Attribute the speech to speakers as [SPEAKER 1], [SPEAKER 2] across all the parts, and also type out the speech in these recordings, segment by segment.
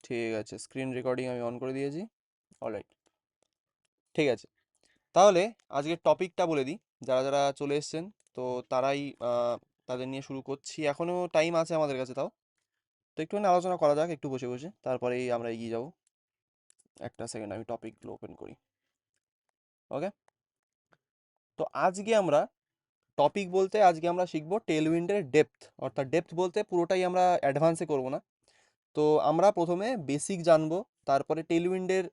[SPEAKER 1] ঠিক আছে, screen recording আমি অন করে দিয়েছি। অলরাইট, ঠিক আছে। তাহলে আজকের টপিকটা বলে দিই, যারা যারা চলে এসেছেন তো তারাই তাদের নিয়ে শুরু করছি। এখনও টাইম আছে আমাদের কাছে, তাও তো একটুখানি আলোচনা করা যাক একটু বসে বসে, তারপরেই আমরা এগিয়ে যাব। একটা সেকেন্ড, আমি টপিকগুলো ওপেন করি। ওকে, তো আজকে আমরা টপিক বলতে আজকে আমরা শিখবো টেলউইন্ডের ডেপথ। অর্থাৎ ডেপথ বলতে পুরোটাই আমরা অ্যাডভান্সে করব না। তো আমরা প্রথমে বেসিক জানবো, তারপরে টেলউইন্ডের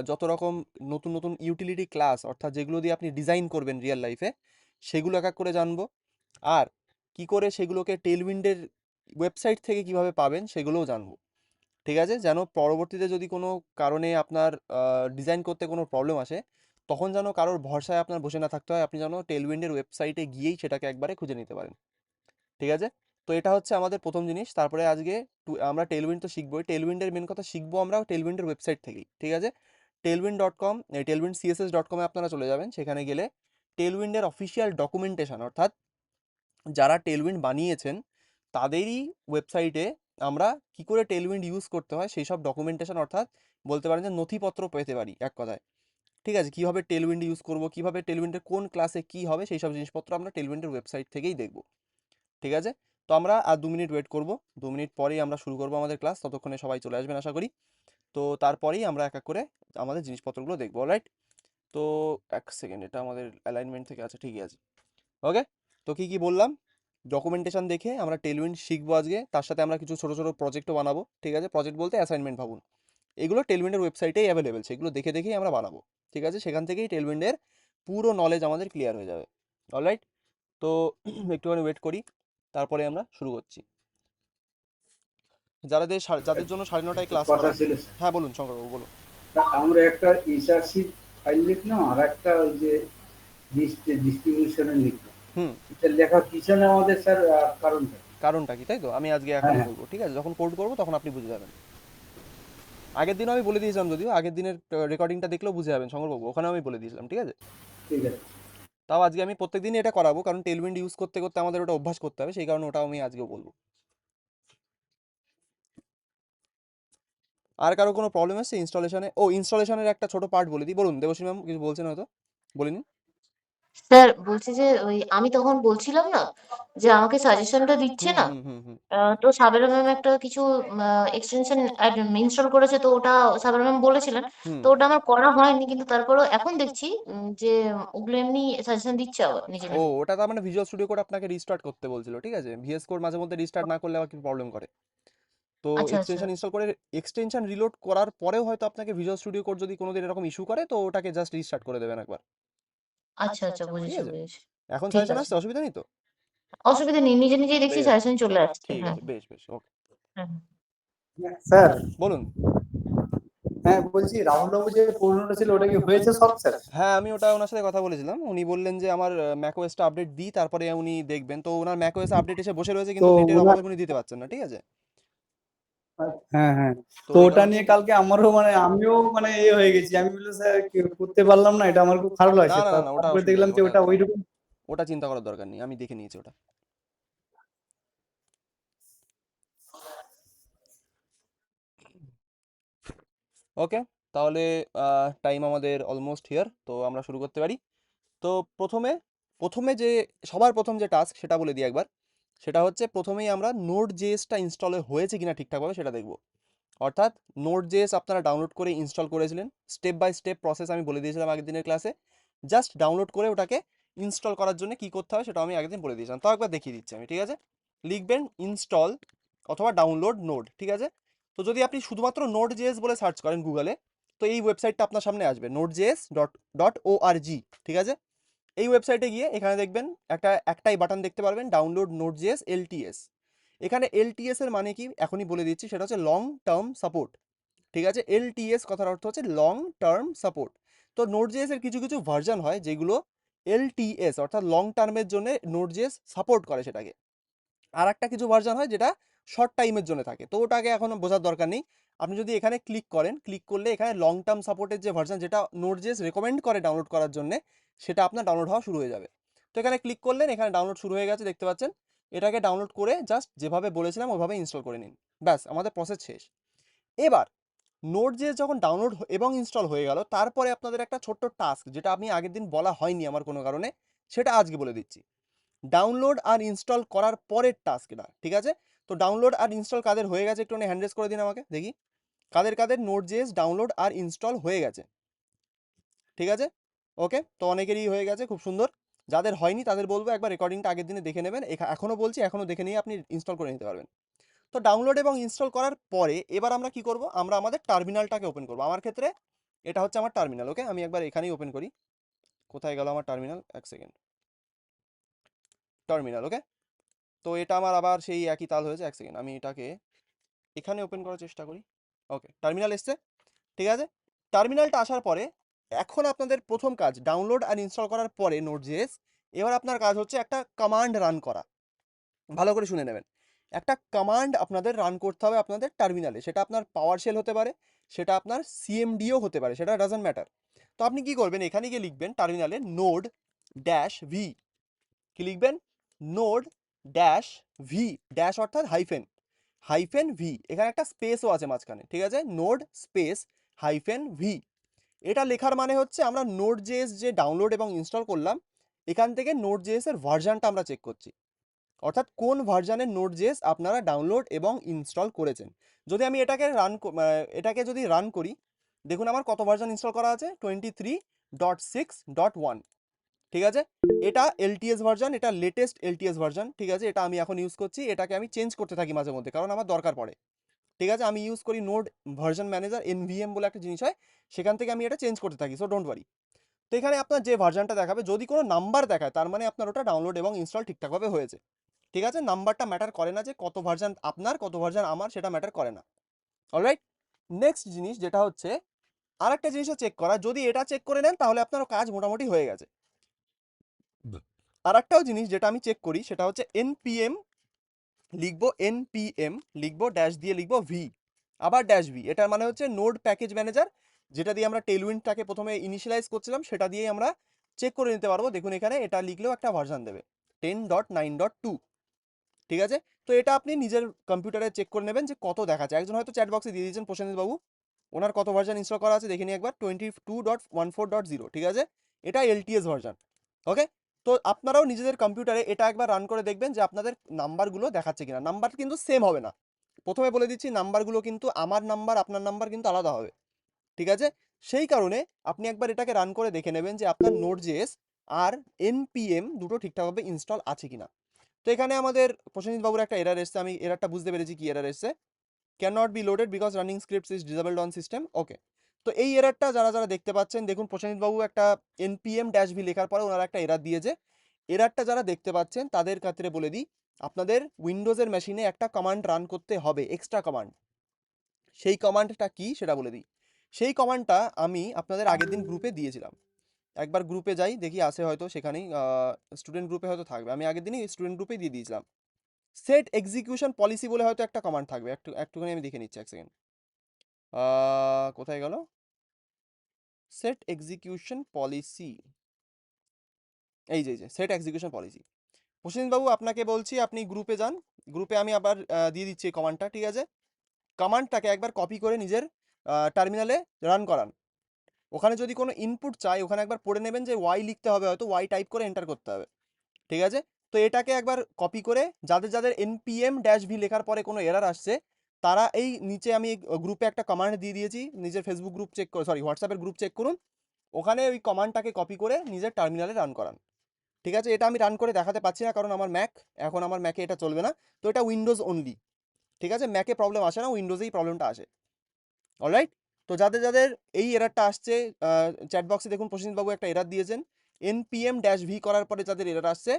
[SPEAKER 1] যত রকম নতুন নতুন ইউটিলিটি ক্লাস, অর্থাৎ যেগুলো দিয়ে আপনি ডিজাইন করবেন রিয়েল লাইফে, সেগুলো এক এক করে জানবো। আর কি করে সেগুলোকে টেলউইন্ডের ওয়েবসাইট থেকে কিভাবে পাবেন সেগুলোও জানবো। ঠিক আছে, যেন পরবর্তীতে যদি কোনো কারণে আপনার ডিজাইন করতে কোনো প্রবলেম আসে, তখন যেন কারোর ভরসায় আপনার বসে না থাকতে হয়, আপনি যেন টেলউইন্ডের ওয়েবসাইটে গিয়েই সেটাকে একবারে খুঁজে নিতে পারেন। ঠিক আছে, তো এটা হচ্ছে আমাদের প্রথম জিনিস। তারপরে আজকে আমরা টেলউইন্ড তো শিখবোই, টেলউইন্ডের মেন কথা শিখবো আমরা টেলউইন্ডের ওয়েবসাইট থেকেই। ঠিক আছে, টেলউইন্ড.com, টেলউইন্ড CSS.com আপনারা চলে যাবেন। সেখানে গেলে টেলউইন্ডের অফিসিয়াল ডকুমেন্টেশন, অর্থাৎ যারা টেলউইন্ড বানিয়েছেন তাদেরই ওয়েবসাইটে আমরা কি করে টেলউইন্ড ইউজ করতে হয় সেই সব ডকুমেন্টেশন, অর্থাৎ বলতে পারেন যে নথিপত্র পেতে পারি এক কথায়। ঠিক আছে, কীভাবে টেলউইন্ড ইউজ করব, কীভাবে টেলউইন্ডের কোন ক্লাসে কী হবে, সেই সব জিনিসপত্র আমরা টেলউইন্ডের ওয়েবসাইট থেকেই দেখব। ঠিক আছে, তো আমরা আর 2 মিনিট ওয়েট করব, 2 মিনিট পরেই আমরা শুরু করব আমাদের ক্লাস। ততক্ষণে সবাই চলে আসবেন আশা করি। তো তারপরেই আমরা এক এক করে আমাদের জিনিসপত্রগুলো দেখবো। রাইট, তো এক সেকেন্ড, এটা আমাদের অ্যালাইনমেন্ট থেকে আছে, ঠিকই আছে। ওকে, তো কি কি বললাম, ডকুমেন্টেশন দেখে আমরা টেলউইন্ড শিখবো আজকে, তার সাথে আমরা কিছু ছোটো ছোটো প্রজেক্টও বানাবো। ঠিক আছে, প্রজেক্ট বলতে অ্যাসাইনমেন্ট ভাবুন। এগুলো টেলউইন্ডের ওয়েবসাইটেই অ্যাভেলেবেল, সেগুলো দেখে দেখেই আমরা বানাবো। ঠিক আছে, সেখান থেকেই টেলউইন্ডের পুরো নলেজ আমাদের ক্লিয়ার হয়ে যাবে। অলরাইট, তো একটুখানি ওয়েট করি, তারপরে আমরা শুরু করছি। যাদের জন্য 9:30টায় ক্লাস
[SPEAKER 2] কথা
[SPEAKER 1] করা।
[SPEAKER 2] ছিল
[SPEAKER 1] হ্যাঁ বলুন শঙ্করবাবু, বলুন।
[SPEAKER 2] আমরা একটা এসআরসি ফাইল লিখলাম আর একটা ওই যে ডিস্ট্রিবিউশনের লিখলাম।
[SPEAKER 1] হুম,
[SPEAKER 2] এটা লেখার পিছনে আমাদের স্যার কারণটা কি?
[SPEAKER 1] কারণটা কি তাই তো আমি আজকে
[SPEAKER 2] হ্যাঁ
[SPEAKER 1] এখনই
[SPEAKER 2] হ্যাঁ
[SPEAKER 1] বলবো। ঠিক আছে, যখন কোড করবো তখন আপনি বুঝে যাবেন। আগের দিনও আমি বলে দিয়েছিলাম, যদিও আগের দিনের রেকর্ডিংটা দেখলেও বুঝে যাবেন শঙ্করবাবু, ওখানে আমি বলে দিয়েছিলাম। ঠিক আছে,
[SPEAKER 2] ঠিক আছে
[SPEAKER 1] তাও আজকে আমি প্রত্যেকদিনই এটা করাবো, কারণ টেলউইন্ড ইউজ করতে করতে আমাদের ওটা অভ্যাস করতে হবে, সেই কারণে ওটাও আমি আজকেও বলবো। আর কারো কোনো প্রবলেম আছে ইনস্টলেশনে? ও, ইনস্টলেশনের একটা ছোট পার্ট বলে দিই। বলুন দেবশ্রী ম্যাম, কিছু বলছেন হয়তো, বলে নিন।
[SPEAKER 3] স্যার বলছি যে ওই আমি তখন বলছিলাম না যে আমাকে সাজেশনটা দিচ্ছে
[SPEAKER 1] হুম
[SPEAKER 3] না।
[SPEAKER 1] হুম হুম হুম
[SPEAKER 3] তো সাবেরা ম্যাম একটা কিছু এক্সটেনশন ইনস্টল করেছে, তো ওটা সাবেরা ম্যাম বলেছিলেন।
[SPEAKER 1] হুম।
[SPEAKER 3] তো ওটা আমার করা হয়নি, কিন্তু তারপরেও এখন দেখছি যে ওগুলো এমনি সাজেশন দিচ্ছে আবার নিজে
[SPEAKER 1] ও,
[SPEAKER 3] নিজে।
[SPEAKER 1] ওটা তার মানে ভিজুয়াল স্টুডিও কোড আপনাকে রিস্টার্ট করতে বলছিল। ঠিক আছে, ভিএস কোড মাঝে মধ্যে রিস্টার্ট না করলে আবার কি প্রবলেম করে। তো
[SPEAKER 3] আচ্ছা আচ্ছা
[SPEAKER 1] এক্সটেনশন ইনস্টল করে এক্সটেনশন রিলোড করার পরেও হয়তো আপনাকে ভিজুয়াল স্টুডিও কোড যদি কোনোদিন এরকম ইস্যু করে, তো ওটাকে জাস্ট রিস্টার্ট করে দেবেন একবার।
[SPEAKER 3] আচ্ছা আচ্ছা,
[SPEAKER 1] ঠিক
[SPEAKER 3] বুঝেছি
[SPEAKER 1] আছে,
[SPEAKER 3] বুঝেছি।
[SPEAKER 1] এখন
[SPEAKER 3] ঠিক
[SPEAKER 1] সাজেশন
[SPEAKER 3] আছে,
[SPEAKER 1] আসছে, অসুবিধা নেই তো?
[SPEAKER 3] অসুবিধা নেই, নিজে নিজেই দেখছি
[SPEAKER 1] বেশ,
[SPEAKER 3] সাজেশন চলে আসছে।
[SPEAKER 1] ঠিক
[SPEAKER 3] হ্যাঁ
[SPEAKER 1] আছে, বেশ বেশ, ওকে।
[SPEAKER 3] হ্যাঁ।
[SPEAKER 2] স্যার।
[SPEAKER 1] বলুন।
[SPEAKER 2] হ্যাঁ বলছি রাহুলবাবু যে পড়ানোটা ছিল ওটা কি হয়েছে সব স্যার?
[SPEAKER 1] হ্যাঁ, আমি ওটা ওনার সাথে কথা বলেছিলাম, উনি বললেন যে আমার ম্যাকওএসটা আপডেট দিই, তারপরে উনি দেখবেন। তো ওনার ম্যাকওএস আপডেট এসে বসে রয়েছে,
[SPEAKER 2] তো
[SPEAKER 1] কিন্তু নেটের
[SPEAKER 2] ওনার
[SPEAKER 1] অভাবে উনি দিতে পারছেন না। ঠিক আছে,
[SPEAKER 2] হ্যাঁ হ্যাঁ
[SPEAKER 1] তো
[SPEAKER 2] তো
[SPEAKER 1] এই
[SPEAKER 2] ওটা
[SPEAKER 1] কারণে।
[SPEAKER 2] নিয়ে কালকে আমারও মানে আমিও মানে হয়ে গেছি। আমি বললাম স্যার করতে পারলাম না, এটা আমার খুব খারাপ
[SPEAKER 1] না
[SPEAKER 2] লাগছে।
[SPEAKER 1] না না না, ওটা
[SPEAKER 2] তারপরে
[SPEAKER 1] অসুবিধা
[SPEAKER 2] দেখলাম
[SPEAKER 1] নেই,
[SPEAKER 2] যে
[SPEAKER 1] ওটা
[SPEAKER 2] ওটা ওইরকম।
[SPEAKER 1] ওটা চিন্তা করার দরকার নেই, আমি দেখে নিয়েছি ওটা। ওকে, তাহলে টাইম আমাদের অলমোস্ট হিয়ার, তো আমরা শুরু করতে পারি। তো প্রথমে প্রথমে যে সবার প্রথম যে টাস্ক সেটা বলে দিই একবার। সেটা হচ্ছে প্রথমেই আমরা নোড জেএসটা ইনস্টল হয়েছে কিনা ঠিকঠাকভাবে সেটা দেখব। অর্থাৎ নোড জেএস আপনারা ডাউনলোড করে ইনস্টল করেছিলেন, স্টেপ বাই স্টেপ প্রসেস আমি বলে দিয়েছিলাম আগের দিনের ক্লাসে। জাস্ট ডাউনলোড করে ওটাকে ইনস্টল করার জন্য কি করতে হবে সেটা আমি আগের দিন বলে দিয়েছিলাম, তাও একবার দেখিয়ে দিচ্ছি আমি। ঠিক আছে, লিখবেন ইনস্টল অথবা ডাউনলোড নোড। ঠিক আছে, তো যদি আপনি শুধুমাত্র নোড জেএস বলে সার্চ করেন গুগলে, তো এই ওয়েবসাইটটা আপনার সামনে আসবে, node.js.org। ঠিক আছে, এই ওয়েবসাইটে গিয়ে এখানে দেখবেন একটাই বাটন দেখতে পারবেন, ডাউনলোড নোড.js এলটিএস। এখানে এলটিএস এর মানে কি এখনই বলে দিচ্ছি, সেটা হচ্ছে লং টার্ম সাপোর্ট। ঠিক আছে, এলটিএস কথার অর্থ হচ্ছে লং টার্ম সাপোর্ট। তো নোড.js এর কিছু কিছু ভার্সন হয় যেগুলো এলটিএস অর্থাৎ লং টার্মের জন্য নোড.js সাপোর্ট করে সেটাকে। আর একটা কিছু ভার্সন হয় যেটা শর্ট টাইমের জন্য থাকে, তো ওটাকে এখনো বোঝার দরকার নেই। আপনি যদি এখানে ক্লিক করেন, ক্লিক করলে এখানে লং টার্ম সাপোর্টের যে ভার্সন যেটা নোড.js রেকমেন্ড করে ডাউনলোড করার জন্য, সেটা আপনার ডাউনলোড হওয়া শুরু হয়ে যাবে। তো এখানে ক্লিক করলেন, এখানে ডাউনলোড শুরু হয়ে গেছে দেখতে পাচ্ছেন। এটাকে ডাউনলোড করে জাস্ট যেভাবে বলেছিলাম ওইভাবে ইনস্টল করে নিন, ব্যাস আমাদের প্রসেস শেষ। এবার Node.js যখন ডাউনলোড এবং ইনস্টল হয়ে গেল, তারপরে আপনাদের একটা ছোট্ট টাস্ক, যেটা আমি আগের দিন বলা হয়নি আমার কোনো কারণে, সেটা আজকে বলে দিচ্ছি। ডাউনলোড আর ইনস্টল করার পরের টাস্ক এটা, ঠিক আছে? তো ডাউনলোড আর ইনস্টল কাদের হয়ে গেছে একটু হ্যান্ড রেজ করে দিন আমাকে দেখি, কাদের কাদের Node.js ডাউনলোড আর ইনস্টল হয়ে গেছে, ঠিক আছে? ওকে, তো অনেকেরই হয়ে গেছে, খুব সুন্দর। যাদের হয়নি তাদের বলবো একবার রেকর্ডিংটা আগের দিনে দেখে নেবেন, এখনো বলছি, এখনো দেখে নিয়ে আপনি ইনস্টল করে নিতে পারবেন। তো ডাউনলোড এবং ইনস্টল করার পরে এবার আমরা কি করব, আমরা আমাদের টার্মিনালটাকে ওপেন করব। আমার ক্ষেত্রে এটা হচ্ছে আমার টার্মিনাল। ওকে, আমি একবার এখানেই ওপেন করি। কোথায় গেল আমার টার্মিনাল, এক সেকেন্ড। টার্মিনাল, ওকে। তো এটা আমার আবার সেই একই তাল হয়েছে, এক সেকেন্ড, আমি এটাকে এখানে ওপেন করার চেষ্টা করি। ওকে, টার্মিনাল এসছে, ঠিক আছে? টার্মিনালটা আসার পরে এখন আপনাদের প্রথম কাজ, ডাউনলোড আর ইনস্টল করার পরে Node.js, এবার আপনার কাজ হচ্ছে একটা কমান্ড রান করা। ভালো করে শুনে নেবেন, একটা কমান্ড আপনাদের রান করতে হবে আপনাদের টার্মিনালে। সেটা আপনার পাওয়ার শেল হতে পারে, সেটা আপনার সিএমডিও হতে পারে, সেটা ডাজন্ট ম্যাটার। তো আপনি কি করবেন, এখানে গিয়ে লিখবেন টার্মিনালে নোড ড্যাশ ভি। কি লিখবেন? নোড ড্যাশ ভি, ড্যাশ অর্থাৎ হাইফেন, হাইফেন ভি, এখানে একটা স্পেসও আছে মাঝখানে, ঠিক আছে? Node space hyphen V. এটা লেখার মানে হচ্ছে আমরা Node.js যে ডাউনলোড এবং ইনস্টল করলাম, এখান থেকে Node.js এর ভার্সনটা আমরা চেক করছি, অর্থাৎ কোন ভার্সনের Node.js আপনারা ডাউনলোড এবং ইনস্টল করেছেন। যদি আমি এটাকে যদি রান করি, দেখুন আমার কত ভার্সন ইনস্টল করা আছে, 23.6.1, ঠিক আছে? এটা এলটিএস ভার্সন, এটা লেটেস্ট এলটিএস ভার্সন, ঠিক আছে? এটা আমি এখন ইউজ করছি, এটাকে আমি চেঞ্জ করতে থাকি মাঝে মধ্যে, কারণ আমার দরকার পড়ে, ঠিক আছে? আমি ইউজ করি নোড ভার্সন ম্যানেজার, এনভিএম বলে একটা জিনিস হয়, সেখান থেকে আমি এটা চেঞ্জ করতে থাকি, সো ডোন্ট ওয়ারি। তো এখানে আপনার যে ভার্সনটা দেখাবে, যদি কোনো নাম্বার দেখায় তার মানে আপনার ওটা ডাউনলোড এবং ইনস্টল ঠিকঠাকভাবে হয়েছে, ঠিক আছে? নাম্বারটা ম্যাটার করে না, যে কত ভার্সন আপনার কত ভার্সন আমার, সেটা ম্যাটার করে না। অলরাইট, নেক্সট জিনিস যেটা হচ্ছে আরেকটা জিনিসও চেক করা, যদি এটা চেক করে নেন তাহলে আপনার কাজ মোটামুটি হয়ে গেছে। আরেকটাও জিনিস যেটা আমি চেক করি, সেটা হচ্ছে npm লিখবো, npm লিখবো, ড্যাশ দিয়ে লিখবো ভি, আবার ড্যাশ ভি। এটার মানে হচ্ছে নোড প্যাকেজ ম্যানেজার, যেটা দিয়ে আমরা টেলউইন্ডটাকে প্রথমে ইনিশিয়ালাইজ করছিলাম, সেটা দিয়েই আমরা চেক করে নিতে পারবো। দেখুন এখানে এটা লিখলেও একটা ভার্সন দেবে, 10.9.2, ঠিক আছে? তো এটা আপনি নিজের কম্পিউটারে চেক করে নেবেন যে কত দেখাচ্ছে। একজন হয়তো চ্যাট বক্সে দিয়ে দিয়েছেন প্রসেনজিৎ বাবু, ওনার কত ভার্সন ইনস্টল করা আছে দেখে নিই একবার, 22.14.0, ঠিক আছে? এটা এলটিএস ভার্সন, ওকে। তো আপনারাও নিজেদের কম্পিউটারে এটা একবার রান করে দেখবেন যে আপনাদের নাম্বারগুলো দেখাচ্ছে কিনা। নাম্বার কিন্তু সেম হবে না, প্রথমে বলে দিচ্ছি, নাম্বারগুলো কিন্তু আমার নাম্বার আপনার নাম্বার কিন্তু আলাদা হবে, ঠিক আছে? সেই কারণে আপনি একবার এটাকে রান করে দেখে নেবেন যে আপনার Node.js আর npm দুটো ঠিকঠাকভাবে ইনস্টল আছে কিনা। তো এখানে আমাদের প্রসেনজিৎ বাবুর একটা এরার এসছে, আমি এরারটা বুঝতে পেরেছি কি এরার এসছে, can not be loaded because running scripts is disabled on system. Okay, তো এই এরারটা যারা যারা দেখতে পাচ্ছেন, দেখুন প্রসেনজিৎ বাবু একটা npm ড্যাশ ভি লেখার পরে ওনারা একটা এরার দিয়েছে। এরারটা যারা দেখতে পাচ্ছেন তাদের ক্ষেত্রে বলে দিই, আপনাদের উইন্ডোজের মেশিনে একটা কমান্ড রান করতে হবে, এক্সট্রা কমান্ড। সেই কমান্ডটা কি সেটা বলে দিই। সেই কমান্ডটা আমি আপনাদের আগের দিন গ্রুপে দিয়েছিলাম, একবার গ্রুপে যাই দেখি আছে হয়তো, সেখানেই স্টুডেন্ট গ্রুপে হয়তো থাকবে, আমি আগের দিনই স্টুডেন্ট গ্রুপেই দিয়ে দিয়েছিলাম। সেট এক্সিকিউশন পলিসি বলে হয়তো একটা কমান্ড থাকবে, একটুখানি আমি দেখে নিচ্ছি, এক সেকেন্ড। কোথায় গেল সেট এক্সিকিউশন পলিসি? এই যে সেট এক্সিকিউশন পলিসি। প্রসেনজিৎ বাবু আপনাকে বলছি, আপনি গ্রুপে যান, গ্রুপে আমি আবার দিয়ে দিচ্ছি এই কমান্ডটা, ঠিক আছে? কমান্ডটাকে একবার কপি করে নিজের টার্মিনালে রান করান। ওখানে যদি কোনো ইনপুট চাই, ওখানে একবার পড়ে নেবেন যে ওয়াই লিখতে হবে, হয়তো ওয়াই টাইপ করে এন্টার করতে হবে, ঠিক আছে? তো এটাকে একবার কপি করে, যাদের যাদের npm ড্যাশ ভি লেখার পরে কোনো এরার আসছে, তারা এই নিচে আমি গ্রুপে একটা কমান্ড দিয়ে দিয়েছি, নিজের ফেসবুক গ্রুপ চেক করে, সরি হোয়াটসঅ্যাপের গ্রুপ চেক করুন, ওখানে ওই কমান্ডটাকে কপি করে নিজের টার্মিনালে রান করান, ঠিক আছে? এটা আমি রান করে দেখাতে পাচ্ছি না, কারণ আমার ম্যাক, এখন আমার ম্যাকে এটা চলবে না, তো এটা উইন্ডোজ অনলি, ঠিক আছে? ম্যাকে প্রবলেম আসে না, উইন্ডোজেই প্রবলেমটা আসে। অলরাইট, তো যাদের যাদের এই এরারটা আসছে, চ্যাট বক্সে দেখুন প্রসেনজিৎ বাবু একটা এরার দিয়েছেন, npm ড্যাশ ভি করার পরে যাদের এরার আসছে,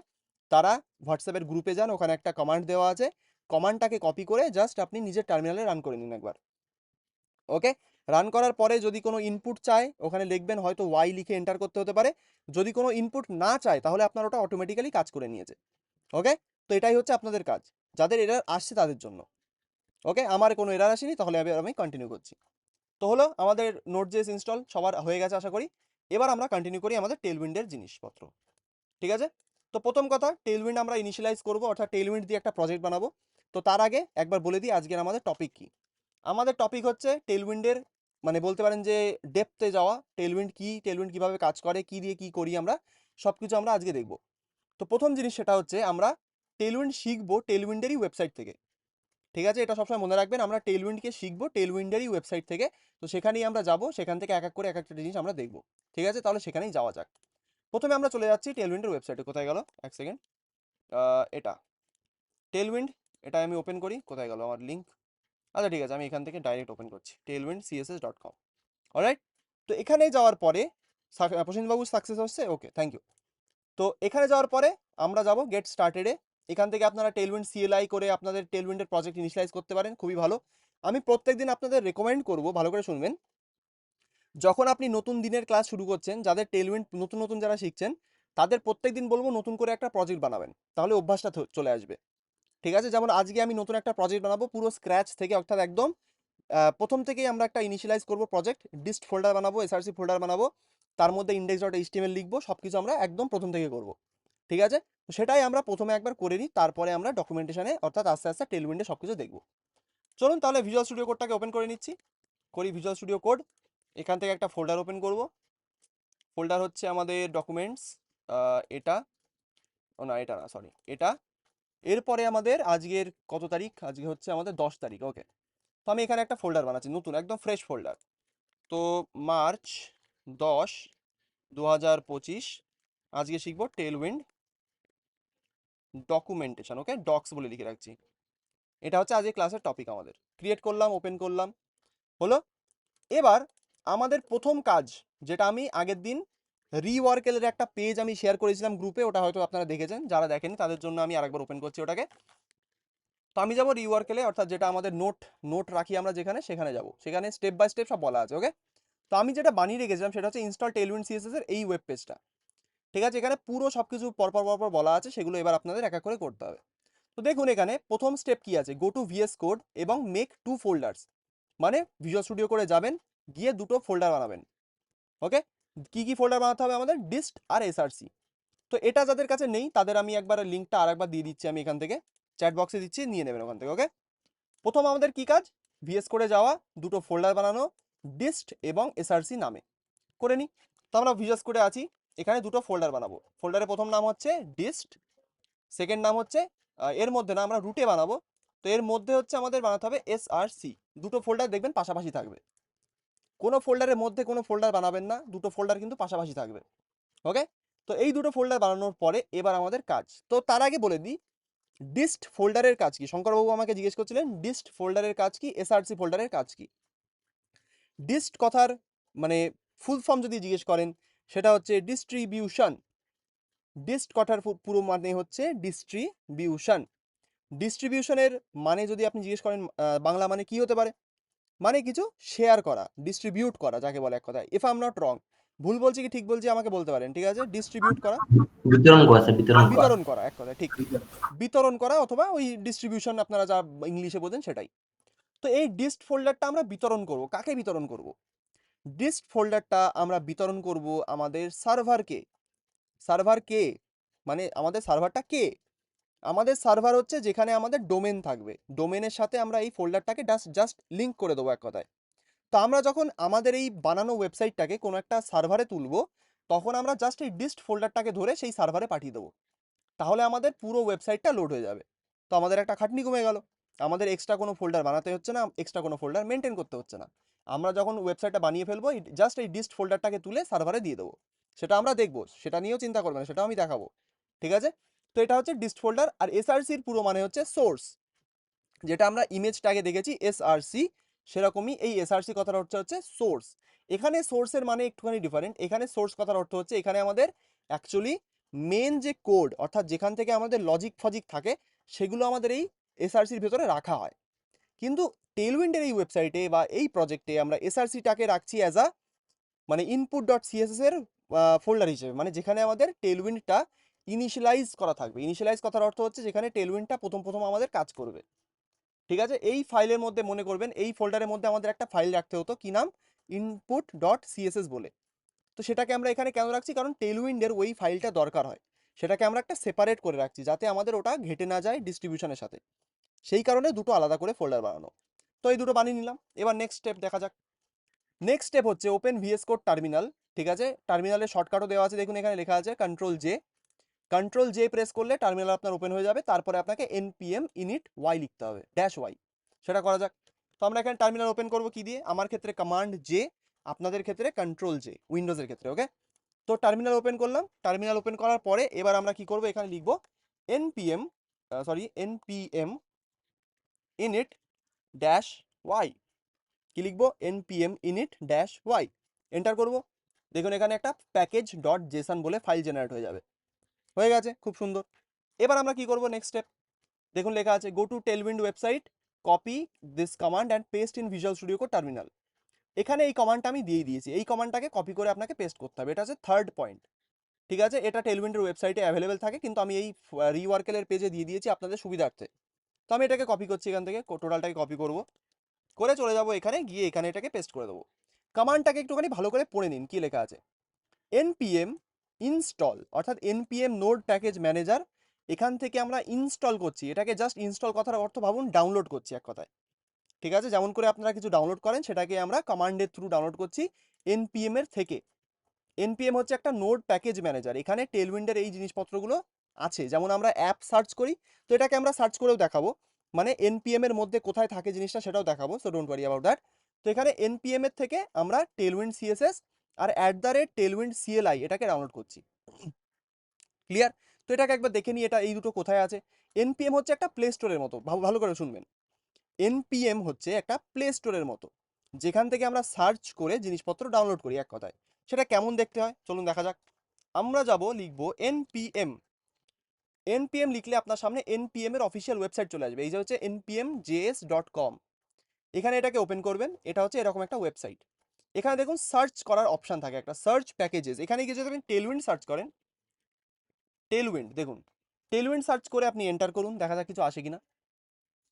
[SPEAKER 1] তারা হোয়াটসঅ্যাপের গ্রুপে যান, ওখানে একটা কমান্ড দেওয়া আছে, কমান্ডটাকে কপি করে জাস্ট আপনি নিজের টার্মিনালে রান করে নিন একবার। ওকে, রান করার পরে যদি কোনো ইনপুট চায়, ওখানে লিখবেন, হয়তো ওয়াই লিখে এন্টার করতে হতে পারে। যদি কোনো ইনপুট না চায়, তাহলে আপনার ওটা অটোমেটিক্যালি কাজ করে নিয়েছে। ওকে, তো এটাই হচ্ছে আপনাদের কাজ, যাদের এরার আসছে তাদের জন্য। ওকে, আমার কোনো এরার আসেনি, তাহলে আমি কন্টিনিউ করছি। তো হলো আমাদের Node.js ইনস্টল সবার হয়ে গেছে আশা করি। এবার আমরা কন্টিনিউ করি আমাদের টেলউইন্ডের জিনিসপত্র, ঠিক আছে? তো প্রথম কথা, টেলউইন্ড আমরা ইনিশিয়ালাইজ করব, অর্থাৎ টেলউইন্ড দিয়ে একটা প্রজেক্ট বানাবো। তো তার আগে একবার বলে দিই আজকের আমাদের টপিক কি। আমাদের টপিক হচ্ছে টেলউইন্ডের, মানে বলতে পারেন যে ডেপথে যাওয়া, টেলউইন্ড কি, টেলউইন্ড কিভাবে কাজ করে, কি দিয়ে কি করি আমরা, সবকিছু আমরা আজকে দেখব। তো প্রথম জিনিস সেটা হচ্ছে আমরা টেলউইন্ড শিখবো টেলউইন্ডেরই ওয়েবসাইট থেকে। ঠিক আছে, এটা সবসময় মনে রাখবেন, আমরা টেলউইন্ডকে শিখবো টেলউইন্ডেরই ওয়েবসাইট থেকে। তো সেখানেই আমরা যাব, সেখান থেকে এক এক করে এক একটা জিনিস আমরা দেখব। ঠিক আছে, তাহলে সেখানেই যাওয়া যাক। প্রথমে আমরা চলে যাচ্ছি টেলউইন্ডের ওয়েবসাইটে। কোথায় গেল, এক সেকেন্ড, এটা টেলউইন্ড, এটা আমি ওপেন করি। কোথায় গেল আমার লিঙ্ক? আচ্ছা ঠিক আছে, আমি এখান থেকে ডাইরেক্ট ওপেন করছি tailwindcss.com। অলরাইট, তো এখানে যাওয়ার পরে প্রসেনবাবু সাকসেস হচ্ছে, ওকে থ্যাংক ইউ। তো এখানে যাওয়ার পরে আমরা যাব গেট স্টার্টেডে। এখান থেকে আপনারা টেলউইন্ড সিএলআই করে আপনাদের টেলউইন্ডের প্রজেক্ট ইনিশিয়ালাইজ করতে পারেন, খুবই ভালো। আমি প্রত্যেকদিন আপনাদের রেকমেন্ড করব, ভালো করে শুনবেন, যখন আপনি নতুন দিনের ক্লাস শুরু করছেন, যাদের টেলউইন্ড নতুন নতুন যারা শিখছেন, তাদের প্রত্যেকদিন বলবো নতুন করে একটা প্রজেক্ট বানাবেন, তাহলে অভ্যাসটা চলে আসবে। ঠিক আছে, যেমন আজকে আমি নতুন একটা প্রজেক্ট বানাবো পুরো স্ক্র্যাচ থেকে, অর্থাৎ একদম প্রথম থেকেই আমরা একটা ইনিশিয়ালাইজ করব প্রজেক্ট, ডিস্ট ফোল্ডার বানাবো, এসআরসি ফোল্ডার বানাবো, তার মধ্যে index.html লিখবো, সব কিছু আমরা একদম প্রথম থেকে করব। ঠিক আছে, তো সেটাই আমরা প্রথমে একবার করে নিই, তারপরে আমরা ডকুমেন্টেশনে অর্থাৎ আস্তে আস্তে টেলউইন্ডে সব কিছু দেখবো। চলুন তাহলে ভিজুয়াল স্টুডিও কোডটাকে ওপেন করে নিচ্ছি। করি ভিজুয়াল স্টুডিও কোড, এখান থেকে একটা ফোল্ডার ওপেন করব। ফোল্ডার হচ্ছে আমাদের ডকুমেন্টস, এটা, ও না এটা না, সরি এটা। এরপরে আমাদের আজকের কত তারিখ, আজকে হচ্ছে আমাদের 10 তারিখ, ওকে। তো আমি এখানে একটা ফোল্ডার বানাচ্ছি, নতুন একদম ফ্রেশ ফোল্ডার। তো মার্চ 10, 2025, আজকে শিখবো টেলউইন্ড ডকুমেন্টেশন, ওকে, ডক্স বলে লিখে রাখছি। এটা হচ্ছে আজকে ক্লাসের টপিক আমাদের। ক্রিয়েট করলাম, ওপেন করলাম, হলো। এবার আমাদের প্রথম কাজ, যেটা আমি আগের দিন রিওয়ার্কেলের একটা পেজ আমি শেয়ার করেছিলাম গ্রুপে, ওটা হয়তো আপনারা দেখেছেন, যারা দেখেনি তাদের জন্য আমি আরেকবার ওপেন করছি ওটাকে। তো আমি যাবো রিওয়ার্কেলে, অর্থাৎ যেটা আমাদের নোট রাখি আমরা যেখানে, সেখানে যাব, সেখানে স্টেপ বাই স্টেপ সব বলা আছে, ওকে। তো আমি যেটা বানিয়ে রেখেছিলাম সেটা হচ্ছে ইনস্টল টেলউইন্ড সিএসএস এর এই ওয়েব পেজটা। ঠিক আছে, এখানে পুরো সবকিছু পরপর পরপর বলা আছে, সেগুলো এবার আপনাদের এক এক করে করতে হবে। তো দেখুন এখানে প্রথম স্টেপ কি আছে, গো টু ভিএস কোড এবং মেক 2 ফোল্ডার্স, মানে ভিজুয়াল স্টুডিও করে যাবেন, গিয়ে দুটো ফোল্ডার বানাবেন, ওকে। কি কি ফোল্ডার বানাতে হবে আমাদের, ডিস্ট আর এসআরসি। তো এটা যাদের কাছে নেই তাদের আমি একবার লিঙ্কটা আরেকবার দিয়ে দিচ্ছি, আমি এখান থেকে চ্যাট বক্সে দিচ্ছি, নিয়ে নেবেন ওখান থেকে, ওকে। প্রথম আমাদের কি কাজ, ভিএস কোডে যাওয়া, দুটো ফোল্ডার বানানো, ডিস্ট এবং এসআরসি নামে, করে নিই। তো আমরা ভিজুয়াল কোডে আছি, এখানে দুটো ফোল্ডার বানাবো। ফোল্ডারের প্রথম নাম হচ্ছে ডিস্ট, সেকেন্ড নাম হচ্ছে এর মধ্যে না, আমরা রুটে বানাবো, তো এর মধ্যে হচ্ছে আমাদের বানাতে হবে এসআরসি। দুটো ফোল্ডার দেখবেন পাশাপাশি থাকবে, কোনো ফোল্ডারের মধ্যে কোনো ফোল্ডার বানাবেন না, দুটো ফোল্ডার কিন্তু পাশাপাশি থাকবে, ওকে। তো এই দুটো ফোল্ডার বানানোর পরে এবার আমাদের কাজ, তো তার আগে বলে দিই ডিস্ট ফোল্ডারের কাজ কি। শঙ্করবাবু আমাকে জিজ্ঞেস করছিলেন ডিস্ট ফোল্ডারের কাজ কি, এসআরসি ফোল্ডারের কাজ কি। ডিস্ট কথার মানে ফুল ফর্ম যদি জিজ্ঞেস করেন, সেটা হচ্ছে ডিস্ট্রিবিউশন। ডিস্ট কথার পুরো মানে হচ্ছে ডিস্ট্রিবিউশন। ডিস্ট্রিবিউশনের মানে যদি আপনি জিজ্ঞেস করেন বাংলা মানে কি হতে পারে, মানে কিছু শেয়ার করা, ডিস্ট্রিবিউট করা যাকে বলে এক কথায়। If I am not wrong, ভুল বলছি কি ঠিক বলছি আমাকে বলতে পারেন, ঠিক আছে। ডিস্ট্রিবিউট করা,
[SPEAKER 4] বিতরণ করা স্যার, বিতরণ করা।
[SPEAKER 1] বিতরণ করা, এক কথায় ঠিক, বিতরণ করা, অথবা ওই ডিস্ট্রিবিউশন আপনারা যা ইংলিশে বোঝেন সেটাই। তো এই ডিস্ট ফোল্ডারটা আমরা বিতরণ করব, কাকে বিতরণ করব, ডিস্ট ফোল্ডারটা আমরা বিতরণ করব আমাদের সার্ভারকে। সার্ভার কে, মানে আমাদের সার্ভারটা কে, আমাদের সার্ভার হচ্ছে যেখানে আমাদের ডোমেন থাকবে, ডোমেনের সাথে আমরা এই ফোল্ডারটাকে জাস্ট লিঙ্ক করে দেবো এক কথায়। তো আমরা যখন আমাদের এই বানানো ওয়েবসাইটটাকে কোনো একটা সার্ভারে তুলবো, তখন আমরা জাস্ট এই ডিস্ট ফোল্ডারটাকে ধরে সেই সার্ভারে পাঠিয়ে দেবো, তাহলে আমাদের পুরো ওয়েবসাইটটা লোড হয়ে যাবে। তো আমাদের একটা খাটনি কমে গেল, আমাদের এক্সট্রা কোনো ফোল্ডার বানাতে হচ্ছে না, এক্সট্রা কোনো ফোল্ডার মেনটেন করতে হচ্ছে না। আমরা যখন ওয়েবসাইটটা বানিয়ে ফেলবো, জাস্ট এই ডিস্ট ফোল্ডারটাকে তুলে সার্ভারে দিয়ে দেবো, সেটা আমরা দেখবো, সেটা নিয়েও চিন্তা করবেন না, সেটাও আমি দেখাবো, ঠিক আছে। তো এটা হচ্ছে ডিস্ট ফোল্ডার। আর এসআরসির পুরো মানে হচ্ছে সোর্স, যেটা আমরা ইমেজটাকে দেখেছি এসআরসি, সেরকমই এই এসআরসি কথার অর্থ হচ্ছে সোর্স। এখানে সোর্সের মানে একটুখানি ডিফারেন্ট, এখানে সোর্স কথার অর্থ হচ্ছে এখানে আমাদের অ্যাকচুয়ালি মেন যে কোড, অর্থাৎ যেখান থেকে আমাদের লজিক ফজিক থাকে, সেগুলো আমাদের এই এসআরসির ভেতরে রাখা হয়। কিন্তু টেলউইন্ডের এই ওয়েবসাইটে বা এই প্রজেক্টে আমরা এসআরসিটাকে রাখছি অ্যাজ আ মানে input.css এর ফোল্ডার হিসেবে, মানে যেখানে আমাদের টেলউইন্ডটা ইনিশিয়ালাইজ করা থাকবে। ইনিশিয়ালাইজ কথার অর্থ হচ্ছে যেখানে টেলউইন্ডটা প্রথম প্রথম আমাদের কাজ করবে, ঠিক আছে। এই ফাইলের মধ্যে মনে করবেন, এই ফোল্ডারের মধ্যে আমাদের একটা ফাইল রাখতে হতো, কি নাম, input.css বলে। তো সেটাকে আমরা এখানে কেন রাখছি, কারণ টেলউইন্ডের ওই ফাইলটা দরকার হয়, সেটাকে আমরা একটা সেপারেট করে রাখছি যাতে আমাদের ওটা ঘেটে না যায় ডিস্ট্রিবিউশনের সাথে, সেই কারণে দুটো আলাদা করে ফোল্ডার বানানো। তো এই দুটো বানিয়ে নিলাম। এবার নেক্সট স্টেপ দেখা যাক। নেক্সট স্টেপ হচ্ছে ওপেন ভিএস কোড টার্মিনাল। ঠিক আছে, টার্মিনালের শর্টকাটও দেওয়া আছে, দেখুন এখানে লেখা আছে কন্ট্রোল জে প্রেস করলে টার্মিনাল আপনার ওপেন হয়ে যাবে। তারপরে আপনাকে npm init y লিখতে হবে, -y। সেটা করা যাক। তো আমরা এখানে টার্মিনাল ওপেন করব কি দিয়ে? আমার ক্ষেত্রে কমান্ড জে, আপনাদের ক্ষেত্রে কন্ট্রোল জে, উইন্ডোজের ক্ষেত্রে। ওকে, তো টার্মিনাল ওপেন করলাম। টার্মিনাল ওপেন করার পরে এবার আমরা কি করব, এখানে লিখব npm init -y। কি লিখবো? npm init -y। এন্টার করব। দেখুন এখানে একটা প্যাকেজ ডট জেসন বলে ফাইল জেনারেট হয়ে যাবে। হয়ে গেছে, খুব সুন্দর। এবার আমরা কি করব নেক্সট স্টেপ? দেখুন লেখা আছে go to Tailwind website, copy this command and paste in Visual Studio Code terminal. এখানে এই কমান্ডটা আমি দিয়ে দিয়েছি, এই কমান্ডটাকে কপি করে আপনাকে পেস্ট করতে হবে। এটা হচ্ছে থার্ড পয়েন্ট। ঠিক আছে, এটা টেলউইন্ডের ওয়েবসাইটে অ্যাভেলেবেল থাকে, কিন্তু আমি এই রিওয়ার্কেলের পেজে দিয়ে দিয়েছি আপনাদের সুবিধার্থে। তো আমি এটাকে কপি করছি, এখান থেকে টোটালটাকে কপি করব, করে চলে যাব এখানে, গিয়ে এখানে এটাকে পেস্ট করে দেবো। কমান্ডটাকে একটুখানি ভালো করে পড়ে নিন কি লেখা আছে। npm ইনস্টল, অর্থাৎ npm নোড প্যাকেজ ম্যানেজার, এখান থেকে আমরা ইনস্টল করছি। এটাকে জাস্ট ইনস্টল কথার অর্থ ভাবুন ডাউনলোড করছি এক কথায়। ঠিক আছে, যেমন করে আপনারা কিছু ডাউনলোড করেন সেটাকে আমরা কমান্ডের থ্রু ডাউনলোড করছি npm এর থেকে। npm হচ্ছে একটা নোড প্যাকেজ ম্যানেজার, এখানে টেলউইন্ডের এই জিনিসপত্রগুলো আছে। যেমন আমরা অ্যাপ সার্চ করি, তো এটাকে আমরা সার্চ করেও দেখাবো, মানে npm এর মধ্যে কোথায় থাকে জিনিসটা সেটাও দেখাবো, so don't worry about that. তো এখানে npm এর থেকে আমরা টেলউইন্ড সিএসএস আর টেলউইন্ড সিএলআই এটাকে ডাউনলোড করছি। ক্লিয়ার? তো এটাকে একবার দেখে নিই, এটা এই দুটো কোথায় আছে। npm হচ্ছে একটা প্লে স্টোরের মতো, ভালো করে শুনবেন। npm হচ্ছে একটা প্লে স্টোরের মতো, যেখান থেকে আমরা সার্চ করে জিনিসপত্র ডাউনলোড করি এক কথায়। সেটা কেমন দেখতে হয় চলুন দেখা যাক। আমরা যাব, লিখব npm লিখলে আপনার সামনে npm এর অফিসিয়াল ওয়েবসাইট চলে আসবে। এই যে হচ্ছে npmjs.com। এখানে এটাকে ওপেন করবেন, এটা হচ্ছে এরকম একটা ওয়েবসাইট। এখানে দেখুন সার্চ করার অপশন থাকে একটা, সার্চ প্যাকেজেস। এখানে গিয়ে যদি আপনি টেলউইন্ড সার্চ করেন, টেলউইন্ড দেখুন, টেলউইন্ড সার্চ করে আপনি এন্টার করুন, দেখা যাক কিছু আসে কিনা।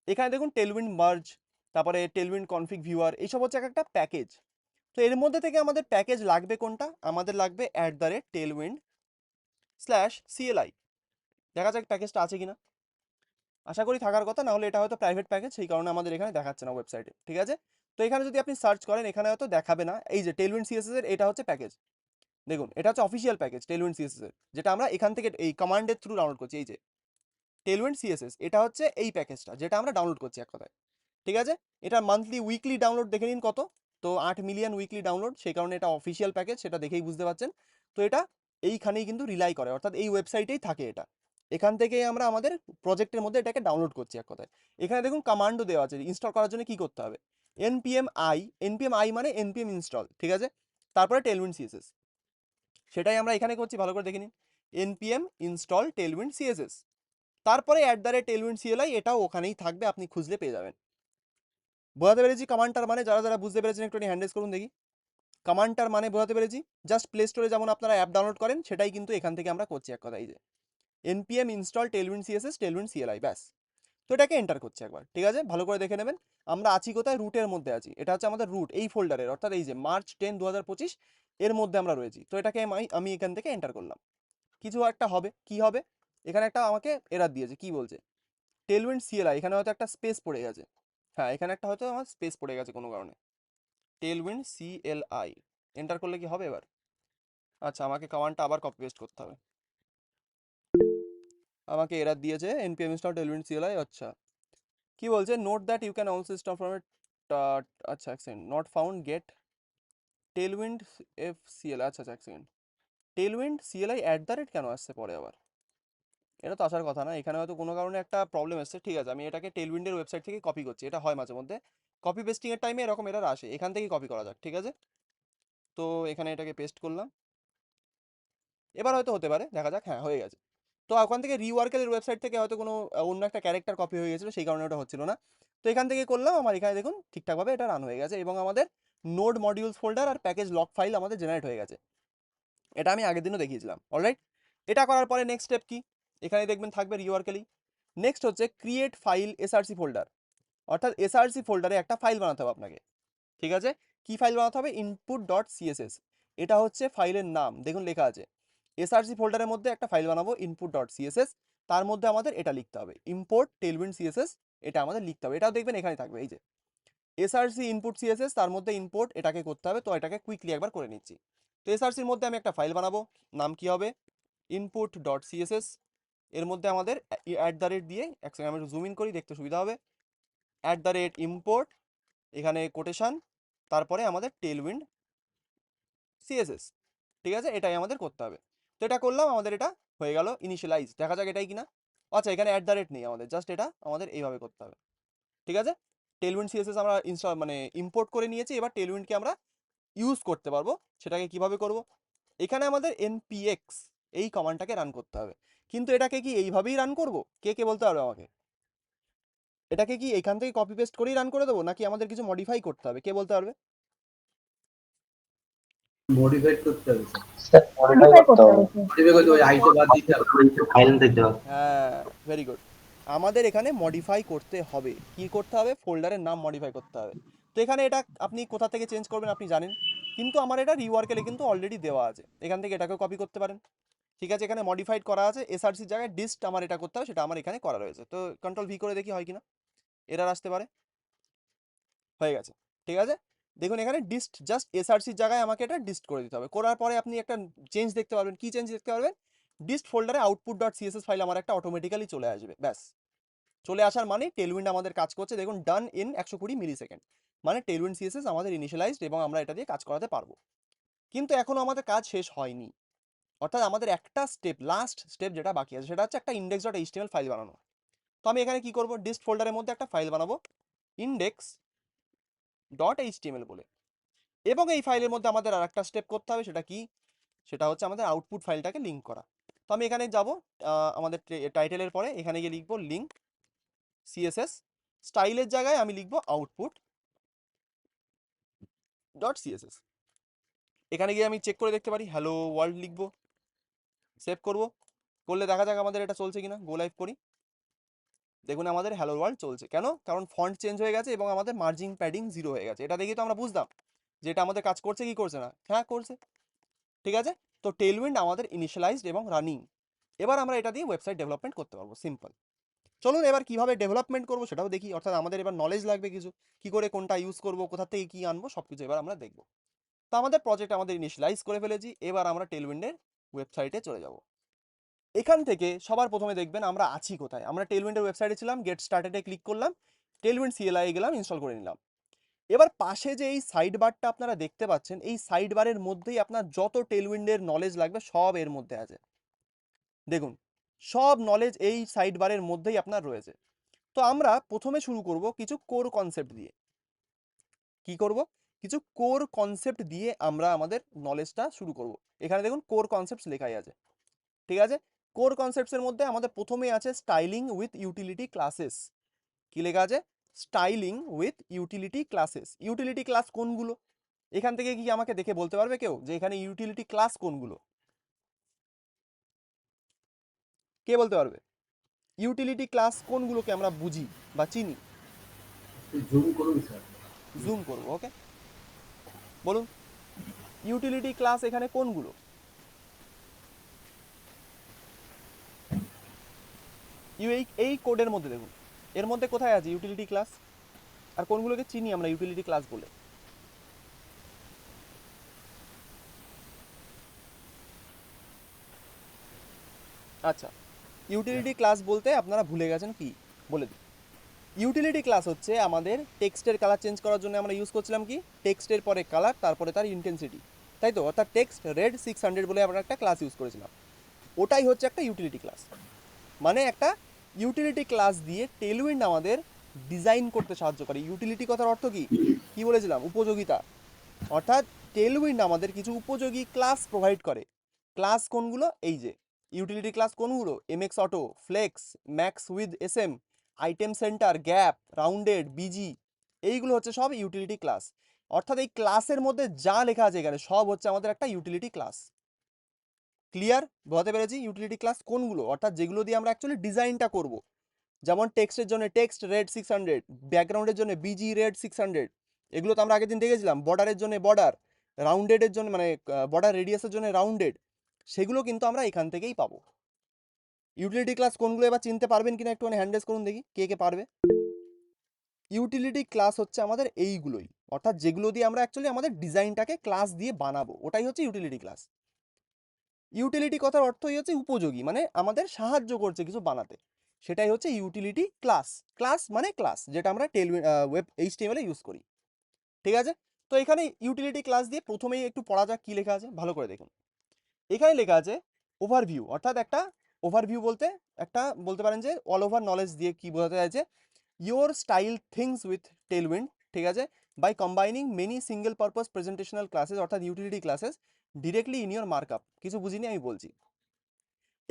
[SPEAKER 1] এখানে দেখুন টেলউইন্ড মার্জ, তারপরে টেলউইন্ড কনফিগ ভিউয়ার, এইসব হচ্ছে একটা প্যাকেজ। তো এর মধ্যে থেকে আমাদের প্যাকেজ লাগবে কোনটা? আমাদের লাগবে @tailwind/cli। দেখা যাক প্যাকেজটা আছে কিনা, আশা করি থাকার কথা, না হলে এটা হয়তো প্রাইভেট প্যাকেজ, সেই কারণে আমাদের এখানে দেখাচ্ছে না ওয়েবসাইটে। ঠিক আছে, তো এখানে যদি আপনি সার্চ করেন এখানে হয়তো দেখাবে না। এই যে টেলউইন্ড সিএসএস এর এটা হচ্ছে প্যাকেজ, দেখুন এটা হচ্ছে অফিসিয়াল প্যাকেজ টেলউইন্ড সিএসএস এর, যেটা আমরা এখান থেকে এই কমান্ডের থ্রু ডাউনলোড করছি। এই যে টেলউইন্ড সিএসএস, এটা হচ্ছে এই প্যাকেজটা যেটা আমরা ডাউনলোড করছি এক কথায়। ঠিক আছে, এটা মান্থলি উইকলি ডাউনলোড দেখে নিন কত, তো 8 মিলিয়ন উইকলি ডাউনলোড, সেই কারণে এটা অফিসিয়াল প্যাকেজ, সেটা দেখেই বুঝতে পারছেন। তো এটা এইখানেই কিন্তু রিলাই করে, অর্থাৎ এই ওয়েবসাইটেই থাকে এটা। এখান থেকেই আমরা আমাদের প্রজেক্টের মধ্যে এটাকে ডাউনলোড করছি এক কথায়। এখানে দেখুন কমান্ডও দেওয়া আছে, ইনস্টল করার জন্য কি করতে হবে। npm i মানে npm ইনস্টল, ঠিক আছে, তারপরে টেলউইন্ড সিএসএস, সেটাই আমরা এখানে করছি, ভালো করে দেখে নিন। npm ইনস্টল টেলউইন্ড সিএসএস, তারপরে @tailwindcli, এটাও ওখানেই থাকবে, আপনি খুঁজলে পেয়ে যাবেন। বোঝাতে পেরেছি কমান্ডটার মানে? যারা যারা বুঝতে পেরেছেন একটু হ্যান্ড রেজ করুন দেখি। কমান্ডটার মানে বোঝাতে পেরেছি? জাস্ট প্লে স্টোরে যেমন আপনারা অ্যাপ ডাউনলোড করেন সেটাই কিন্তু এখান থেকে আমরা করছি এক কথা। এই যে npm install Tailwind CSS Tailwind CLI, ব্যাস। তো এটাকে এন্টার করছি একবার, ঠিক আছে, ভালো করে দেখে নেবেন। আমরা আছি কোথায়? রুটের মধ্যে আছি, এটা হচ্ছে আমাদের রুট, এই ফোল্ডারের, অর্থাৎ এই যে March 10, 2025 এর মধ্যে আমরা রয়েছি। তো এটাকে আমি এখান থেকে এন্টার করলাম। কিছু একটা হবে, কি হবে? এখানে একটা আমাকে এরার দিয়েছে, কি বলছে? টেলউইন্ড সিএলআই, এখানে হয়তো একটা স্পেস পড়ে গেছে। হ্যাঁ, এখানে একটা হয়তো আমার স্পেস পড়ে গেছে কোনো কারণে। টেলউইন্ড সিএলআই এন্টার করলে কি হবে এবার? আচ্ছা, আমাকে কমান্ডটা আবার কপি পেস্ট করতে হবে। আমাকে এরার দিয়েছে npm install tailwind cli। আচ্ছা, কি বলছে? Note that you can also install from it. আচ্ছা, এক second, not found, get Tailwind fcli। আচ্ছা আচ্ছা, এক সেকেন্ড, টেলউইন্ড সিএলআই কেন আসছে পরে আবার? এটা তো আসার কথা না, এখানে হয়তো কোনো কারণে একটা প্রবলেম এসেছে। ঠিক আছে, আমি এটাকে টেলউইন্ডের ওয়েবসাইট থেকে কপি করছি, এটা হয় মাঝে মধ্যে, কপি পেস্টিং এর টাইমে এরকম এরার আসে। এখান থেকেই কপি করা যাক, ঠিক আছে। তো এখানে এটাকে পেস্ট করলাম, এবার হয়তো হতে পারে, দেখা যাক। হ্যাঁ, হয়ে গেছে। তো ওখান থেকে রিওয়ার্কের ওয়েবসাইট থেকে হয়তো কোনো অন্য একটা ক্যারেক্টার কপি হয়ে গেছিলো, সেই কারণে ওটা হচ্ছিল না। তো এখান থেকে করলাম, আমার এখানে দেখুন ঠিকঠাকভাবে এটা রান হয়ে গেছে, এবং আমাদের নোড মডিউলস ফোল্ডার আর প্যাকেজ লক ফাইল আমাদের জেনারেট হয়ে গেছে। এটা আমি আগের দিনও দেখিয়েছিলাম। অলরাইট, এটা করার পরে নেক্সট স্টেপ কি? এখানে দেখবেন থাকবে রিওয়ার্কেলি। নেক্সট হচ্ছে ক্রিয়েট ফাইল এসআরসি ফোল্ডার, অর্থাৎ এসআরসি ফোল্ডারে একটা ফাইল বানাতে হবে আপনাকে। ঠিক আছে, কি ফাইল বানাতে হবে? input.css, এটা হচ্ছে ফাইলের নাম। দেখুন লেখা আছে এসআরসি ফোল্ডারের মধ্যে একটা ফাইল বানাবো input.css, তার মধ্যে আমাদের এটা লিখতে হবে ইম্পোর্ট টেলউইন্ড সিএসএস, এটা আমাদের লিখতে হবে। এটাও দেখবেন এখানে থাকবে, এই যে এসআরসি ইনপুট সিএসএস, তার মধ্যে ইম্পোর্ট এটাকে করতে হবে, তো এটাকে কুইকলি একবার করে নিচ্ছি। তো এসআরসির মধ্যে আমি একটা ফাইল বানাবো, নাম কি হবে, ইনপুট ডট সিএসএস। এর মধ্যে আমাদের অ্যাট দ্য রেট দিয়ে, এক সেকেন্ড আমি একটু জুম ইন করি, দেখতে সুবিধা হবে, অ্যাট দ্য রেট ইম্পোর্ট, এখানে কোটেশন, তারপরে আমাদের টেলউইন্ড সিএসএস। ঠিক আছে, এটাই আমাদের করতে হবে। তো এটা করলাম, আমাদের এটা হয়ে গেল ইনিশিয়ালাইজ। দেখা যাক এটাই কিনা। আচ্ছা, এখানে অ্যাট দ্য রেট নেই আমাদের, জাস্ট এটা আমাদের এইভাবে করতে হবে। ঠিক আছে, টেলউইন্ড সিএসএস আমরা ইনস্টল মানে ইম্পোর্ট করে নিয়েছি। এবার টেলউইন্ডকে আমরা ইউজ করতে পারবো। সেটাকে কিভাবে করব, এখানে আমাদের npx এই কমান্ডটাকে রান করতে হবে। কিন্তু এটাকে কি এইভাবেই রান করব, কে কে বলতে পারবে আমাকে? এটাকে কি এখান থেকে কপি পেস্ট করেই রান করে দেবো, নাকি আমাদের কিছু মডিফাই করতে হবে, কে বলতে পারবে?
[SPEAKER 2] মডিফাইড করতে হবে
[SPEAKER 5] মডিফাই করতে হবে।
[SPEAKER 2] মডিফাই করতে হবে, আইটা বাদ দিতে হবে।
[SPEAKER 4] ফাইল দিতে হবে।
[SPEAKER 1] হ্যাঁ, ভেরি গুড। আমাদের এখানে মডিফাই করতে হবে, কি করতে হবে, ফোল্ডারের নাম মডিফাই করতে হবে। তো এখানে এটা আপনি কোথা থেকে চেঞ্জ করবেন আপনি জানেন, কিন্তু আমার এটা রিওয়ার্কেলে কিন্তু অলরেডি দেওয়া আছে, এখান থেকে এটাকেও কপি করতে পারেন। ঠিক আছে, এখানে মডিফাইড করা আছে, এসআরসির জায়গায় ডিস্ট আমার এটা করতে হবে, সেটা আমার এখানে করা রয়েছে। তো কন্ট্রোল ভি করে দেখি হয় কিনা, এরর আসতে পারে। হয়ে গেছে, ঠিক আছে। দেখুন এখানে ডিস্ট, জাস্ট এসআরসির জায়গায় আমাকে এটা ডিস্ট করে দিতে হবে। করার পরে আপনি একটা চেঞ্জ দেখতে পারবেন। কি চেঞ্জ দেখতে পারবেন? ডিস্ট ফোল্ডারে আউটপুট ডট সিএসএস ফাইল আমার একটা অটোমেটিক্যালি চলে আসবে, ব্যাস। চলে আসার মানে টেলউইন্ড আমাদের কাজ করছে, দেখুন ডান ইন 120 মিলি সেকেন্ড, মানে টেলউইন্ড সিএসএস আমাদের ইনিশিয়ালাইজড এবং আমরা এটা দিয়ে কাজ করাতে পারবো। কিন্তু এখনো আমাদের কাজ শেষ হয়নি, অর্থাৎ আমাদের একটা স্টেপ, লাস্ট স্টেপ যেটা বাকি আছে, সেটা হচ্ছে একটা ইন্ডেক্স ডট এইচটিএমএল ফাইল বানানো। তো আমি এখানে কি করব, ডিস্ট ফোল্ডারের মধ্যে একটা ফাইল বানাবো ইন্ডেক্স ডট এইচটিএমএল বলে, এবং এই ফাইলের মধ্যে আমাদের আর একটা স্টেপ করতে হবে, সেটা কি, সেটা হচ্ছে আমাদের আউটপুট ফাইলটাকে লিঙ্ক করা। তো আমি এখানে যাব, আমাদের টাইটেলের পরে এখানে গিয়ে লিখবো লিঙ্ক সিএসএস, স্টাইলের জায়গায় আমি লিখবো আউটপুট ডট সিএসএস। এখানে গিয়ে আমি চেক করে দেখতে পারি, হ্যালো ওয়ার্ল্ড লিখবো, সেভ করব, করলে দেখা যাক আমাদের এটা চলছে কিনা। গো লাইভ করি, দেখুন আমাদের হ্যালো ওয়ার্ল্ড চলছে। কেন? কারণ ফন্ট চেঞ্জ হয়ে গেছে এবং আমাদের মার্জিং প্যাডিং 0 হয়ে গেছে। এটা দেখি তো আমরা বুঝতাম যে এটা আমাদের কাজ করছে কি করছে না। হ্যাঁ করছে, ঠিক আছে। তো টেলউইন্ড আমাদের ইনিশিয়ালাইজড এবং রানিং। এবার আমরা এটা দিয়ে ওয়েবসাইট ডেভেলপমেন্ট করতে পারবো, সিম্পল। চলুন এবার কিভাবে ডেভেলপমেন্ট করবো সেটাও দেখি, অর্থাৎ আমাদের এবার নলেজ লাগবে কিছু, কি করে কোনটা ইউজ করবো, কোথা থেকে কি আনবো, সবকিছু এবার আমরা দেখবো। তো আমাদের প্রজেক্ট আমাদের ইনিশিয়ালাইজ করে ফেলেছি, এবার আমরা টেলউইন্ডের ওয়েবসাইটে চলে যাব। এখান থেকে সবার প্রথমে দেখবেন আমরা আছি কোথায়। আমরা টেলউইন্ডের ওয়েবসাইটে ছিলাম, গেট স্টার্টেডে ক্লিক করলাম, টেলউইন্ড সিএলআই গেলাম, ইনস্টল করে নিলাম। এবার পাশে যে এই সাইড বারটা আপনারা দেখতে পাচ্ছেন, এই সাইড বারের মধ্যেই আপনার যত টেলউইন্ডের নলেজ লাগবে সব এর মধ্যে আছে। দেখুন সব নলেজ এই সাইড বারের মধ্যেই আপনার রয়েছে। তো আমরা প্রথমে শুরু করব কিছু কোর কনসেপ্ট দিয়ে। কি করব? কিছু কোর কনসেপ্ট দিয়ে আমরা আমাদের নলেজটা শুরু করব। এখানে দেখুন কোর কনসেপ্টস লেখাই আছে, ঠিক আছে। কোর কনসেপ্টসের মধ্যে আমাদের প্রথমেই আছে স্টাইলিং উইথ ইউটিলিটি ক্লাসেস। কি লেখা আছে? Styling with utility classes. Utility class কোনগুলো? এখান থেকে কি আমাকে দেখে বলতে পারবে কেউ যে এখানে ইউটিলিটি ক্লাস কোনগুলো? কে বলতে পারবে ইউটিলিটি ক্লাস কোনগুলোকে আমরা বুঝি বা চিনি?
[SPEAKER 2] জুম করুন স্যার।
[SPEAKER 1] জুম করব, ওকে। বলুন ইউটিলিটি ক্লাস এখানে কোনগুলো? এই কোডের মধ্যে দেখুন, এর মধ্যে কোথায় আছে ইউটিলিটি ক্লাস, আর কোনগুলোকে চিনি আমরা ইউটিলিটি ক্লাস বলে? আচ্ছা, ইউটিলিটি ক্লাস বলতে আপনারা ভুলে গেছেন কি, বলে দিই। ইউটিলিটি ক্লাস হচ্ছে আমাদের টেক্সটের কালার চেঞ্জ করার জন্য আমরা ইউজ করছিলাম কি, টেক্সটের পরে কালার, তারপরে তার ইন্টেন্সিটি, তাই তো। অর্থাৎ টেক্সট রেড 600 বলে আমরা একটা ক্লাস ইউজ করেছিলাম, ওটাই হচ্ছে একটা ইউটিলিটি ক্লাস। মানে একটা ইউটিলিটি ক্লাস দিয়ে টেলউইন্ড আমাদের ডিজাইন করতে সাহায্য করে। ইউটিলিটি কথার অর্থ কি, কি বলেছিলাম? উপযোগিতা। অর্থাৎ টেলউইন্ড আমাদের কিছু উপযোগী ক্লাস প্রোভাইড করে। ক্লাস কোনগুলো? এই যে ইউটিলিটি ক্লাস কোনগুলো, MX auto, flex, max width SM, item center, gap, rounded, BG, এইগুলো হচ্ছে সব ইউটিলিটি ক্লাস। অর্থাৎ এই ক্লাসের মধ্যে যা লেখা আছে এখানে সব হচ্ছে আমাদের একটা ইউটিলিটি ক্লাস। ক্লিয়ার? বোঝাতে পেরেছি ইউটিলিটি ক্লাস কোনগুলো, অর্থাৎ যেগুলো দিয়ে আমরা অ্যাকচুয়ালি ডিজাইনটা করব। যেমন টেক্সটের জন্য টেক্সট রেড 600, ব্যাকগ্রাউন্ডের জন্য বিজি রেড 600, এগুলো তো আমরা আগের দিন দেখেছিলাম। বর্ডারের জন্য বর্ডার, রাউন্ডেডের জন্য মানে বর্ডার রেডিয়াসের জন্য রাউন্ডেড, সেগুলো কিন্তু আমরা এখান থেকেই পাবো। ইউটিলিটি ক্লাস কোনগুলো এবার চিনতে পারবেন কিনা একটুখানি হ্যান্ড রেজ করুন দেখি, কে কে পারবে। ইউটিলিটি ক্লাস হচ্ছে আমাদের এইগুলোই, অর্থাৎ যেগুলো দিয়ে আমরা অ্যাকচুয়ালি আমাদের ডিজাইনটাকে ক্লাস দিয়ে বানাবো, ওটাই হচ্ছে ইউটিলিটি ক্লাস। ইউটিলিটি কথার অর্থই হচ্ছে উপযোগী, মানে আমাদের সাহায্য করছে কিছু বানাতে, সেটাই হচ্ছে ইউটিলিটি ক্লাস। ক্লাস মানে ক্লাস, যেটা আমরা ওয়েব এইচটিএমএল এ ইউজ করি। ঠিক আছে, তো এখানে ইউটিলিটি ক্লাস দিয়ে প্রথমেই একটু পড়া যাক কি লেখা আছে, ভালো করে দেখুন। এখানে লেখা আছে ওভারভিউ, অর্থাৎ একটা ওভারভিউ বলতে একটা বলতে পারেন যে অল ওভার নলেজ দিয়ে কি বোঝাতে চাইছে, your style things with Tailwind, ঠিক আছে, by combining many single purpose presentational classes অর্থাৎ utility classes directly in your markup. কিছু বুঝিনি, আমি বলছি।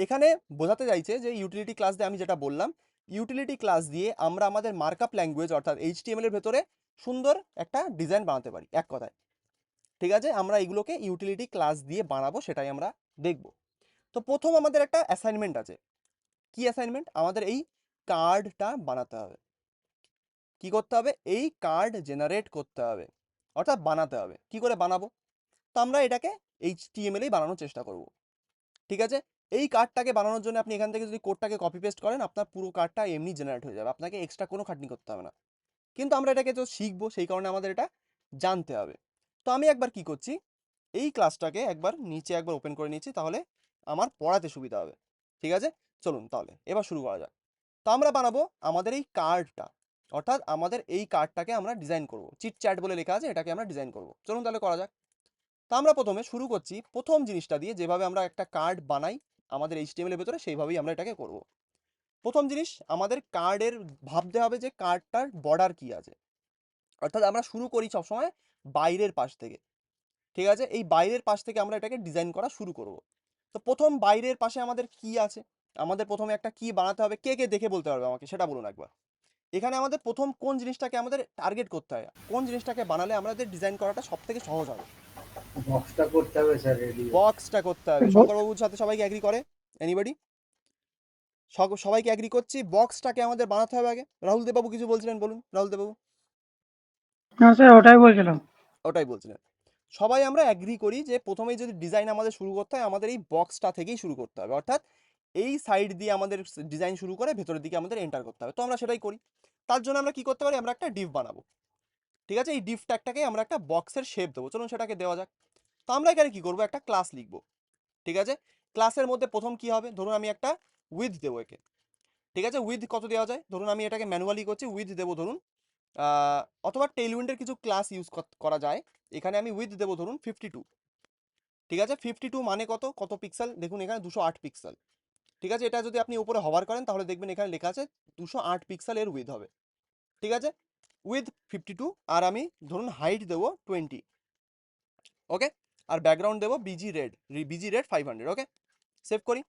[SPEAKER 1] এখানে বোঝাতে চাইছে যে ইউটিলিটি ক্লাস দিয়ে আমি যেটা বললাম, ইউটিলিটি ক্লাস দিয়ে আমরা আমাদের মার্কআপ ল্যাঙ্গুয়েজ অর্থাৎ এইচটিএমএল এর ভেতরে সুন্দর একটা ডিজাইন বানাতে পারি, এক কথায়। ঠিক আছে, আমরা এগুলোকে ইউটিলিটি ক্লাস দিয়ে বানাবো, সেটাই আমরা দেখব। তো প্রথম আমাদের একটা অ্যাসাইনমেন্ট আছে। কি অ্যাসাইনমেন্ট? আমাদের এই কার্ডটা বানাতে হবে। কি করতে হবে? এই কার্ড জেনারেট করতে হবে, অর্থাৎ বানাতে হবে। কি করে বানাবো? তো আমরা এটাকে এইচটিএমএল এই বানানোর চেষ্টা করব। ঠিক আছে, এই কার্ডটাকে বানানোর জন্য আপনি এখান থেকে যদি কোডটাকে কপি পেস্ট করেন, আপনার পুরো কার্ডটা এমনি জেনারেট হয়ে যাবে, আপনাকে এক্সট্রা কোনো খাটনি করতে হবে না। কিন্তু আমরা এটাকে তো শিখবো, সেই কারণে আমাদের এটা জানতে হবে। তো আমি একবার কি করছি, এই ক্লাসটাকে একবার নিচে একবার ওপেন করে নিচ্ছি, তাহলে আমার পড়াতে সুবিধা হবে। ঠিক আছে, চলুন তাহলে এবার শুরু করা যাক। তো আমরা বানাবো আমাদের এই কার্ডটা, অর্থাৎ আমাদের এই কার্ডটাকে আমরা ডিজাইন করব। চিট চ্যাট বলে লেখা আছে, এটাকে আমরা ডিজাইন করব। চলুন তাহলে করা যাক। তো আমরা প্রথমে শুরু করছি প্রথম জিনিসটা দিয়ে, যেভাবে আমরা একটা কার্ড বানাই আমাদের এইচটিএমএল এর ভেতরে, সেইভাবেই আমরা এটাকে করব। প্রথম জিনিস, আমাদের কার্ডের ভাবতে হবে যে কার্ডটার বর্ডার কি আছে, অর্থাৎ আমরা শুরু করি সবসময় বাইরের পাশ থেকে। ঠিক আছে, এই বাইরের পাশ থেকে আমরা এটাকে ডিজাইন করা শুরু করব। তো প্রথম বাইরের পাশে আমাদের কি আছে, আমাদের প্রথমে একটা কি বানাতে হবে। কে কে দেখে বলতে পারবে আমাকে, সেটা বলুন একবার। এখানে আমাদের প্রথম কোন জিনিসটাকে আমাদের টার্গেট করতে হয়, কোন জিনিসটাকে বানালে আমাদের ডিজাইন করাটা সব থেকে সহজ হবে?
[SPEAKER 6] বক্সটা করতে হবে স্যার, রেডি
[SPEAKER 1] বক্সটা করতে হবে। শঙ্করবাবুর সাথে সবাইকে এগ্রি করে? এনিবডি? সবাইকে এগ্রি করছি, বক্সটাকে আমাদের বানাতে হবে আগে। রাহুল দেববাবু কিছু বলছিলেন, বলুন রাহুল দেববাবু।
[SPEAKER 5] হ্যাঁ স্যার, ওটাই বলছিলাম।
[SPEAKER 1] ওটাই বলছিলেন। সবাই আমরা এগ্রি করি যে প্রথমেই যদি ডিজাইন আমাদের শুরু করতে হয়, আমাদের এই বক্সটা থেকেই শুরু করতে হবে, অর্থাৎ এই সাইড দিয়ে আমাদের ডিজাইন শুরু করে ভেতরের দিকে আমাদের এন্টার করতে হবে। তো আমরা সেটাই করি। তার জন্য আমরা কি করতে পারি, আমরা একটা ডিভ বানাবো। ঠিক আছে, এই ডিভ ট্যাগটাকে আমরা একটা বক্সের শেপ দেবো। চলুন সেটাকে দেওয়া যাক। তো আমরা এখানে কি করবো, একটা ক্লাস লিখবো। ঠিক আছে, ক্লাসের মধ্যে প্রথম কি হবে, ধরুন আমি একটা উইথ দেবো একে। ঠিক আছে, উইথ কত দেওয়া যায়, ধরুন আমি এটাকে ম্যানুয়ালি করছি, উইথ দেবো ধরুন অথবা টেইলউইন্ডের কিছু ক্লাস ইউজ করা যায়। এখানে আমি উইথ দেবো ধরুন 52। ঠিক আছে, 52 মানে কত কত পিক্সেল, দেখুন এখানে 208 পিক্সেল। ঠিক আছে, এটা যদি আপনি উপরে হভার করেন তাহলে দেখবেন এখানে লেখা আছে 208 পিক্সেল এর উইথ হবে। ঠিক আছে, উইথ 52। আর আমি ধরুন হাইট দেবো 20। ওকে, আর ব্যাকগ্রাউন্ড দেবো বিজি রেড 500। ওকে, সেভ করি।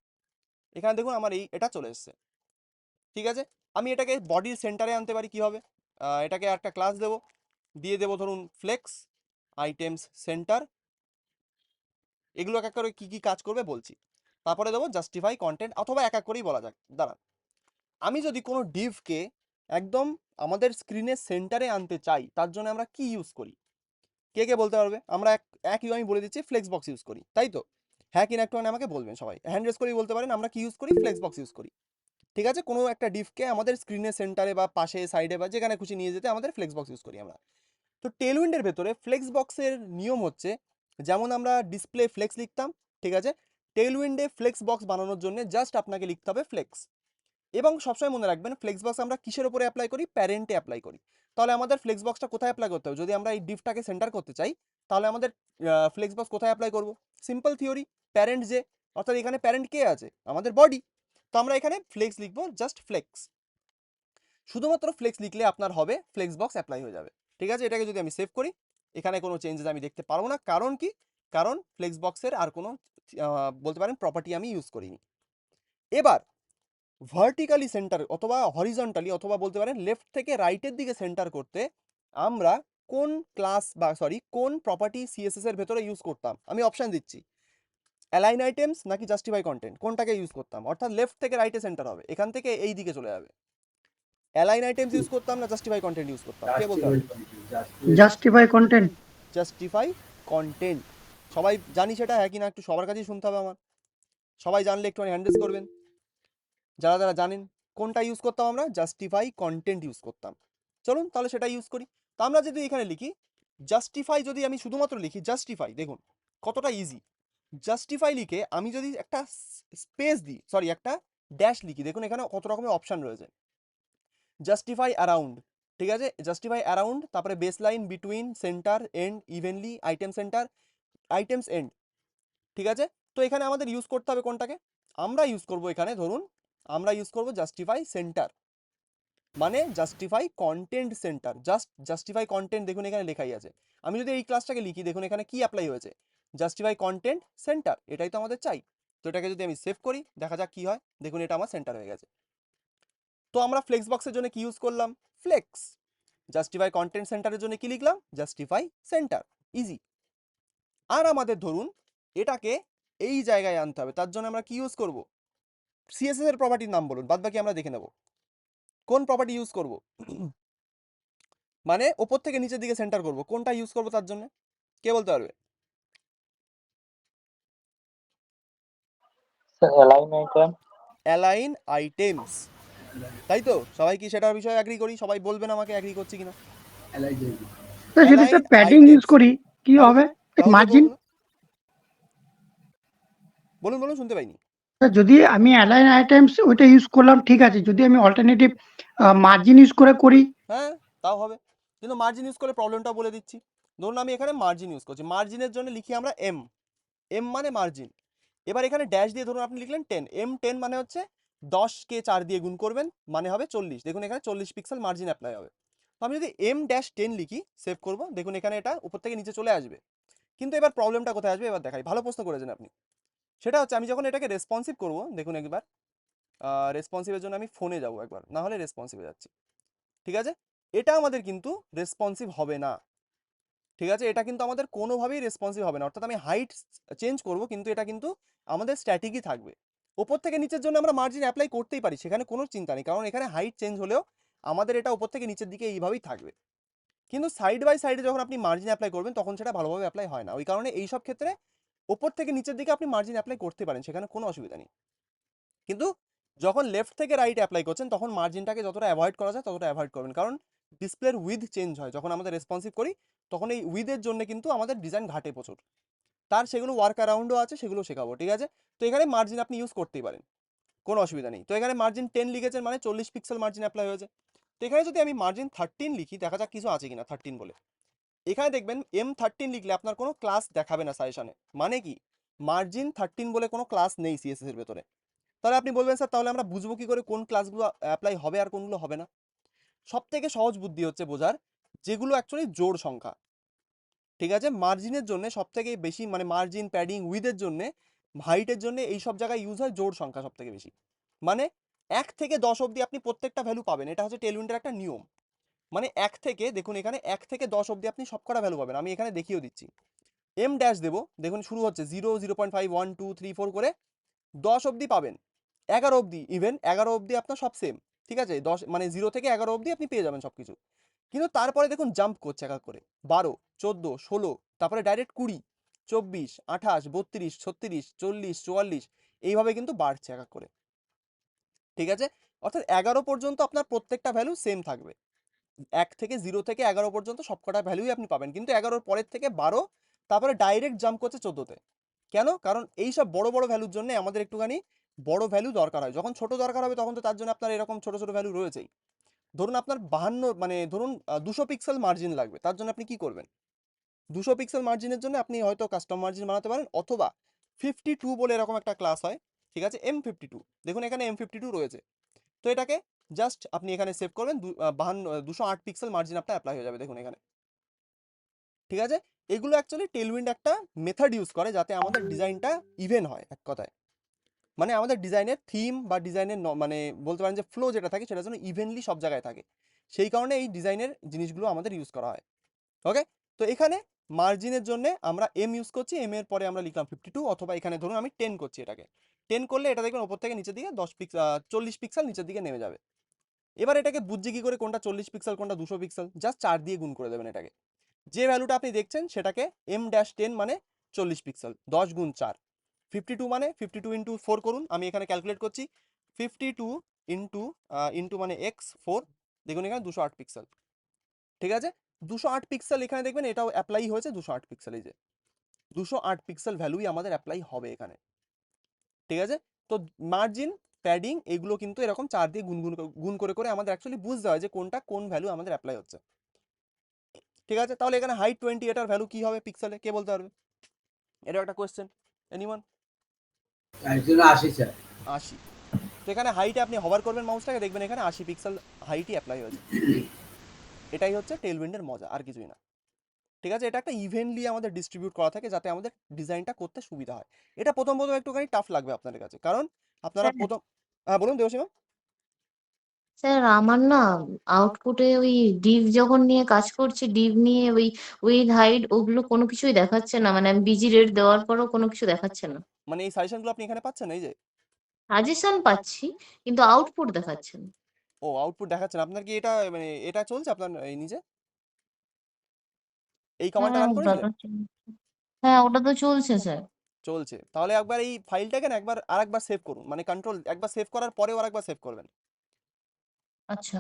[SPEAKER 1] এখানে দেখুন আমার এটা চলে এসছে। ঠিক আছে, আমি এটাকে বডির সেন্টারে আনতে পারি কিভাবে, এটাকে একটা ক্লাস দেবো, দিয়ে দেবো ধরুন ফ্লেক্স আইটেমস সেন্টার। এগুলো এক এক করে কি কি কাজ করবে বলছি। তারপরে দেবো জাস্টিফাই কন্টেন্ট, অথবা এক এক করেই বলা যাক। দাঁড়ান, আমি যদি কোনো ডিভকে একদম আমাদের স্ক্রিনের সেন্টারে আনতে চাই, তার জন্য আমরা কি ইউজ করি, কে কে বলতে পারবে? আমরা একই আমি বলে দিচ্ছি, ফ্লেক্স বক্স ইউজ করি, তাই তো? হ্যাঁ কি না একটু আমাকে বলবেন সবাই, হ্যান্ড রেজ করেই বলতে পারেন আমরা কি ইউজ করি, ফ্লেক্স বক্স ইউজ করি। ঠিক আছে, কোনো একটা ডিভকে আমাদের স্ক্রিনের সেন্টারে বা পাশে সাইডে বা যেখানে খুশি নিয়ে যেতে আমাদের ফ্লেক্স বক্স ইউজ করি আমরা। তো টেলউইন্ডের ভেতরে ফ্লেক্স বক্সের নিয়ম হচ্ছে, যেমন আমরা ডিসপ্লে ফ্লেক্স লিখতাম, ঠিক আছে, টেলউইন্ডে ফ্লেক্স বক্স বানানোর জন্য জাস্ট আপনাকে লিখতে হবে ফ্লেক্স। এবং সবসময় মনে রাখবেন, ফ্লেক্স বক্স আমরা কিসের উপরে অ্যাপ্লাই করি, প্যারেন্টে অ্যাপ্লাই করি। তাহলে আমাদের ফ্লেক্স বক্সটা কোথায় অ্যাপ্লাই করতে হবে, যদি আমরা এই ডিভটাকে সেন্টার করতে চাই, তাহলে আমাদের ফ্লেক্স বক্স কোথায় অ্যাপ্লাই করব? সিম্পল থিওরি, প্যারেন্ট যে, অর্থাৎ এখানে প্যারেন্ট কে আছে, আমাদের বডি। তো আমরা এখানে ফ্লেক্স লিখবো, জাস্ট ফ্লেক্স। শুধুমাত্র ফ্লেক্স লিখলে আপনার হবে, ফ্লেক্স বক্স অ্যাপ্লাই হয়ে যাবে। ঠিক আছে, এটাকে যদি আমি সেভ করি, এখানে কোনো চেঞ্জেস আমি দেখতে পারবো না। কারণ কি, কারণ ফ্লেক্স বক্সের আর কোনো বলতে পারেন প্রপার্টি আমি ইউজ করিনি। এবার ভার্টিক্যালি সেন্টার অথবা হরিজন্টালি অথবা বলতে পারেন লেফট থেকে রাইটের দিকে সেন্টার করতে আমরা কোন ক্লাস বা কোন প্রপার্টি সিএসএস এর ভেতরে ইউজ করতাম, আমি অপশন দিচ্ছি, অ্যালাইন আইটেমস নাকি জাস্টিফাই কন্টেন্ট, কোনটাকে ইউজ করতাম? অর্থাৎ লেফট থেকে রাইটে সেন্টার হবে, এখান থেকে এই দিকে চলে যাবে। অ্যালাইন আইটেমস ইউজ করতাম না জাস্টিফাই কন্টেন্ট ইউজ করতাম, কে বলতে পারবে?
[SPEAKER 5] Justify content.
[SPEAKER 1] Justify content. সবাই জানি সেটা, হ্যাঁ কি না একটু সবার কাছেই শুনতে হবে আমার। সবাই জানলে একটু হ্যান্ড রেজ করবেন, যারা যারা জানেন। কোনটা ইউজ করতাম আমরা? জাস্টিফাই কন্টেন্ট ইউজ করতাম। চলুন তাহলে সেটা ইউজ করি। তো আমরা যদি এখানে লিখি জাস্টিফাই, যদি আমি শুধুমাত্র লিখি জাস্টিফাই, দেখুন কতটা ইজি। জাস্টিফাই লিখে আমি যদি একটা স্পেস দিই, সরি একটা ড্যাশ লিখি, দেখুন এখানে কত রকমের অপশন রয়েছে। জাস্টিফাই অ্যারাউন্ড, ঠিক আছে, জাস্টিফাই অ্যারাউন্ড, তারপরে base line, between, center, end, evenly, item center, items end, ঠিক আছে। তো এখানে আমাদের ইউজ করতে হবে কোনটাকে? আমরা ইউজ করব এখানে, ধরুন আমরা ইউজ করব জাস্টিফাই সেন্টার, মানে justify content centre. Justify content, দেখুন এখানে লেখাই আছে। আমি যদি এই ক্লাসটাকে লিখি, দেখুন এখানে কি অ্যাপ্লাই হয়েছে, জাস্টিফাই কন্টেন্ট সেন্টার, এটাই তো আমাদের চাই। তো এটাকে যদি আমি সেভ করি, দেখা যাক কি হয়, দেখুন এটা আমার সেন্টার হয়ে গেছে। তো আমরা ফ্লেক্স বক্সের জন্য কি ইউজ করলাম? ফ্লেক্স। জাস্টিফাই কন্টেন্ট সেন্টারের জন্য কি লিখলাম? Justify centre, easy. আর আমাদের ধরুন এটাকে এই জায়গায় আনতে হবে, তার জন্য আমরা কি ইউজ করব? সিএসএস এর প্রপার্টির নাম বলুন, বাদ বাকি আমরা দেখে নেব কোন প্রপার্টি ইউজ করব। মানে ওপর থেকে নিচের দিকে সেন্টার করব, কোনটা ইউজ করব তার জন্য কে বলতে পারবে? অ্যালাইন আইটেমস, তাই তো? সবাই কি সেটার বিষয়ে এগ্রি করি? সবাই বলবেন আমাকে এগ্রি করছি কিনা।
[SPEAKER 5] স্যার যদি স্যার প্যাডিং ইউজ করি কি হবে? মার্জিন
[SPEAKER 1] বলুন বলুন, শুনতে পাইনি।
[SPEAKER 5] যদি আমি অ্যালাইন আইটেমস ওইটা ইউজ করলাম ঠিক আছে, যদি আমি অল্টারনেটিভ মার্জিন ইউজ করি।
[SPEAKER 1] হ্যাঁ তাও হবে, কিন্তু মার্জিন ইউজ করে প্রবলেমটা বলে দিচ্ছি। ধরুন আমি এখানে মার্জিন ইউজ করছি, মার্জিনের জন্য লিখি আমরা এম, এম মানে মার্জিন। এবার এখানে ড্যাশ দিয়ে ধরুন আপনি লিখলেন 10, এম 10 মানে হচ্ছে 10কে 4 দিয়ে গুণ করবেন, মানে হবে 40। দেখুন এখানে 40 পিক্সেল মার্জিন অ্যাপ্লাই হবে। তো আমি যদি এম ড্যাশ 10 লিখি, সেভ করব, দেখুন এখানে এটা উপর থেকে নিচে চলে আসবে। কিন্তু এবার প্রবলেমটা কোথায় আসবে এবার দেখাই, ভালো প্রশ্ন করেছেন আপনি। সেটা হচ্ছে আমি যখন এটাকে রেসপন্সিভ করব, দেখুন একবার রেসপন্সিভের জন্য আমি ফোনে যাব একবার, না হলে রেসপন্সিভে যাচ্ছি, ঠিক আছে। এটা আমাদের কিন্তু রেসপন্সিভ হবে না, ঠিক আছে, এটা কিন্তু আমাদের কোনোভাবেই রেসপন্সিভ হবে না। অর্থাৎ আমি হাইট চেঞ্জ করব, কিন্তু এটা কিন্তু আমাদের স্ট্যাটিকই থাকবে। ওপর থেকে নিচের জন্য আমরা মার্জিন অ্যাপ্লাই করতেই পারি, সেখানে কোনো চিন্তা নেই, কারণ এখানে হাইট চেঞ্জ হলেও আমাদের এটা ওপর থেকে নিচের দিকে এইভাবেই থাকবে। কিন্তু সাইড বাই সাইডে যখন আপনি মার্জিন অ্যাপ্লাই করবেন, তখন সেটা ভালোভাবে অ্যাপ্লাই হয় না। ওই কারণে এই সব ক্ষেত্রে ওপর থেকে নিচের দিকে আপনি মার্জিন অ্যাপ্লাই করতে পারেন, সেখানে কোনো অসুবিধা নেই। কিন্তু যখন লেফট থেকে রাইট অ্যাপ্লাই করছেন, তখন মার্জিনটাকে যতটা অ্যাভয়েড করা যায় ততটা অ্যাভয়েড করবেন, কারণ ডিসপ্লের উইথ চেঞ্জ হয় যখন আমাদের রেসপন্সিভ করি, তখন এই উইথের জন্য কিন্তু আমাদের ডিজাইন ঘাটে প্রচুর। তার সেগুলো ওয়ার্ক অ্যারাউন্ডও আছে, সেগুলো শেখাবো, ঠিক আছে। তো এখানে মার্জিন আপনি ইউজ করতেই পারেন, কোনো অসুবিধা নেই। তো এখানে মার্জিন 10 লিখেছেন, মানে 40 পিক্সেল মার্জিন অ্যাপ্লাই হয়েছে। তো এখানে যদি আমি মার্জিন 13 লিখি, দেখা যাক কিছু আছে কিনা 13 বলে। এখানে দেখবেন M13 লিখলে আপনার কোনো ক্লাস দেখাবে না সাজেশনে, মানে কি মার্জিন 13 বলে কোনো ক্লাস নেই সিএসএস এর ভেতরে। তাহলে আপনি বলবেন স্যার তাহলে আমরা বুঝবো কি করে কোন ক্লাসগুলো অ্যাপ্লাই হবে আর কোনগুলো হবে না? সব থেকে সহজ বুদ্ধি হচ্ছে বোঝার, যেগুলো অ্যাকচুয়ালি জোড় সংখ্যা, ঠিক আছে। মার্জিনের জন্য সব থেকে বেশি, মানে মার্জিন, প্যাডিং, উইথের জন্য, হাইটের জন্য এই সব জায়গায় ইউজ হয় জোড় সংখ্যা সব থেকে বেশি। মানে 1 থেকে 10 অবধি আপনি প্রত্যেকটা ভ্যালু পাবেন, এটা হচ্ছে টেলউইন্ডের একটা নিয়ম। মানে 1 থেকে, দেখুন এখানে 1 থেকে 10 অবধি আপনি সবকটা ভ্যালু পাবেন। আমি এখানে দেখিয়েও দিচ্ছি, এম ড্যাশ দেবো, দেখুন শুরু হচ্ছে 0, 0.5, 1, 2, 3, 4 করে 10 অবধি পাবেন, 11 অবধি, ইভেন 11 অবধি আপনার সব সেম, ঠিক আছে। 10 মানে 0 থেকে 11 অবধি আপনি পেয়ে যাবেন সব কিছু। কিন্তু তারপরে দেখুন জাম্প করছে এক এক করে, 12, 14, 16, তারপরে ডাইরেক্ট 20, 24, 28, 32, 36, 40, 44, এইভাবে কিন্তু বাড়ছে এক এক করে, ঠিক আছে। অর্থাৎ 11 পর্যন্ত আপনার প্রত্যেকটা ভ্যালু সেম থাকবে, 1 থেকে 0 থেকে 11 পর্যন্ত সবকটা ভ্যালুই আপনি পাবেন। কিন্তু 11-র পরের থেকে 12, তারপরে ডাইরেক্ট জাম্প করছে 14-তে। কেন? কারণ এই সব বড় বড় ভ্যালুর জন্য আমাদের একটুখানি বড় ভ্যালু দরকার হয়। যখন ছোট দরকার হবে, তখন তো তার জন্য আপনার এরকম ছোট ছোট ভ্যালু রয়েছেই। ধরুন আপনার 52, মানে ধরুন 200 পিক্সেল মার্জিন লাগবে, তার জন্য আপনি কি করবেন? 200 পিক্সেল মার্জিনের জন্য আপনি হয়তো কাস্টম মার্জিন বানাতে পারেন, অথবা 52 বলে এরকম একটা ক্লাস হয়, ঠিক আছে, M52। দেখুন এখানে M52 রয়েছে। তো এটাকে জাস্ট আপনি এখানে সেভ করবেন, 208 পিক্সেল মার্জিন আপনার অ্যাপ্লাই হয়ে যাবে, দেখুন এখানে, ঠিক আছে। এগুলো অ্যাকচুয়ালি টেলউইন্ড একটা মেথড ইউজ করে যাতে আমাদের ডিজাইনটা ইভেন হয়, এক কথায় মানে আমাদের ডিজাইনের থিম বা ডিজাইনের মানে বলতে পারেন যে ফ্লো যেটা থাকে, সেটা যেন ইভেনলি সব জায়গায় থাকে, সেই কারণে এই ডিজাইনের জিনিসগুলো আমাদের ইউজ করা হয়। ওকে, তো এখানে মার্জিনের জন্য আমরা এম ইউজ করছি, এম এর পরে আমরা লিখলাম 52, অথবা এখানে ধরুন আমি 10 করছি, এটাকে 10 করলে এটা দেখবেন ওপর থেকে নিচের দিকে 40 পিক্সেল নিচের দিকে নেমে যাবে। এবার এটাকে বুঝছি কি করে কোনটা 40 পিক্সেল কোনটা 200 পিক্সেল? জাস্ট 4 দিয়ে গুণ করে দেবেন এটাকে, যে ভ্যালুটা আপনি দেখছেন সেটাকে M-10 মানে 40 পিক্সেল, 10 গুণ 4, 52 মানে 52 ইন্টু 4 করুন, আমি এখানে ক্যালকুলেট করছি, 52 ইন্টু মানে x 4, দেখুন এখানে 208 পিক্সেল। ঠিক আছে? 208 পিক্সেল এখানে দেখবেন এটাও অ্যাপ্লাই হয়েছে 208 পিক্সেল, এই যে 208 পিক্সেল ভ্যালুই আমাদের অ্যাপ্লাই হবে এখানে। ঠিক আছে? তো মার্জিন, প্যাডিং এগুলো কিন্তু এরকম 4 দিয়ে গুণ করে করে আমাদের অ্যাকচুয়ালি বুঝতে হয় যে কোনটা কোন ভ্যালু আমাদের অ্যাপ্লাই হচ্ছে। ঠিক আছে? তাহলে এখানে হাইট 20, এটার ভ্যালু কি হবে পিক্সেলে, কে বলতে পারবে? এটা একটা কোয়েশ্চেন, এনিওয়ান?
[SPEAKER 6] একজন 80 স্যার।
[SPEAKER 1] 80। তো এখানে হাইটে আপনি হভার করবেন মাউসটাকে, দেখবেন এখানে 80 পিক্সেল হাইটই অ্যাপ্লাই হয়েছে। এটাই হচ্ছে টেলউইন্ডের মজা, আর কিছুই না। ঠিক আছে? এটা একটা ইভেন্টলি আমাদের ডিস্ট্রিবিউট করা থাকে যাতে আমাদের ডিজাইনটা করতে সুবিধা হয়। এটা প্রথম একটুখানি টাফ লাগবে আপনাদের কাছে, কারণ আপনারা
[SPEAKER 3] স্যার
[SPEAKER 1] প্রথম, হ্যাঁ বলুন দেবসীমা।
[SPEAKER 3] স্যার আমার না আউটপুটে ওই ডিভ যখন নিয়ে কাজ করছি, ডিভ নিয়ে ওই উইথ হাইট ওগুলো কোনো কিছুই দেখাচ্ছে না, মানে আমি বিজি রেট দেওয়ার পরও কোনো কিছু দেখাচ্ছে না।
[SPEAKER 1] মানে এই সাজেশনগুলো আপনি এখানে পাচ্ছেন, এই যে
[SPEAKER 3] সাজেশন পাচ্ছি কিন্তু আউটপুট দেখাচ্ছে না।
[SPEAKER 1] ও আউটপুট দেখাচ্ছেন আপনার কি? এটা মানে এটা চলছে আপনার এই নিজে এই কমান্ডটা
[SPEAKER 3] হ্যাঁ
[SPEAKER 1] রান
[SPEAKER 3] ওটা
[SPEAKER 1] করেছিলেন?
[SPEAKER 3] তো হ্যাঁ ওটা তো চলছে স্যার।
[SPEAKER 1] চলছে। তাহলে একবার এই ফাইলটাকে না একবার আরেকবার সেভ করুন, মানে কন্ট্রোল একবার সেভ করার পরেও আরেকবার সেভ করবেন।
[SPEAKER 3] আচ্ছা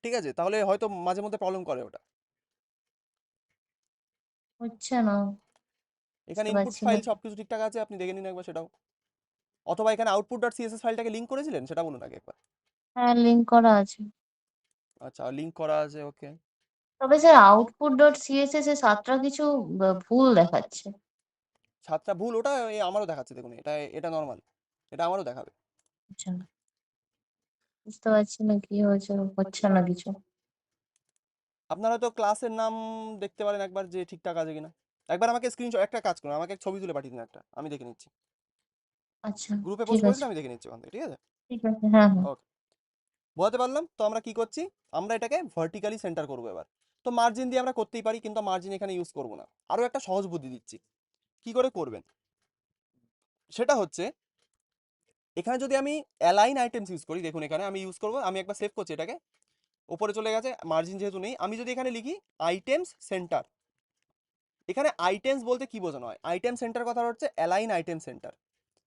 [SPEAKER 1] ঠিক আছে? তাহলে হয়তো মাঝে মধ্যে প্রবলেম করে ওটা।
[SPEAKER 3] হচ্ছে না,
[SPEAKER 1] এখানে
[SPEAKER 3] বুঝতে
[SPEAKER 1] ইনপুট
[SPEAKER 3] পারছি না।
[SPEAKER 1] ফাইল সবকিছু ঠিকঠাক আছে, আপনি দেখে নিন একবার সেটাও। অথবা এখানে আউটপুট ডট সিএসএস ফাইলটাকে লিঙ্ক করেছিলেন, সেটা বলুন আগে একবার।
[SPEAKER 3] হ্যাঁ লিঙ্ক করা আছে।
[SPEAKER 1] আচ্ছা, লিঙ্ক করা আছে, ওকে।
[SPEAKER 3] তবে স্যার আউটপুট ডট সিএসএস এ 7টা কিছু ভুল দেখাচ্ছে।
[SPEAKER 1] 7টা ভুল? ওটা আমারও দেখাচ্ছে, দেখুন এটা এটা নর্মাল, এটা আমারও দেখাবে।
[SPEAKER 3] আচ্ছা বুঝতে পারছি না কি হয়েছে, হচ্ছে না কিছু।
[SPEAKER 1] আপনারা তো ক্লাসের নাম দেখতে পারেন একবার যে ঠিকঠাক আছে কিনা। একবার আমাকে স্ক্রিনশট, একটা কাজ করুন, আমাকে ছবি তুলে পাঠিয়ে দিন একটা, আমি দেখে নিচ্ছি।
[SPEAKER 3] আচ্ছা
[SPEAKER 1] গ্রুপে
[SPEAKER 3] ঠিক
[SPEAKER 1] পোস্ট
[SPEAKER 3] আছে,
[SPEAKER 1] করেছিলাম, আমি দেখে নিচ্ছি ওখান থেকে, ঠিক আছে?
[SPEAKER 3] ঠিক আছে, হ্যাঁ হ্যাঁ।
[SPEAKER 1] ওকে, বোঝাতে পারলাম তো? আমরা কি করছি, আমরা এটাকে ভার্টিক্যালি সেন্টার করবো এবার। তো মার্জিন দিয়ে আমরা করতেই পারি, কিন্তু মার্জিন এখানে ইউজ করবো না। আরও একটা সহজ বুদ্ধি দিচ্ছি কি করে করবেন, সেটা হচ্ছে এখানে যদি আমি অ্যালাইন আইটেমস ইউজ করি, দেখুন এখানে আমি ইউজ করবো, আমি একবার সেভ করছি এটাকে, ওপরে চলে গেছে, মার্জিন যেহেতু নেই, আমি যদি এখানে লিখি আইটেমস সেন্টার, এখানে আইটেমস বলতে কি বোঝানো হয়, আইটেম সেন্টার কথা হচ্ছে অ্যালাইন আইটেম সেন্টার।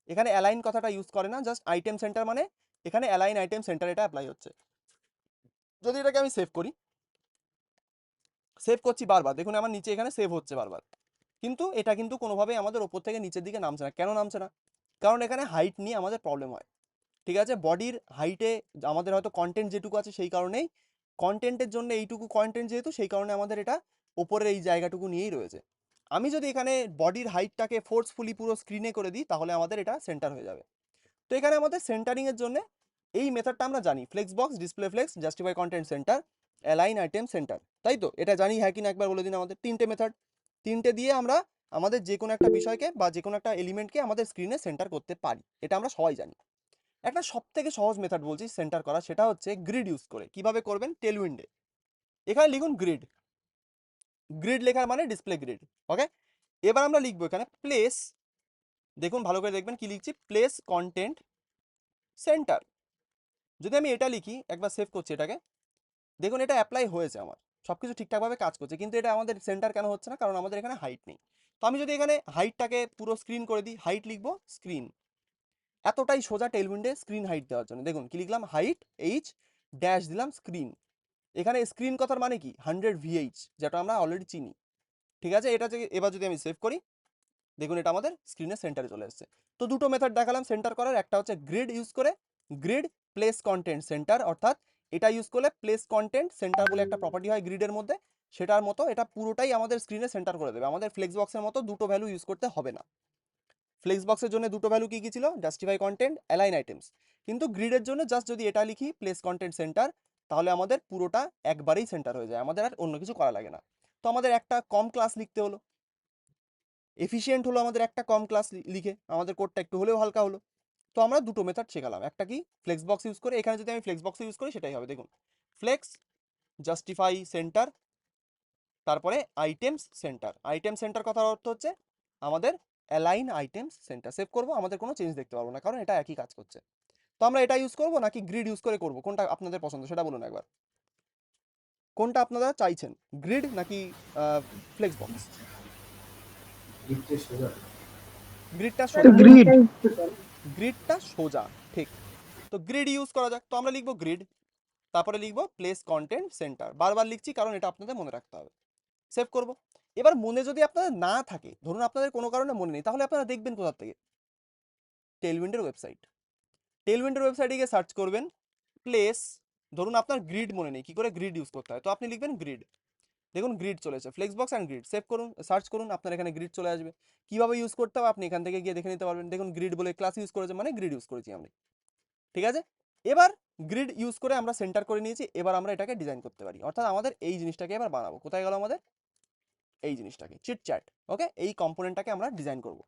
[SPEAKER 1] এখানে অ্যালাইন কথাটা ইউজ করে না, জাস্ট আইটেম সেন্টার, মানে এখানে অ্যালাইন আইটেম সেন্টার এটা অ্যাপ্লাই হচ্ছে। যদি এটাকে আমি সেভ করি, সেভ করছি বারবার, দেখুন আমার নিচে এখানে সেভ হচ্ছে বারবার, কিন্তু এটা কিন্তু কোনোভাবেই আমাদের ওপর থেকে নিচের দিকে নামছে না। কেন নামছে না? কারণ এখানে হাইট নিয়ে আমাদের প্রবলেম হয়। ঠিক আছে? বডির হাইটে আমাদের হয়তো কন্টেন্ট যেটুকু আছে সেই কারণেই, কন্টেন্টের জন্য এইটুকু কন্টেন্ট যেহেতু, সেই কারণে আমাদের এটা ওপরের এই জায়গাটুকু নিয়েই রয়েছে। আমি যদি এখানে বডির হাইটটাকে ফোর্সফুলি পুরো স্ক্রিনে করে দিই, তাহলে আমাদের এটা সেন্টার হয়ে যাবে। তো এখানে আমাদের সেন্টারিং এর জন্য এই মেথডটা আমরা জানি, flex box, display flex, justify content center, align item center, তাই তো? এটা জানি হ্যাঁ কিনা একবার বলে দিন আমাদের। 3টে মেথড, 3টে দিয়ে আমরা আমাদের যে কোনো একটা বিষয়কে বা যে কোনো একটা এলিমেন্টকে আমাদের স্ক্রিনে সেন্টার করতে পারি, এটা আমরা সবাই জানি। একটা সব থেকে সহজ মেথড বলছি সেন্টার করা, সেটা হচ্ছে গ্রিড ইউজ করে। কিভাবে করবেন? টেলউইন্ডে এখানে লিখুন গ্রিড, গ্রিড লেখার মানে ডিসপ্লে গ্রিড, ওকে। এবার আমরা লিখবো এখানে প্লেস, দেখুন ভালো করে দেখবেন কি লিখছি, প্লেস কন্টেন্ট সেন্টার। যদি আমি এটা লিখি, একবার সেভ করছি এটাকে, দেখুন এটা অ্যাপ্লাই হয়েছে, আমার সবকিছু ঠিকঠাকভাবে কাজ করছে, কিন্তু এটা আমাদের সেন্টার কেন হচ্ছে না? কারণ আমাদের এখানে হাইট নেই। তো আমি যদি এখানে হাইটটাকে পুরো স্ক্রিন করে দিই, হাইট লিখবো স্ক্রিন, এতটাই সোজা টেলউইন্ডে স্ক্রিন হাইট দেওয়ার জন্য। দেখুন কি লিখলাম, হাইট এইচ ড্যাশ দিলাম স্ক্রিন। এখানে স্ক্রিন কথার মানে কি 100 VH, যেটা আমরা অলরেডি চিনি। ঠিক আছে? এটা এবার যদি আমি সেভ করি, দেখুন এটা আমাদের স্ক্রিনের সেন্টারে চলে এসেছে। তো দুটো মেথড দেখালাম সেন্টার করার, একটা হচ্ছে গ্রিড ইউজ করে, গ্রিড প্লেস কন্টেন্ট সেন্টার, অর্থাৎ এটা ইউজ করলে প্লেস কন্টেন্ট সেন্টার বলে একটা প্রপার্টি হয় গ্রিডের মধ্যে, সেটার মতো এটা পুরোটাই আমাদের স্ক্রিনে সেন্টার করে দেবে। আমাদের ফ্লেক্স বক্সের মতো দুটো ভ্যালু ইউজ করতে হবে না। ফ্লেক্স বক্সের জন্য দুটো ভ্যালু কি কি ছিল? Justify content, align items. কিন্তু গ্রিডের জন্য জাস্ট যদি এটা লিখি প্লেস কন্টেন্ট সেন্টার, তাহলে আমাদের পুরোটা একবারেই সেন্টার হয়ে যায়, আমাদের আর অন্য কিছু করা লাগে না। তো আমাদের একটা কম ক্লাস লিখতে হলো, এফিশিয়েন্ট হলো আমাদের একটা কম ক্লাস লিখে, আমাদের কোডটা একটু হলেও হালকা হলো। তো আমরা দুটো মেথড শেখালাম, একটা কি ফ্লেক্স বক্স ইউজ করে, এখানে যদি আমি ফ্লেক্স বক্স ইউজ করি সেটাই হবে, দেখুন ফ্লেক্স জাস্টিফাই সেন্টার, তারপরে আইটেমস সেন্টার। আইটেম সেন্টার কথার অর্থ হচ্ছে আমাদের অ্যালাইন আইটেমস সেন্টার। সেভ করবো, আমাদের কোনো চেঞ্জ দেখতে পারবো না, কারণ এটা একই কাজ করছে। তো আমরা এটা ইউজ করবো নাকি গ্রিড ইউজ করে করবো, কোনটা আপনাদের পছন্দ সেটা বলুন একবার। কোনটা আপনারা চাইছেন, গ্রিড নাকি ফ্লেক্স বক্স?
[SPEAKER 6] লিখতে সোজা।
[SPEAKER 1] গ্রিডটা সোজা,
[SPEAKER 5] গ্রিড।
[SPEAKER 1] গ্রিডটা সোজা, ঠিক। তো গ্রিড ইউজ করা যাক, তো আমরা লিখবো গ্রিড, তারপরে লিখবো প্লেস কন্টেন্ট সেন্টার, বারবার লিখছি কারণ এটা আপনাদের মনে রাখতে হবে। সেভ করব। এবার মনে যদি আপনাদের না থাকে, ধরুন আপনাদের কোনো কারণে মনে নেই, তাহলে আপনারা দেখবেন কোথা থেকে? টেলউইন্ডের ওয়েবসাইট। টেলউইন্ডের ওয়েবসাইটে গিয়ে সার্চ করবেন প্লেস, ধরুন আপনার গ্রিড মনে নেই, কি করে গ্রিড ইউজ করতে হয়, তো আপনি লিখবেন গ্রিড। দেখুন গ্রিড চলেছে, ফ্লেক্সবক্স অ্যান্ড গ্রিড, সেভ করুন, সার্চ করুন, আপনার এখানে গ্রিড চলে আসবে। কিভাবে ইউজ করতে হবে আপনি এখান থেকে গিয়ে দেখে নিতে পারবেন। দেখুন গ্রিড বলে ক্লাস ইউজ করেছে, মানে গ্রিড ইউজ করেছি আমি, ঠিক আছে। এবার গ্রিড ইউজ করে আমরা সেন্টার করে নিয়েছি, এবার আমরা এটাকে ডিজাইন করতে পারি, অর্থাৎ আমাদের এই জিনিসটাকে এবার বানাবো। কোথায় গেল আমাদের এই জিনিসটাকে, চিটচ্যাট, ওকে, এই কম্পোনেন্টটাকে আমরা ডিজাইন করব।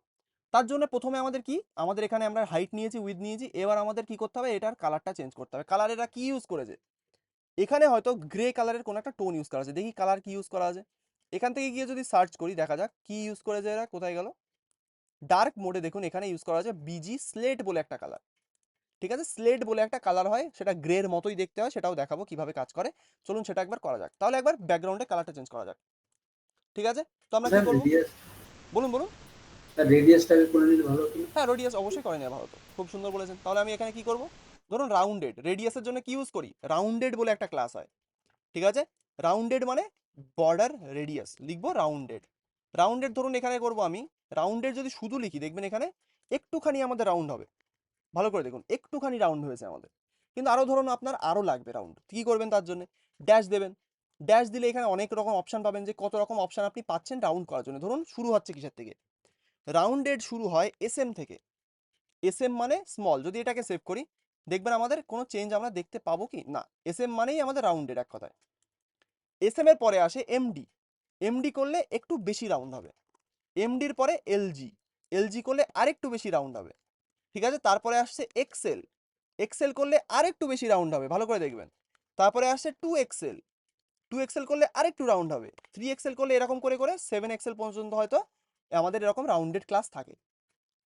[SPEAKER 1] তার জন্য প্রথমে আমাদের কি, আমাদের এখানে আমরা হাইট নিয়েছি, উইথ নিয়েছি, এবার আমাদের কি করতে হবে, এটার কালারটা চেঞ্জ করতে হবে। কালার এরা কি ইউজ করেছে, এখানে হয়তো গ্রে কালারের কোনো একটা টোন ইউজ করা আছে, দেখি কালার কি ইউজ করা আছে। এখান থেকে গিয়ে যদি সার্চ করি দেখা যাক কি ইউজ করেছে এরা, কোথায় গেল, ডার্ক মোডে দেখুন এখানে ইউজ করা আছে বিজি স্লেট বলে একটা কালার, ঠিক আছে। স্লেট বলে একটা কালার হয়, সেটা গ্রের মতোই দেখতে হয়, সেটাও দেখাবো কিভাবে কাজ করে। চলুন সেটা একবার করা যাক। তাহলে একবার ব্যাকগ্রাউন্ডে কালারটা চেঞ্জ করা যাক, ঠিক আছে। তো আমরা কি করবো, বলুন বলুন।
[SPEAKER 6] রেডিয়াসটাকে করে নিলে ভালো হতো না?
[SPEAKER 1] হ্যাঁ, রেডিয়াস অবশ্যই করে নেওয়া ভালো, তো খুব সুন্দর বলেছেন। তাহলে আমি এখানে কি করব, ধরুন রাউন্ডেড, রেডিয়াসের জন্য কি ইউজ করি, রাউন্ডেড বলে একটা ক্লাস হয়, ঠিক আছে। রাউন্ডেড মানে বর্ডার রেডিয়াস, লিখবো রাউন্ডেড। রাউন্ডেড ধরুন এখানে করব আমি, রাউন্ডেড যদি শুধু লিখি দেখবেন এখানে একটুখানি আমাদের রাউন্ড হবে, ভালো করে দেখুন একটুখানি রাউন্ড হয়েছে আমাদের, কিন্তু আরও ধরুন আপনার আরও লাগবে রাউন্ড, কি করবেন তার জন্য, ড্যাশ দেবেন। ড্যাশ দিলে এখানে অনেক রকম অপশান পাবেন, যে কত রকম অপশান আপনি পাচ্ছেন রাউন্ড করার জন্য। ধরুন শুরু হচ্ছে কিসের থেকে, রাউন্ডেড শুরু হয় এসএম থেকে, এসএম মানে স্মল। যদি এটাকে সেভ করি দেখবেন আমাদের কোনো চেঞ্জ আমরা দেখতে পাবো কি না, এসএম মানেই আমাদের রাউন্ডেড এক কথায়। এসএম এর পরে আসে এমডি, এমডি করলে একটু বেশি রাউন্ড হবে। এমডির পরে এলজি, এলজি করলে আরেকটু বেশি রাউন্ড হবে, ঠিক আছে। তারপরে আসছে এক্সেল, এক্সেল করলে আরেকটু বেশি রাউন্ড হবে, ভালো করে দেখবেন। তারপরে আসছে 2XL, 2XL করলে আরেকটু রাউন্ড হবে, 3XL করলে এরকম করে করে 7XL পর্যন্ত হয়তো আমাদের এরকম রাউন্ডেড ক্লাস থাকে,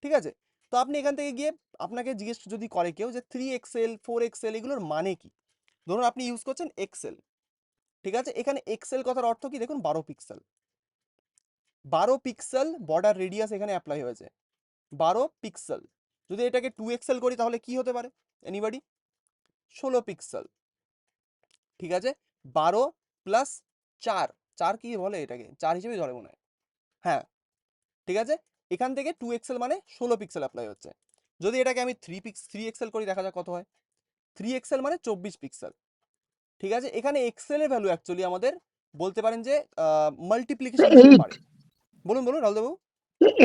[SPEAKER 1] ঠিক আছে। তো আপনি এখান থেকে গিয়ে আপনাকে জিজ্ঞেস যদি করে কেউ যে 3XL 4XL এগুলোর মানে কি, ধরুন আপনি ইউজ করছেন এক্সেল, ঠিক আছে। এখানে এক্সেল কথার অর্থ কি দেখুন, 12 পিক্সেল, 12 পিক্সেল বর্ডার রেডিয়াস এখানে অ্যাপ্লাই হয়েছে, 12 পিক্সেল। যদি এটাকে 2XL করি তাহলে কি হতে পারে, এনিবডি, 16 পিক্সেল, ঠিক আছে। 12 প্লাস 4, 4 কি বলে এটাকে, 4 হিসেবেই ধরে মনে হয়, হ্যাঁ, ঠিক আছে। এখান থেকে 2XL মানে 16 পিক্সেল অ্যাপ্লাই হচ্ছে। যদি এটাকে আমি 3XL করি দেখা যাক কত হয়, 3XL মানে 24 পিক্সেল, ঠিক আছে। এখানে এক্সেল এর ভ্যালু অ্যাকচুয়ালি আমাদের বলতে পারেন যে মাল্টিপ্লিকেশন দিতে
[SPEAKER 5] 8,
[SPEAKER 1] পারে। বলুন বলুন রাহুল বাবু।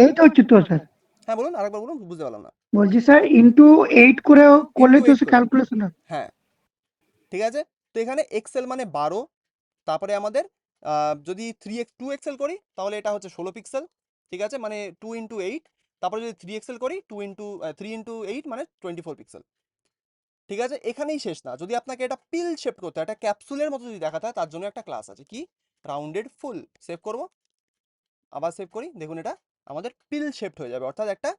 [SPEAKER 5] 8 হচ্ছে তো স্যার।
[SPEAKER 1] হ্যাঁ বলুন, আরেকবার বলুন, বুঝতে পারলাম না।
[SPEAKER 5] বলছি স্যার ইন্টু 8 করে করলে
[SPEAKER 1] ইন্টু
[SPEAKER 5] তো
[SPEAKER 1] 8 করে,
[SPEAKER 5] ক্যালকুলেশন হয়।
[SPEAKER 1] হ্যাঁ, ঠিক আছে। তো এখানে এক্সেল মানে 12, তারপরে আমাদের যদি 2XL করি তাহলে এটা হচ্ছে 16 পিক্সেল, ঠিক আছে, মানে 2 ইন্টু 8। তারপরে যদি 3XL করি 3 ইন্টু 8 মানে 24 পিক্সেল, ঠিক আছে। এখানেই শেষ না, যদি আপনাকে এটা পিল শেপ করতে হয়, একটা ক্যাপসুলের মতো যদি দেখাতে হয়, তার জন্য একটা ক্লাস আছে কি, রাউন্ডেড ফুল। সেভ করব, আবার সেভ করি, দেখুন এটা আমাদের পিল শেপড হয়ে যাবে, অর্থাৎ একটা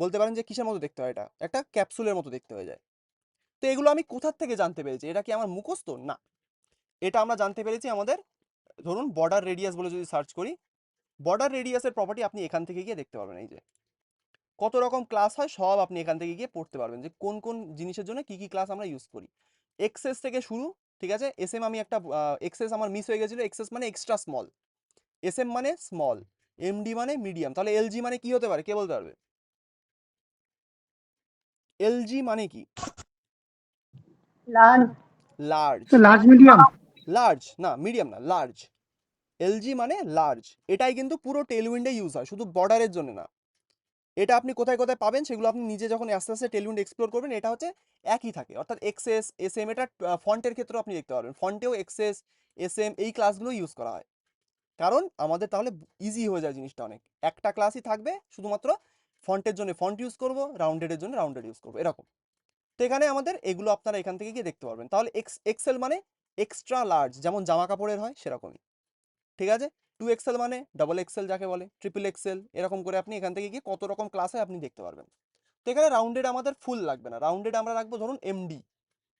[SPEAKER 1] বলতে পারেন যে কিসের মতো দেখতে হয়, এটা একটা ক্যাপসুলের মতো দেখতে হয়ে যায়। তো এগুলো আমি কোথার থেকে জানতে পেরেছি, এটা কি আমার মুখস্থ না, এটা আমরা জানতে পেরেছি আমাদের, ধরুন বর্ডার রেডিয়াস বলে যদি সার্চ করি, বর্ডার রেডিয়াসের প্রপার্টি আপনি এখান থেকে গিয়ে দেখতে পারবেন, এই যে কত রকম ক্লাস হয় সব আপনি এখান থেকে গিয়ে পড়তে পারবেন, যে কোন কোন জিনিসের জন্য কি কি ক্লাস আমরা ইউজ করি। এক্সেস থেকে শুরু, ঠিক আছে। এসএম আমি একটা এক্সেস আমার মিস হয়ে গেছিল, এক্সেস মানে এক্সট্রা স্মল, এসএম মানে স্মল, এমডি মানে মিডিয়াম, তাহলে এলজি মানে কি হতে পারে কে বলতে পারবে, এলজি মানে কি, লার্জ,
[SPEAKER 5] লার্জ মিডিয়াম।
[SPEAKER 1] লার্জ না, মিডিয়াম না, লার্জ। এলজি মানে লার্জ, এটাই কিন্তু পুরো টেলউইন্ডে ইউজ হয়, শুধু বর্ডারের জন্য না। এটা আপনি কোথায় কোথায় পাবেন সেগুলো আপনি নিজে যখন আস্তে আস্তে টেলউইন্ড এক্সপ্লোর করবেন, এটা হচ্ছে একই থাকে, অর্থাৎ এক্সএস এসএম, এটা ফন্টের ক্ষেত্রেও আপনি দেখতে পারবেন, ফন্টেও এক্সএস এসএম এই ক্লাসগুলো ইউজ করা হয়, কারণ আমাদের তাহলে ইজি হয়ে যায় জিনিসটা অনেক, একটা ক্লাসই থাকবে শুধুমাত্র ফন্টের জন্য ফন্ট ইউজ করব, রাউন্ডেডের জন্য রাউন্ডেড ইউজ করবো, এরকম। তো এখানে আমাদের এগুলো আপনারা এখান থেকে গিয়ে দেখতে পারবেন। তাহলে এক্সেল মানে এক্সট্রা লার্জ, যেমন জামা কাপড়ের হয় সেরকমই, ঠিক আছে। 2XL মানে ডাবল এক্সেল যাকে বলে, ট্রিপল এক্সেল, এরকম করে আপনি এখান থেকে গিয়ে কত রকম ক্লাস হয় আপনি দেখতে পারবেন। তো এখানে রাউন্ডেড আমাদের ফুল লাগবে না, রাউন্ডেড আমরা রাখবো ধরুন এমডি,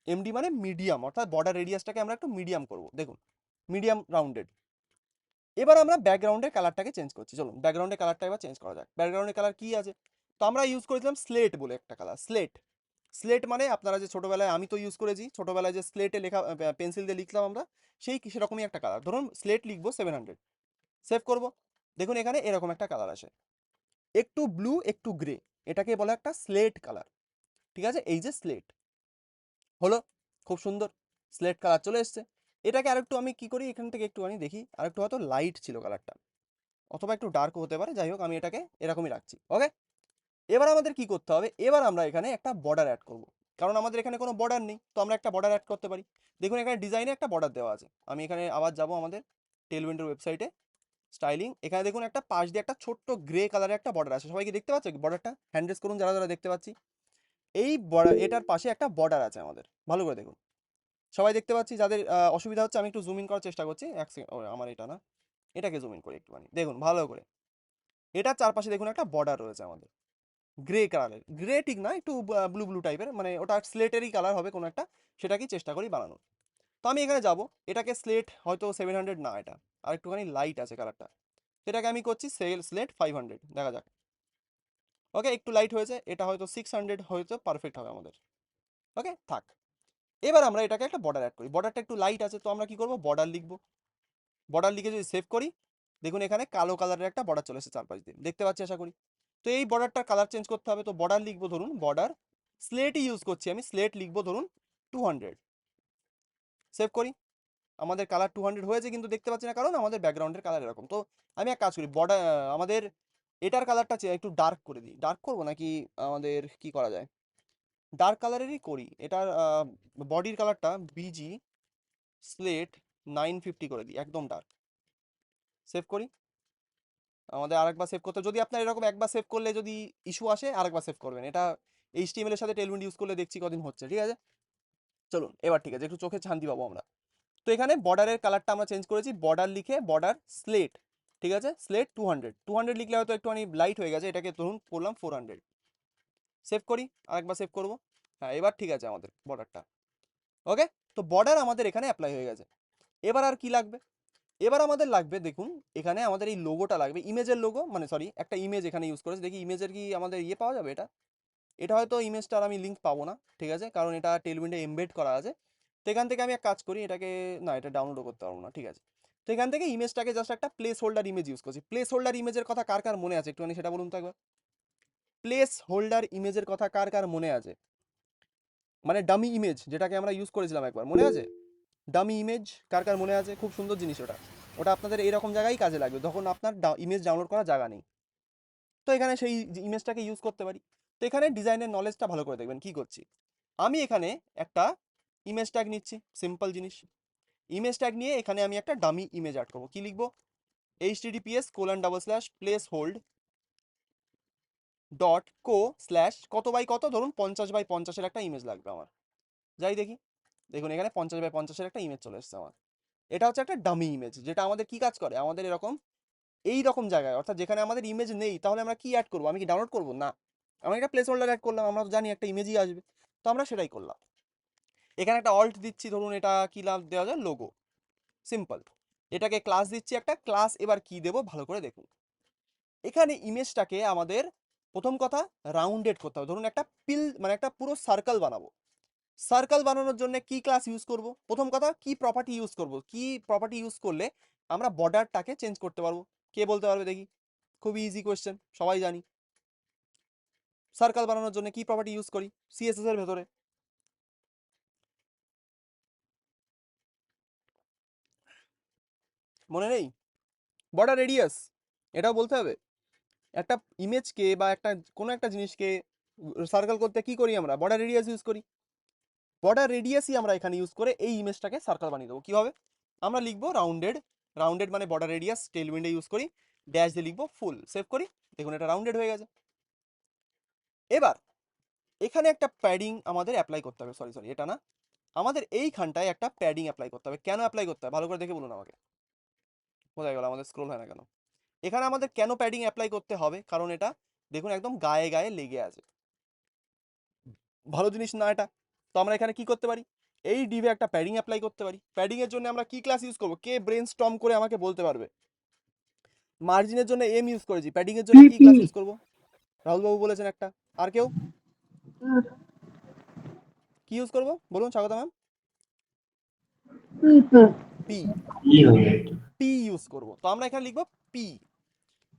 [SPEAKER 1] এমডি মানে মিডিয়াম, অর্থাৎ বর্ডার রেডিয়াসটাকে আমরা একটু মিডিয়াম করব, দেখুন মিডিয়াম রাউন্ডেড। এবার আমরা ব্যাকগ্রাউন্ডের কালারটাকে চেঞ্জ করছি, চলুন ব্যাকগ্রাউন্ডের কালারটা এবার চেঞ্জ করা যাক। ব্যাকগ্রাউন্ডের কালার কি আছে, তো আমরা ইউজ করেছিলাম স্লেট বলে একটা কালার, স্লেট, স্লেট মানে আপনারা যে ছোটবেলায়, আমি তো ইউজ করেছি ছোটবেলায়, যে স্লেটে লেখা পেন্সিল দিয়ে লিখলাম আমরা, সেই সেরকমই একটা কালার। ধরুন স্লেট লিখবো 700, সেভ করব। দেখুন এখানে এরকম একটা কালার আসে, একটু ব্লু একটু গ্রে, এটাকে বলে একটা স্লেট কালার। ঠিক আছে, এই যে স্লেট হলো, খুব সুন্দর স্লেট কালার চলে এসছে। এটাকে আরেকটু আমি কি করি, এখান থেকে একটুখানি দেখি, আরেকটু হয়তো লাইট ছিল কালারটা, অথবা একটু ডার্ক হতে পারে, যাই হোক আমি এটাকে এরকমই রাখছি। ওকে, এবার আমাদের কি করতে হবে, এবার আমরা এখানে একটা বর্ডার অ্যাড করব, কারণ আমাদের এখানে কোনো বর্ডার নেই, তো আমরা একটা বর্ডার অ্যাড করতে পারি। দেখুন এখানে ডিজাইনে একটা বর্ডার দেওয়া আছে। আমি এখানে আবার যাব আমাদের টেলউইন্ডের ওয়েবসাইটে, স্টাইলিং, এখানে দেখুন একটা পাশ দিয়ে একটা ছোট্ট গ্রে কালারের একটা বর্ডার আছে। সবাইকে দেখতে পাচ্ছ বর্ডারটা? হ্যান্ড রেজ করুন যারা যারা দেখতে পাচ্ছি। এই বর্ডার, এটার পাশে একটা বর্ডার আছে আমাদের, ভালো করে দেখুন। সবাই দেখতে পাচ্ছি? যাদের অসুবিধা হচ্ছে আমি একটু জুম ইন করার চেষ্টা করছি, এক সেকেন্ড, আমার এটা না, এটাকে জুম ইন করি একটুখানি, দেখুন ভালো করে। এটার চারপাশে দেখুন একটা বর্ডার রয়েছে আমাদের, গ্রে কালারের, গ্রে ঠিক না, একটু ব্লু ব্লু টাইপের, মানে ওটা স্লেটেরই কালার হবে কোনো একটা, সেটাকেই চেষ্টা করি বানানোর। তো আমি এখানে যাব, এটাকে স্লেট হয়তো 700 না, এটা আর একটুখানি লাইট আছে কালারটা, এটাকে আমি করছি স্লেট 500, দেখা যাক। ওকে, একটু লাইট হয়েছে, এটা হয়তো 600 হয়তো পারফেক্ট হবে আমাদের। ওকে থাক, এবার আমরা এটাকে একটা বর্ডার অ্যাড করি। বর্ডারটা একটু লাইট আছে, তো আমরা কি করব, বর্ডার লিখবো। বর্ডার লিখে যদি সেভ করি, দেখুন এখানে কালো কালারের একটা বর্ডার চলে এসেছে চারপাশ দিয়ে, দেখতে পাচ্ছি আশা করি। তো এই বর্ডারটার কালার চেঞ্জ করতে হবে, তো বর্ডার লিখবো, ধরুন বর্ডার স্লেটই ইউজ করছি আমি, স্লেট লিখবো ধরুন 200, সেভ করি। আমাদের কালার 200 হয়েছে, কিন্তু দেখতে পাচ্ছি না কারণ আমাদের ব্যাকগ্রাউন্ডের কালার এরকম। তো আমি এক কাজ করি, বর্ডার আমাদের এটার কালারটা একটু ডার্ক করে দিই। ডার্ক করবো নাকি আমাদের কি করা যায়, ডার্ক কালারেরই করি। এটার বডির কালারটা বিজি স্লেট 950 করে দিই, একদম ডার্ক, সেভ করি। আমাদের আরেকবার সেভ করতে, যদি আপনার এরকম একবার সেভ করলে যদি ইস্যু আসে আরেকবার সেভ করবেন। এটা HTML এর সাথে টেলউইন্ড ইউজ করলে দেখছি কদিন হচ্ছে, ঠিক আছে। চলুন এবার ঠিক আছে, একটু চোখে শান্তি পাবো আমরা। তো এখানে বর্ডারের কালারটা আমরা চেঞ্জ করেছি, বর্ডার লিখে বর্ডার স্লেট, ঠিক আছে, স্লেট 200 লিখলে হয়তো একটুখানি লাইট হয়ে গেছে, এটাকে ধরুন করলাম 400, সেভ করি, আরেকবার সেভ করব। হ্যাঁ এবার ঠিক আছে আমাদের বর্ডারটা। ওকে, তো বর্ডার আমাদের এখানে অ্যাপ্লাই হয়ে গেছে। এবার আর কি লাগবে, এবার আমাদের লাগবে, দেখুন এখানে আমাদের এই লোগোটা লাগবে, ইমেজের লোগো, মানে সরি একটা ইমেজ এখানে ইউজ করেছি। দেখি ইমেজের কি আমাদের ইয়ে পাওয়া যাবে, এটা হয়তো ইমেজটার আমি লিঙ্ক পাবো না, ঠিক আছে, কারণ এটা টেলউইন্ডে এমবেড করা আছে। তো এখান থেকে আমি এক কাজ করি, এটাকে না, এটা ডাউনলোডও করতে পারবো না, ঠিক আছে। তো এখান থেকে ইমেজটাকে জাস্ট একটা প্লেস হোল্ডার ইমেজ ইউজ করছি। প্লেস হোল্ডার ইমেজের কথা কার কার মনে আছে একটুখানি সেটা বলুন তো একবার। প্লেস হোল্ডার ইমেজের কথা কার কার মনে আছে, মানে ডামি ইমেজ যেটাকে আমরা ইউজ করেছিলাম একবার, মনে আছে? ডামি ইমেজ কার কার মনে আছে? খুব সুন্দর জিনিস ওটা। ওটা আপনাদের এরকম জায়গায় কাজে লাগবে যখন আপনার ইমেজ ডাউনলোড করার জায়গা নেই, তো এখানে সেই ইমেজটাকে ইউজ করতে পারি। তো এখানে ডিজাইনের নলেজটা ভালো করে দেখবেন কি করছি। আমি এখানে একটা ইমেজ ট্যাগ নিচ্ছি, সিম্পল জিনিস। ইমেজ ট্যাগ নিয়ে এখানে আমি একটা ডামি ইমেজ অ্যাড করবো। কি লিখবো, https://placehold.co/ কত বাই কত, ধরুন 50 বাই 50-এর একটা ইমেজ লাগবে আমার। যাই দেখি, দেখুন এখানে 50 বাই 50-এর একটা ইমেজ চলে এসছে আমার। এটা হচ্ছে একটা ডামি ইমেজ, যেটা আমাদের কি কাজ করে, আমাদের এরকম এই রকম জায়গায়, অর্থাৎ যেখানে আমাদের ইমেজ নেই, তাহলে আমরা কি অ্যাড করবো, আমি কি ডাউনলোড করবো না, আমি একটা প্লেস হোল্ডার অ্যাড করলাম, আমরা তো জানি একটা ইমেজই আসবে, তো আমরা সেটাই করলাম। এখানে একটা অল্ট দিচ্ছি, ধরুন এটা কি নাম দেওয়া যায়, লোগো, সিম্পল। এটাকে ক্লাস দিচ্ছি একটা ক্লাস, এবার কি দেবো ভালো করে দেখুন। এখানে ইমেজটাকে আমাদের প্রথম কথা রাউন্ডেড করতে হবে, ধরুন একটা মানে একটা পুরো সার্কেল বানাবো। সার্কেল বানানোর জন্য কি ক্লাস ইউজ করব, প্রথম কথা কি প্রপার্টি ইউজ করব, কি প্রপার্টি ইউজ করলে আমরা বর্ডারটাকে চেঞ্জ করতে পারবো, কে বলতে পারবে দেখি? খুবই ইজি কোয়েশ্চেন, সবাই জানি। সার্কেল বানানোর জন্য কি প্রপার্টি ইউজ করি CSS এর ভেতরে? মনে নেই? বর্ডার রেডিয়াস, এটাও বলতে হবে। একটা ইমেজকে বা একটা কোনো একটা জিনিসকে সার্কেল করতে কি করি আমরা, বর্ডার রেডিয়াস ইউজ করি। বর্ডার রেডিয়াসই আমরা এখানে ইউজ করে এই ইমেজটাকে সার্কেল বানিয়ে দেবো। কীভাবে? আমরা লিখবো রাউন্ডেড, রাউন্ডেড মানে বর্ডার রেডিয়াস, টেলউইন্ডে ইউজ করি, ড্যাশ দিয়ে লিখবো ফুল, সেভ করি, দেখুন এটা রাউন্ডেড হয়ে গেছে। এবার এখানে একটা প্যাডিং আমাদের অ্যাপ্লাই করতে হবে, সরি এটা না, আমাদের এইখানটায় একটা প্যাডিং অ্যাপ্লাই করতে হবে। কেন অ্যাপ্লাই করতে হবে ভালো করে দেখে বলুন আমাকে। কোথায় গেল আমাদের, স্ক্রোল হয় না কেন? এখানে আমাদের কেন প্যাডিং অ্যাপ্লাই করতে হবে, কারণ এটা দেখুন একদম গায়ে গায়ে লেগে আছে, ভালো জিনিস না এটা। তো আমরা এখানে কি করতে পারি, এই ডিভে একটা প্যাডিং অ্যাপ্লাই করতে পারি। প্যাডিং এর জন্য আমরা কি ক্লাস ইউজ করব, কে ব্রেন স্টর্ম করে আমাকে বলতে পারবে? মার্জিনের জন্য এম ইউজ করেছি, প্যাডিং এর জন্য কি ক্লাস ইউজ করব? রাহুল বাবু বলেছেন একটা, আর কেউ? কি ইউজ করব বলুন স্বাগত ম্যাম? পি।
[SPEAKER 4] কি হবে?
[SPEAKER 1] পি ইউজ করব। তো আমরা এখানে লিখব পি।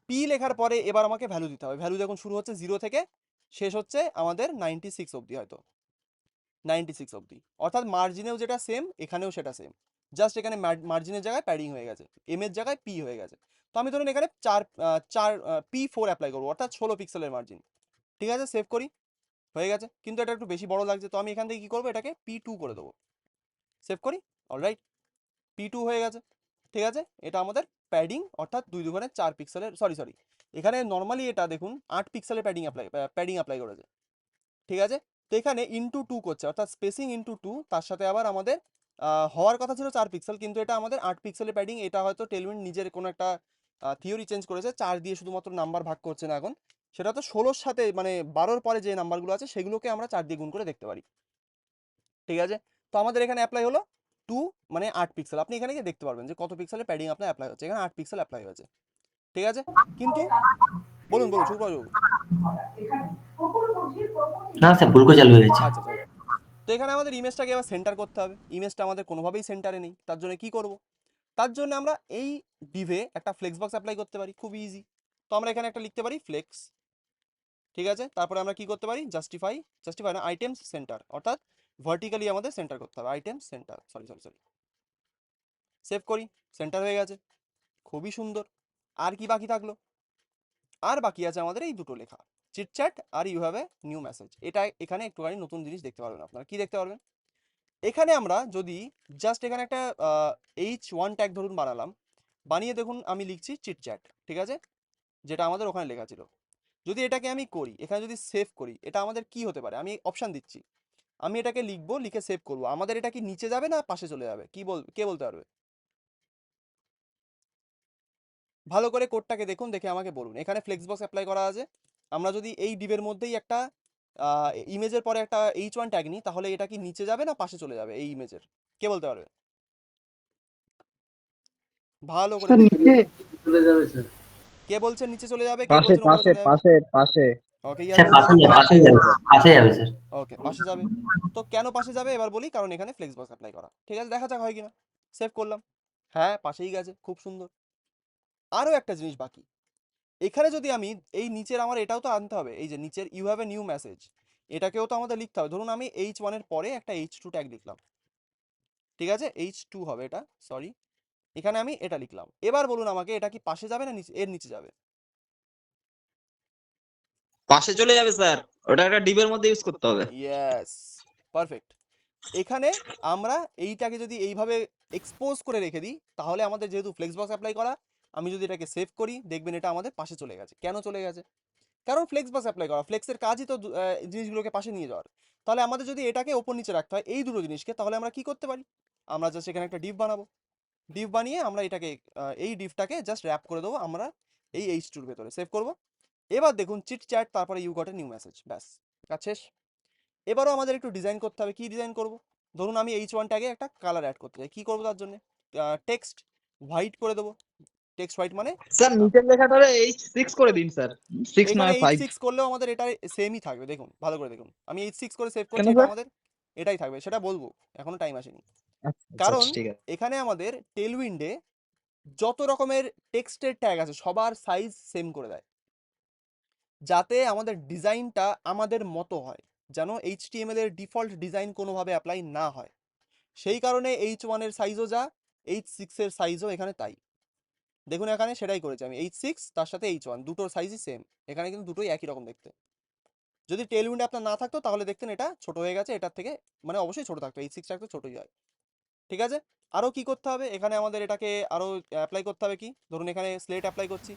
[SPEAKER 1] পি লেখার পরে এবার আমাকে ভ্যালু দিতে হবে। ভ্যালু দেখুন শুরু হচ্ছে 0 থেকে, শেষ হচ্ছে আমাদের 96 অবধি, হয়তো 96 অবধি। অর্থাৎ মার্জিনেও যেটা সেম, এখানেও সেটা সেম, জাস্ট এখানে মার্জিনের জায়গায় প্যাডিং হয়ে গেছে, এম এর জায়গায় পি হয়ে গেছে। তো আমি ধরুন এখানে 4 P4 অ্যাপ্লাই করবো, অর্থাৎ 16 পিক্সেলের মার্জিন। ঠিক আছে, সেভ করি, হয়ে গেছে। কিন্তু এটা একটু বেশি বড় লাগছে, তো আমি এখান থেকে কি করবো, এটাকে P2 করে দেবো। সেভ করি, অলরাইট, P2 হয়ে গেছে। ঠিক আছে, এটা আমাদের প্যাডিং, অর্থাৎ 2 দুগুণে 4 পিক্সেলের, সরি এখানে নর্মালি এটা দেখুন 8 পিক্সেলের প্যাডিং অ্যাপ্লাই করেছে। ঠিক আছে, তো এখানে ইন্টু 2 করছে, অর্থাৎ স্পেসিং ইন্টু 2, তার সাথে আবার আমাদের হওয়ার কথা ছিল 4 পিক্সেল, কিন্তু এটা আমাদের 8 পিক্সেলের প্যাডিং। এটা হয়তো টেলউইন্ড নিজের কোনো একটা থিওরি চেঞ্জ করেছে, 4 দিয়ে শুধুমাত্র নাম্বার ভাগ করছে না এখন, সেটা তো 16-র সাথে মানে 12-র পরে যে নাম্বারগুলো আছে সেগুলোকে আমরা 4 দিয়ে গুণ করে দেখতে পারি। ঠিক আছে, তো আমাদের এখানে অ্যাপ্লাই হলো 2 মানে 8 পিক্সেল। আপনি এখানে গিয়ে দেখতে পারবেন যে কত পিক্সেলের প্যাডিং আপনার অ্যাপ্লাই হচ্ছে। এখানে 8 পিক্সেল অ্যাপ্লাই হয়েছে। ঠিক আছে, কিন্তু বলুন সুপ্রভাত।
[SPEAKER 4] না স্যার, ভুল করে চালু হয়ে গেছে।
[SPEAKER 1] আচ্ছা সরি। তো এখানে আমাদের ইমেজটাকে এবার সেন্টার করতে হবে। ইমেজটা আমাদের কোনোভাবেই সেন্টারে নেই, তার জন্য কি করব? তার জন্য আমরা এই ডিভে একটা ফ্লেক্স বক্স অ্যাপ্লাই করতে পারি, খুব ইজি। তো আমরা এখানে একটা লিখতে পারি ফ্লেক্স। ঠিক আছে, তারপরে আমরা কি করতে পারি, জাস্টিফাই না, আইটেমস সেন্টার, অর্থাৎ ভার্টিক্যালি আমাদের সেন্টার করতে হবে, আইটেম সেন্টার, সরি। সেভ করি, সেন্টার হয়ে গেছে, খুবই সুন্দর। আর কি বাকি থাকলো? আর বাকি আছে আমাদের এই দুটো লেখা, চিটচ্যাট আর you have a new message. এটা এখানে একটুখানি নতুন জিনিস দেখতে পারবেন আপনারা। কি দেখতে পারবেন? এখানে আমরা যদি জাস্ট এখানে একটা H1 ট্যাগ ধরুন বানালাম, বানিয়ে দেখুন আমি লিখছি চিটচ্যাট। ঠিক আছে, যেটা আমাদের ওখানে লেখা ছিল। যদি এটাকে আমি করি, এখানে যদি সেভ করি, এটা আমাদের কি হতে পারে, আমি অপশান দিচ্ছি। আমি এটাকে লিখবো, লিখে সেভ করবো, আমাদের এটা কি নিচে যাবে না পাশে চলে যাবে, কে বলতে পারবে? ভালো করে কোডটাকে দেখুন, দেখে আমাকে বলুন। এখানে ফ্লেক্সবক্স অ্যাপ্লাই করা আছে। আমরা যদি এই ডিভের মধ্যেই একটা ইমেজের পরে একটা H1 ট্যাগ নিই, তাহলে এটা কি নিচে যাবে না পাশে চলে যাবে এই ইমেজের? কে বলতে পারবে? ভালো করে
[SPEAKER 5] স্যার
[SPEAKER 1] দেখে
[SPEAKER 5] নিচে।
[SPEAKER 6] চলে যাবে স্যার।
[SPEAKER 1] কে বলছেন নিচে চলে যাবে, কে
[SPEAKER 7] পাশে
[SPEAKER 1] বলছেন উপরে
[SPEAKER 7] পাশে
[SPEAKER 1] চলে যাবে?
[SPEAKER 7] পাশে পাশে
[SPEAKER 1] ওকে,
[SPEAKER 4] স্যার
[SPEAKER 1] ইয়াস বলুন।
[SPEAKER 4] পাশে যাবে, পাশে যাবে স্যার।
[SPEAKER 1] ওকে, পাশে যাবে। তো কেন পাশে যাবে এবার বলি, কারণ এখানে ফ্লেক্সবক্স অ্যাপ্লাই করা। ঠিক আছে, দেখা যাক হয় কিনা। সেভ করলাম, হ্যাঁ পাশেই গেছে, খুব সুন্দর। আরও একটা জিনিস বাকি, এখানে যদি আমি এই নিচের, আমার এটাও তো আনতে হবে, এই যে নিচের you have a new message, এটাকেও তো আমাদের লিখতে হবে। ধরুন আমি H1 এর পরে একটা H2 ট্যাগ লিখলাম। ঠিক আছে, H2 হবে এটা, সরি, এখানে আমি এটা লিখলাম। এবার বলুন আমাকে, এটা কি পাশে যাবে না এর নিচে যাবে?
[SPEAKER 7] পাশে চলে যাবে স্যার, ওটা একটা ডিবের মধ্যে ইউজ করতে হবে।
[SPEAKER 1] Yes, perfect. এখানে আমরা এইটাকে যদি এইভাবে এক্সপোজ করে রেখে দিই, তাহলে আমাদের যেহেতু ফ্লেক্সবক্স অ্যাপ্লাই করা, আমি যদি এটাকে সেভ করি, দেখবেন এটা আমাদের পাশে চলে গেছে। কেন চলে গেছে? কারণ ফ্লেক্সবক্স অ্যাপ্লাই করা, ফ্লেক্সের কাজই তো জিনিসগুলোকে পাশে নিয়ে যাওয়ার। তাহলে আমাদের যদি এটাকে ওপর নিচে রাখতে হয়, এই দুটো জিনিসকে, তাহলে আমরা কি করতে পারি, আমরা জাস্ট এখানে একটা ডিভ বানাবো। ডিভ বানিয়ে আমরা এটাকে এই ডিভটাকে জাস্ট র্যাপ করে দেবো আমরা এই H2 এর ভেতরে। সেভ করব। এবার দেখুন চিট চ্যাট, তারপরে you got a new message, ব্যাস কাজ শেষ। এবারও আমাদের একটু ডিজাইন করতে হবে। কি ডিজাইন করব? ধরুন আমি H1 ট্যাগে একটা কালার অ্যাড করতে চাই। কি করব তার জন্য? টেক্সট হোয়াইট করে দেবো। টেক্সট হোয়াইট মানে
[SPEAKER 7] স্যার নিচের লেখাটারে H6 করে দিন স্যার, 6
[SPEAKER 1] এখানে
[SPEAKER 7] নয় 5।
[SPEAKER 1] H6 করলেও আমাদের এটা সেমই থাকবে, দেখুন ভালো করে দেখুন। আমি H6 করে সেভ
[SPEAKER 7] কেন
[SPEAKER 1] করছি, এটা
[SPEAKER 7] স্যার?
[SPEAKER 1] আমাদের এটাই থাকবে, সেটা বলবো, এখনো টাইম আসেনি।
[SPEAKER 7] আচ্ছা
[SPEAKER 1] কারণ
[SPEAKER 7] ঠিক আছে।
[SPEAKER 1] এখানে আমাদের টেলউইন্ডে যত রকমের টেক্সটের ট্যাগ আছে সবার সাইজ সেম করে দেয়, যাতে আমাদের ডিজাইনটা আমাদের মতো হয়, যেন HTML এর ডিফল্ট ডিজাইন কোনোভাবে অ্যাপ্লাই না হয়। সেই কারণে H1 এর সাইজও যা, H6 এর সাইজও এখানে তাই। দেখুন এখানে সেটাই করেছি আমি, H6 তার সাথে H1 দুটোর সাইজই সেম। এখানে কিন্তু দুটোই একই রকম দেখতে। যদি টেলউইন্ড আপনার না থাকতো তাহলে দেখতেন এটা ছোট হয়ে গেছে, এটার থেকে মানে অবশ্যই ছোট থাকতো, H6 থাকতো ছোটই হয়। ঠিক আছে, আরও কি করতে হবে, এখানে আমাদের এটাকে আরও অ্যাপ্লাই করতে হবে। কি, ধরুন এখানে স্লেট অ্যাপ্লাই করছি,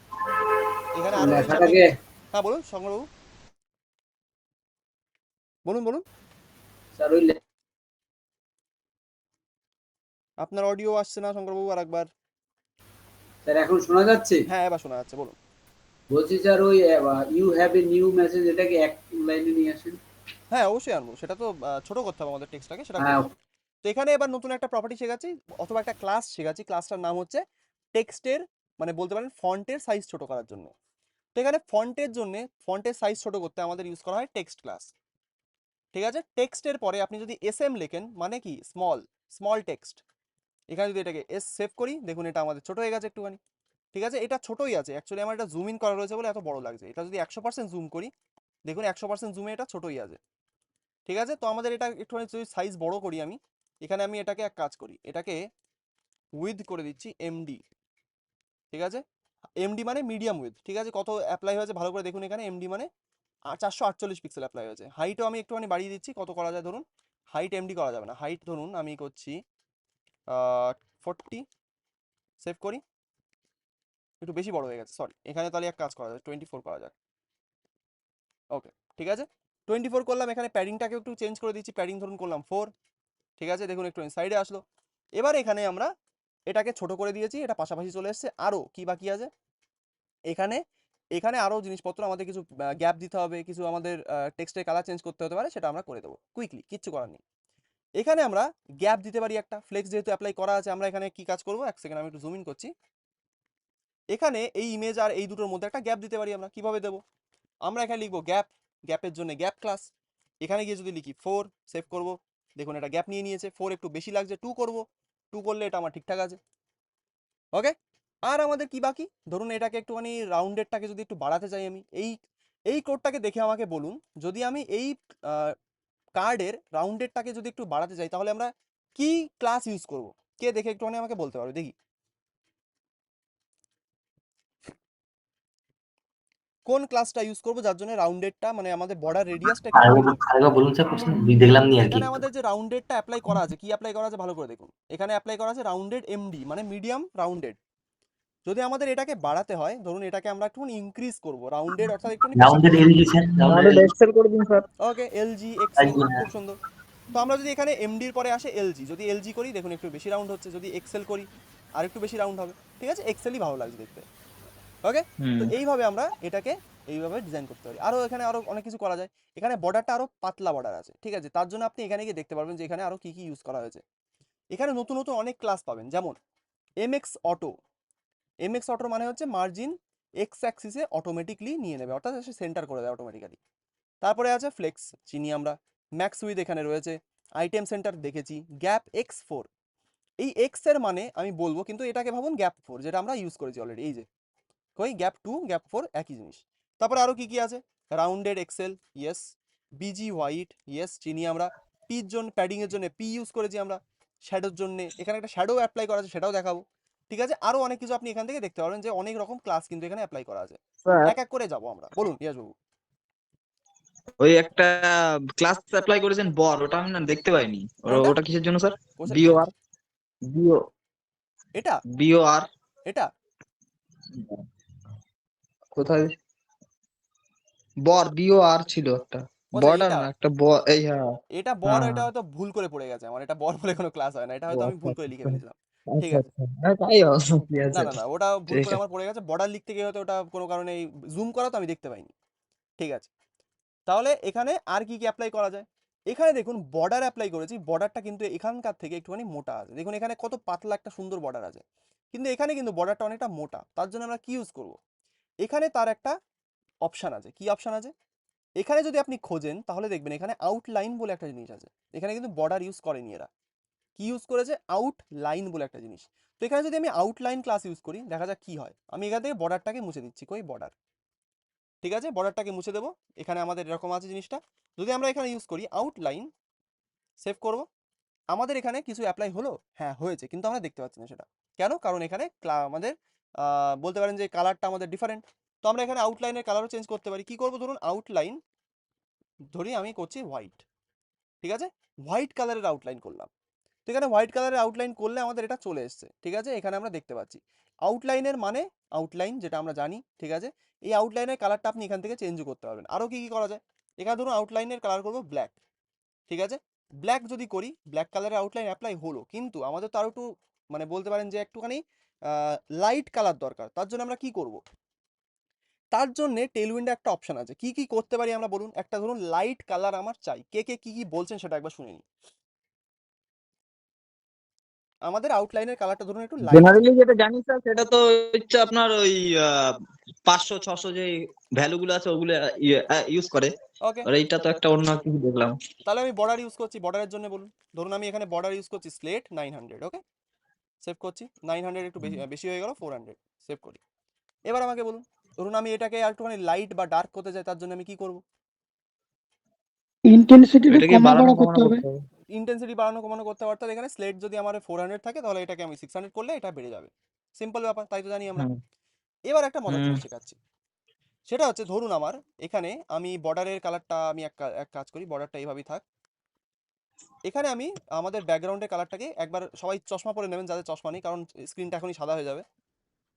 [SPEAKER 1] এখানে আরও জিনিস অ্যাপ্লাই
[SPEAKER 6] লেখাটাকে
[SPEAKER 1] করছি। হ্যাঁ বলুন সংগ্রহবাবু, বলুন।
[SPEAKER 6] স্যার ওই
[SPEAKER 1] আপনার অডিও আসছে না শঙ্করবাবু, আর একবার।
[SPEAKER 6] স্যার এখন শোনা যাচ্ছে?
[SPEAKER 1] হ্যাঁ এবার শোনা যাচ্ছে, বলুন।
[SPEAKER 6] বলছি স্যার ওই you have a new message এটাকে এক লাইনে নিয়ে আসেন।
[SPEAKER 1] হ্যাঁ অবশ্যই আনবো, সেটা তো ছোট করতে হবে আমাদের টেক্সটটাকে, সেটা
[SPEAKER 6] হ্যাঁ,
[SPEAKER 1] করবো। তো এখানে এবার নতুন একটা প্রপার্টি শেখাচ্ছি, অথবা একটা ক্লাস শেখাচ্ছি। ক্লাসটার নাম হচ্ছে টেক্সটের, মানে বলতে পারেন ফন্টের সাইজ ছোট করার জন্য। তো এখানে ফন্টের জন্য, ফন্টের সাইজ ছোট করতে আমাদের ইউজ করা হয় টেক্সট ক্লাস। ঠিক আছে, টেক্সটের পরে আপনি যদি এস এম লেখেন মানে কি স্মল স্মল টেক্সট, এখানে যদি এটাকে এস সেভ করি দেখুন এটা আমাদের ছোট হয়ে গেছে একটুখানি। ঠিক আছে, এটা ছোটই আছে অ্যাকচুয়ালি, আমার এটা জুম ইন করা রয়েছে বলে এত বড় লাগছে। এটা যদি 100% জুম করি দেখুন 100% জুমে এটা ছোটই আছে। ঠিক আছে, তো আমাদের এটা একটুখানি যদি সাইজ বড় করি আমি, এখানে আমি এটাকে এক কাজ করি, এটাকে উইথ করে দিচ্ছি এমডি। ঠিক আছে, এমডি মানে মিডিয়াম উইথ। ঠিক আছে, কত অ্যাপ্লাই হয়েছে ভালো করে দেখুন, এখানে এমডি মানে 448 পিক্সেল অ্যাপ্লাই হয়েছে। হাইটও আমি একটুখানি বাড়িয়ে দিচ্ছি, কত করা যায় ধরুন, হাইট এমডি করা যাবে না, হাইট ধরুন আমি করছি 40, সেভ করি, একটু বেশি বড় হয়ে গেছে সরি, এখানে তাহলে এক কাজ করা যায় 24 করা যাক। ওকে ঠিক আছে, 24 করলাম, এখানে প্যাডিংটাকে একটু চেঞ্জ করে দিচ্ছি, প্যাডিং ধরুন করলাম 4। ঠিক আছে, দেখুন একটু সাইডে আসলো। এবার এখানে আমরা এটাকে ছোট করে দিয়েছি, এটা পাশাপাশি চলে এসছে। আরও কি বাকি আছে এখানে, এখানে আরও জিনিসপত্র আমাদের কিছু গ্যাপ দিতে হবে, কিছু আমাদের টেক্সটের কালার চেঞ্জ করতে হতে পারে, সেটা আমরা করে দেবো কুইকলি, কিচ্ছু করার নেই। এখানে আমরা গ্যাপ দিতে পারি একটা, ফ্লেক্স যেহেতু অ্যাপ্লাই করা আছে, আমরা এখানে কি কাজ করবো, এক সেকেন্ড আমি একটু জুম ইন করছি। এখানে এই ইমেজ আর এই দুটোর মধ্যে একটা গ্যাপ দিতে পারি, আমরা কিভাবে দেবো, আমরা এখানে লিখবো গ্যাপ, গ্যাপের জন্য গ্যাপ ক্লাস, এখানে গিয়ে যদি লিখি 4, সেভ করব, দেখুন এটা গ্যাপ নিয়ে নিয়েছে, 4 একটু বেশি লাগছে, 2 করব, 2 করলে এটা আমার ঠিকঠাক আছে। ওকে, আর আমাদের কি বাকি, ধরুন এটাকে একটুখানি রাউন্ডেডটাকে যদি একটু বাড়াতে চাই আমি, এই কোডটাকে দেখে আমাকে বলুন, যদি আমি এই কার্ডের রাউন্ডেডটাকে যদি একটু বাড়াতে চাই তাহলে আমরা কি ক্লাস ইউজ করব, কে দেখে একটুখানি আমাকে বলতে পারবে দেখি, কোন ক্লাসটা ইউজ করব যার জন্য রাউন্ডেডটা মানে আমাদের বর্ডার রেডিয়াসটা একটু বাড়বে।
[SPEAKER 4] আরেকবার বলুন স্যার কোশ্চেন, দেখলাম নি আর কি।
[SPEAKER 1] এখানে আমাদের যে রাউন্ডেডটা অ্যাপ্লাই করা আছে, কি অ্যাপ্লাই করা আছে ভালো করে দেখুন, এখানে অ্যাপ্লাই করা আছে রাউন্ডেড এমডি মানে মিডিয়াম রাউন্ডেড। যদি আমাদের এটাকে বাড়াতে হয়, ধরুন এটাকে আমরা একটু ইনক্রিজ করব, রাউন্ডেড অর্থাৎ একটু বেশি
[SPEAKER 4] রাউন্ডেড
[SPEAKER 1] করব।
[SPEAKER 4] এলজি স্যার, রাউন্ডেড
[SPEAKER 6] এক্সেল করে দিন স্যার।
[SPEAKER 1] ওকে, এলজি এক্সেল,
[SPEAKER 4] এলজি, হ্যাঁ।
[SPEAKER 1] খুব সুন্দর। তো আমরা যদি এখানে এমডির পরে আসে এলজি, যদি এলজি করি দেখুন একটু বেশি রাউন্ড হচ্ছে, যদি এক্সেল করি আর একটু বেশি রাউন্ড হবে। ঠিক আছে, এক্সেলই ভালো লাগছে দেখতে। ওকে, তো এইভাবে আমরা এটাকে এইভাবে ডিজাইন করতে পারি। আরও এখানে আরও অনেক কিছু করা যায়, এখানে বর্ডারটা আরও পাতলা বর্ডার আছে। ঠিক আছে, তার জন্য আপনি এখানে গিয়ে দেখতে পারবেন যে এখানে আরও কী কী ইউজ করা হয়েছে। এখানে নতুন নতুন অনেক ক্লাস পাবেন, যেমন এমএক্স অটো, এমএক্স অটো মানে হচ্ছে মার্জিন এক্স অ্যাক্সিসে অটোমেটিকলি নিয়ে নেবে, অর্থাৎ সে সেন্টার করে দেয় অটোমেটিক্যালি। তারপরে আছে ফ্লেক্স, চিনি আমরা, ম্যাক্স উইথ এখানে রয়েছে, আইটেম সেন্টার দেখেছি, গ্যাপ X4, এই এক্স এর মানে আমি বলবো কিন্তু এটাকে ভাবুন গ্যাপ 4 যেটা আমরা ইউজ করেছি অলরেডি, এই যে কই গ্যাপ 2 গ্যাপ 4 একই জিনিস। তারপরে আরও কি কি আছে, rounded XL yes, BG white yes চিনি আমরা, পির জন্য প্যাডিং এর জন্য পি ইউজ করেছি আমরা, শ্যাডোর জন্য এখানে একটা শ্যাডো অ্যাপ্লাই করা আছে সেটাও দেখাবো। ঠিক আছে, আরও অনেক কিছু আপনি এখান থেকে দেখতে পারবেন যে অনেক রকম ক্লাস কিন্তু এখানে অ্যাপ্লাই করা আছে। এক এক করে যাবো আমরা, বলুন ইয়াস বাবু।
[SPEAKER 7] ওই একটা ক্লাস অ্যাপ্লাই করেছেন বর, ওটা আমি না দেখতে পাইনি।
[SPEAKER 1] কোনটা?
[SPEAKER 7] ওটা কিসের জন্য স্যার?
[SPEAKER 1] কোথায়?
[SPEAKER 7] বিওআর, বিও
[SPEAKER 1] এটা
[SPEAKER 7] বিওআর
[SPEAKER 1] এটা
[SPEAKER 7] কোথায়? বর বিওআর ছিল একটা,
[SPEAKER 1] কোথায়
[SPEAKER 7] বর্ডার
[SPEAKER 1] এটা?
[SPEAKER 7] না একটা বর, এই হ্যাঁ
[SPEAKER 1] এটা বর,
[SPEAKER 7] হ্যাঁ
[SPEAKER 1] এটা হয়তো ভুল করে পড়ে গেছে আমার, এটা বর বলে কোনো ক্লাস হয় না, এটা হয়তো আমি ভুল করে লিখে ফেলেছিলাম। ঠিক আছে,
[SPEAKER 7] তাই ঠিক
[SPEAKER 1] না
[SPEAKER 7] আছে
[SPEAKER 1] না না, ওটা ভুল
[SPEAKER 7] ঠিক
[SPEAKER 1] করে
[SPEAKER 7] আছে।
[SPEAKER 1] আমার পড়ে গেছে, বর্ডার লিখতে গিয়ে হয়তো ওটা কোনো কারণে জুম করা তো আমি দেখতে পাইনি। ঠিক আছে, তাহলে এখানে আর কি কি অ্যাপ্লাই করা যায়, এখানে দেখুন বর্ডার অ্যাপ্লাই করেছি, বর্ডারটা কিন্তু এখানকার থেকে একটুখানি মোটা আছে, দেখুন এখানে কত পাতলা একটা সুন্দর বর্ডার আছে, কিন্তু এখানে কিন্তু বর্ডারটা অনেকটা মোটা, তার জন্য আমরা কি ইউজ করব, এখানে তার একটা অপশান আছে, কি অপশান আছে এখানে যদি আপনি খোঁজেন তাহলে দেখবেন এখানে আউটলাইন বলে একটা জিনিস আছে, এখানে কিন্তু বর্ডার ইউজ করেনি এরা, কি ইউজ করেছে আউটলাইন বলে একটা জিনিস। তো এখানে যদি আমি আউটলাইন ক্লাস ইউজ করি দেখা যাক কি হয়, আমি এখান থেকে বর্ডারটাকে মুছে দিচ্ছি, কই বর্ডার, ঠিক আছে বর্ডারটাকে মুছে দেবো, এখানে আমাদের এরকম আছে জিনিসটা, যদি আমরা এখানে ইউজ করি আউটলাইন, সেভ করব, আমাদের এখানে কিছু অ্যাপ্লাই হলো, হ্যাঁ হয়েছে, কিন্তু আমরা দেখতে পাচ্ছি না সেটা, কেন, কারণ এখানে আমাদের বলতে পারেন যে কালারটা আমাদের ডিফারেন্ট। তো আমরা এখানে আউটলাইনের কালারও চেঞ্জ করতে পারি, কি করব ধরুন আউটলাইন ধরি আমি করছি হোয়াইট, ঠিক আছে হোয়াইট কালারের আউটলাইন করলাম, তো এখানে হোয়াইট কালারের আউটলাইন করলে আমাদের এটা চলে এসছে। ঠিক আছে, এখানে আমরা দেখতে পাচ্ছি আউটলাইনের মানে আউটলাইন যেটা আমরা জানি। ঠিক আছে, এই আউটলাইনের কালারটা আপনি এখান থেকে চেঞ্জও করতে পারবেন। আরও কি কি করা যায়, এখানে ধরুন আউটলাইনের কালার করবো ব্ল্যাক, ঠিক আছে ব্ল্যাক যদি করি ব্ল্যাক কালারের আউটলাইন অ্যাপ্লাই হলো, কিন্তু আমাদের তো আরও একটু মানে বলতে পারেন যে একটুখানি লাইট কালার দরকার, তার জন্য আমরা কি করব, তার জন্যে টেলউইন্ডে একটা অপশন আছে, কি কি করতে পারি আমরা বলুন, একটা ধরুন লাইট কালার আমার চাই, কে কে কি কি বলছেন সেটা একবার শুনে নিই। আমাদের আউটলাইনের কালারটা ধরুন একটু লাইট
[SPEAKER 7] জেনারেলি যেটা জানি স্যার সেটা তো হচ্ছে আপনার ওই 500-600 যে ভ্যালু গুলো আছে ওগুলো ইউজ করে।
[SPEAKER 1] ওকে,
[SPEAKER 7] আর এইটা তো একটা অন্য কিছু দেখলাম।
[SPEAKER 1] তাহলে আমি বর্ডার ইউজ করছি, বর্ডারের জন্য বলুন। ধরুন আমি এখানে বর্ডার ইউজ করছি স্লেট 900, ওকে, সেভ করছি। 900 একটু বেশি বেশি হয়ে গেল, 400, সেভ করি। এবার আমাকে বলুন, ধরুন আমি এটাকে আর একটুখানি লাইট বা ডার্ক করতে চাই, তার জন্য আমি কি করব?
[SPEAKER 5] ইন্টেন্সিটিটা
[SPEAKER 7] এটাকে
[SPEAKER 5] কমা
[SPEAKER 7] বাড়ানো
[SPEAKER 5] বাড়া করতে
[SPEAKER 7] কমানো
[SPEAKER 5] হবে।
[SPEAKER 7] করতে হবে।
[SPEAKER 1] ইন্টেন্সিটি বাড়ানো কমানো করতে পারতাম। এখানে স্লেট যদি আমার 400 থাকে তাহলে এটাকে আমি 600 করলে এটা বেড়ে যাবে। সিম্পল ব্যাপার, তাই তো জানি আমরা।
[SPEAKER 7] হুম
[SPEAKER 1] এবার একটা মজার
[SPEAKER 7] হুম
[SPEAKER 1] জিনিস শেখাচ্ছি, সেটা হচ্ছে ধরুন আমার এখানে আমি বর্ডারের কালারটা আমি এক কাজ করি, বর্ডারটা এইভাবেই থাক। এখানে আমি আমাদের ব্যাকগ্রাউন্ডের কালারটাকে একবার, সবাই চশমা পরে নেবেন যাদের চশমা নেই, কারণ স্ক্রিনটা এখনই সাদা হয়ে যাবে।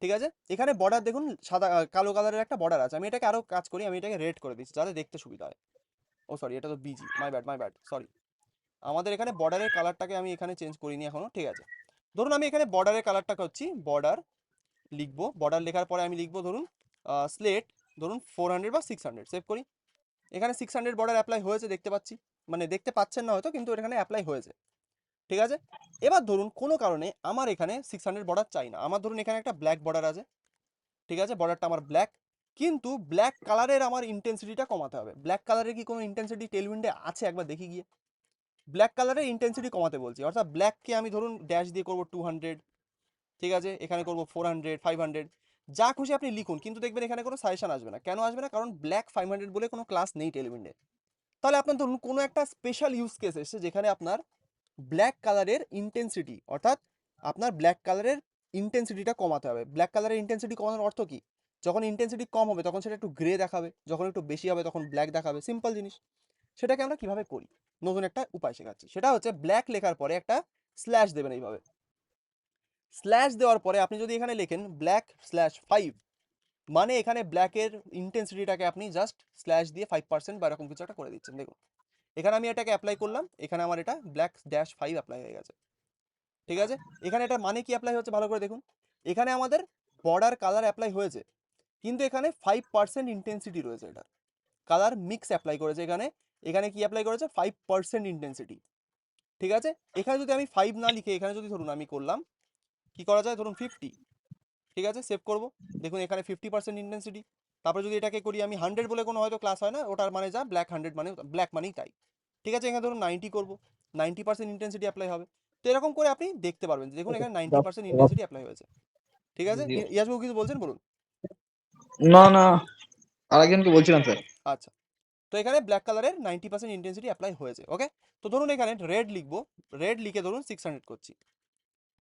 [SPEAKER 1] ঠিক আছে, এখানে বর্ডার দেখুন সাদা কালো কালারের একটা বর্ডার আছে। আমি এটাকে আরো কাজ করি, আমি এটাকে রেড করে দিচ্ছি যাতে দেখতে সুবিধা হয়। ও সরি, এটা তো বিজি, মাই ব্যাড, সরি। আমাদের এখানে বর্ডারের কালারটাকে আমি এখানে চেঞ্জ করিনি এখনো, ঠিক আছে। ধরুন আমি এখানে বর্ডারের কালারটা করছি, বর্ডার লিখবো, বর্ডার লেখার পরে আমি লিখবো ধরুন স্লেট, ধরুন 400 বা 600, সেভ করি। এখানে 600 বর্ডার অ্যাপ্লাই হয়েছে দেখতে পাচ্ছি, মানে দেখতে পাচ্ছেন না হয়তো, কিন্তু এখানে অ্যাপ্লাই হয়েছে। ঠিক আছে, এবার ধরুন কোনো কারণে আমার এখানে 600 বর্ডার চাই না, আমার ধরুন এখানে একটা ব্ল্যাক বর্ডার আছে। ঠিক আছে, বর্ডারটা আমার ব্ল্যাক, কিন্তু ব্ল্যাক কালারের আমার ইন্টেন্সিটিটা কমাতে হবে। ব্ল্যাক কালারের কি কোনো ইন্টেন্সিটি টেলউইন্ডে আছে একবার দেখি গিয়ে। ব্ল্যাক কালারের ইন্টেন্সিটি কমাতে বলছি, অর্থাৎ ব্ল্যাককে আমি ধরুন ড্যাশ দিয়ে করবো 200, ঠিক আছে, এখানে করবো 400, 500, যা খুশি আপনি লিখুন, কিন্তু দেখবেন এখানে কোনো সাজেশন আসবে না। কেন আসবে না? কারণ ব্ল্যাক 500 বলে কোনো ক্লাস নেই টেলউইন্ডে। তাহলে আপনার ধরুন কোনো একটা স্পেশাল ইউজ কেস এসেছে যেখানে আপনার ব্ল্যাক কালারের ইন্টেন্সিটি, অর্থাৎ আপনার ব্ল্যাক কালারের ইন্টেন্সিটিটা কমাতে হবে। ব্ল্যাক কালারের ইন্টেন্সিটি কমানোর অর্থ কি? যখন ইন্টেন্সিটি কম হবে তখন সেটা একটু গ্রে দেখাবে, যখন একটু বেশি হবে তখন ব্ল্যাক দেখাবে, সিম্পল জিনিস। সেটাকে আমরা কিভাবে করি, নতুন একটা উপায় শেখাচ্ছি। সেটা হচ্ছে ব্ল্যাক লেখার পরে একটা স্ল্যাশ দেবেন এইভাবে। স্ল্যাশ দেওয়ার পরে আপনি যদি এখানে লেখেন black/5, মানে এখানে ব্ল্যাকের ইন্টেন্সিটিটাকে আপনি জাস্ট স্ল্যাশ দিয়ে 5% বা এরকম কিছু একটা করে দিচ্ছেন। দেখুন এখানে আমি এটাকে অ্যাপ্লাই করলাম, এখানে আমার এটা black-5 অ্যাপ্লাই হয়ে গেছে। ঠিক আছে, এখানে এটা মানে কি অ্যাপ্লাই হচ্ছে ভালো করে দেখুন। এখানে আমাদের বর্ডার কালার অ্যাপ্লাই হয়েছে, কিন্তু এখানে 5% ইন্টেন্সিটি রয়েছে, এটা কালার মিক্স অ্যাপ্লাই করেছে এখানে। এখানে কি অ্যাপ্লাই করেছে? 5% ইন্টেন্সিটি। ঠিক আছে, এখানে যদি আমি 5 না লিখে এখানে যদি ধরুন আমি করলাম, কি করা যায়, ধরুন 50। ঠিক আছে, সেভ করব। দেখুন এখানে 50% ইন্টেন্সিটি। তারপরে যদি এটাকে করি আমি 100 বলে কোনো হয়তো ক্লাস হয় না, ওটার মানে যা ব্ল্যাক 100 মানে ব্ল্যাক মানেই তাই। ঠিক আছে, এখানে ধরুন 90 করব, 90% ইন্টেন্সিটি অ্যাপ্লাই হবে। তো এরকম করে আপনি দেখতে পারবেন যে দেখুন এখানে 90% ইন্টেন্সিটি অ্যাপ্লাই হয়েছে। ঠিক আছে, ইয়াসবাবু কিছু বলছেন, বলুন।
[SPEAKER 7] না না, আরেকজনকে বলছিলাম স্যার।
[SPEAKER 1] আচ্ছা, তো এখানে ব্ল্যাক কালারের 90% ইন্টেন্সিটি অ্যাপ্লাই হয়েছে। ওকে, তো ধরুন এখানে রেড লিখবো, রেড লিখে ধরুন 600 করছি।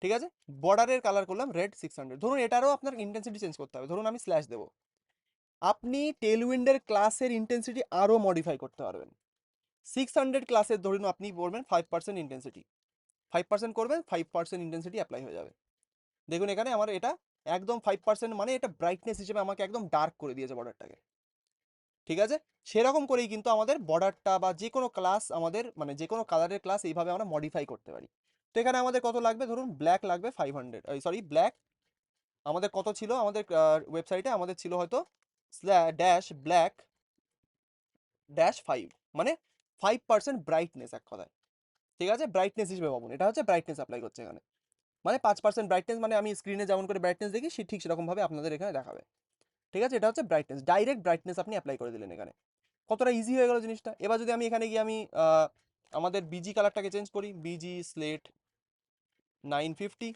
[SPEAKER 1] ঠিক আছে, বর্ডারের কালার করলাম রেড 600। ধরুন এটারও আপনার ইন্টেন্সিটি চেঞ্জ করতে হবে। ধরুন আমি স্ল্যাশ দেবো, আপনি টেলউইন্ডের ক্লাসের ইন্টেন্সিটি আরও মডিফাই করতে পারবেন। 600 ক্লাসের ধরুন আপনি বলবেন 5% ইন্টেন্সিটি, 5% করবেন, 5% ইন্টেন্সিটি অ্যাপ্লাই হয়ে যাবে। দেখুন এখানে আমার এটা একদম 5%, মানে এটা ব্রাইটনেস হিসেবে আমাকে একদম ডার্ক করে দিয়েছে বর্ডারটাকে। ঠিক আছে, সেরকম করেই কিন্তু আমাদের বর্ডারটা বা যে কোনো ক্লাস আমাদের, মানে যে কোনো কালারের ক্লাস এইভাবে আমরা মডিফাই করতে পারি। তো এখানে আমাদের কত লাগবে, ধরুন ব্ল্যাক লাগবে 500, সরি ব্ল্যাক আমাদের কত ছিল, আমাদের ওয়েবসাইটে আমাদের ছিল হয়তো -black-5, মানে 5% ব্রাইটনেস এক কথায়। ঠিক আছে, ব্রাইটনেস হিসেবে ভাবুন, এটা হচ্ছে ব্রাইটনেস অ্যাপ্লাই করছে এখানে, মানে 5% ব্রাইটনেস, মানে আমি স্ক্রিনে যেমন করে ব্রাইটনেস দেখি ঠিক সেরকমভাবে আপনাদের এখানে দেখাবে। ঠিক আছে, এটা হচ্ছে ব্রাইটনেস, ডাইরেক্ট ব্রাইটনেস আপনি অ্যাপ্লাই করে দিলেন এখানে। কতটা ইজি হয়ে গেল জিনিসটা। এবার যদি আমি এখানে গিয়ে আমি আমাদের বিজি কালারটাকে চেঞ্জ করি, বিজি স্লেট 950,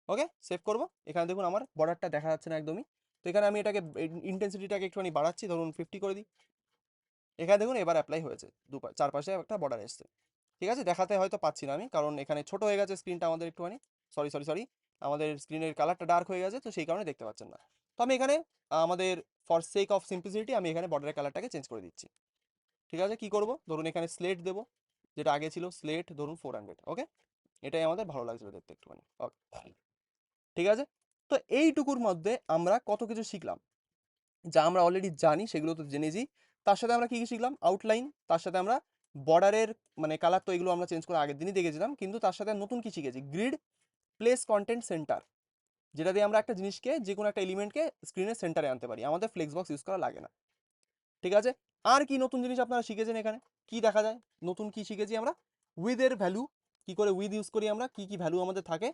[SPEAKER 1] ওকে, সেভ করব। এখানে দেখুন আমার বর্ডারটা দেখা যাচ্ছে না একদমই, তো এখানে আমি এটাকে ইন্টেন্সিটিটাকে একটুখানি বাড়াচ্ছি, ধরুন 50 করে দিই। এখানে দেখুন এবার অ্যাপ্লাই হয়েছে, চারপাশে একটা বর্ডার এসছে। ঠিক আছে, দেখাতে হয়তো পাচ্ছি না আমি, কারণ এখানে ছোট হয়ে গেছে স্ক্রিনটা আমাদের একটুখানি, সরি আমাদের স্ক্রিনের কালারটা ডার্ক হয়ে গেছে, তো সেই কারণে দেখতে পাচ্ছেন না। তো আমি এখানে আমাদের ফর সেক অফ সিম্পলিসিটি আমি এখানে বর্ডারের কালারটাকে চেঞ্জ করে দিচ্ছি। ঠিক আছে, কি করব, ধরুন এখানে স্লেট দেবো, যেটা আগে ছিল স্লেট ধরুন 400, ওকে, এটাই আমাদের ভালো লাগছিল দেখতে একটুখানি। ওকে, ঠিক আছে, তো এইটুকুর মধ্যে আমরা কত কিছু শিখলাম, যা আমরা অলরেডি জানি সেগুলো তো জেনেছি। তার সাথে আমরা কি কি শিখলাম, আউটলাইন, তার সাথে আমরা বর্ডারের মানে কালার, তো এগুলো আমরা চেঞ্জ করে আগের দিনই দেখেছিলাম, কিন্তু তার সাথে নতুন কি শিখেছি, গ্রিড, প্লেস কন্টেন্ট সেন্টার, যেটা দিয়ে আমরা একটা জিনিসকে, যে কোনো একটা এলিমেন্টকে স্ক্রিনের সেন্টারে আনতে পারি, আমাদের ফ্লেক্স বক্স ইউজ করা লাগে না। ঠিক আছে, আর কি নতুন জিনিস আপনারা শিখেছেন এখানে, কি দেখা যায়, নতুন কি শিখেছি আমরা, উইথের ভ্যালু কি করে উইথ ইউজ করি আমরা, কি কি ভ্যালু আমাদের থাকে,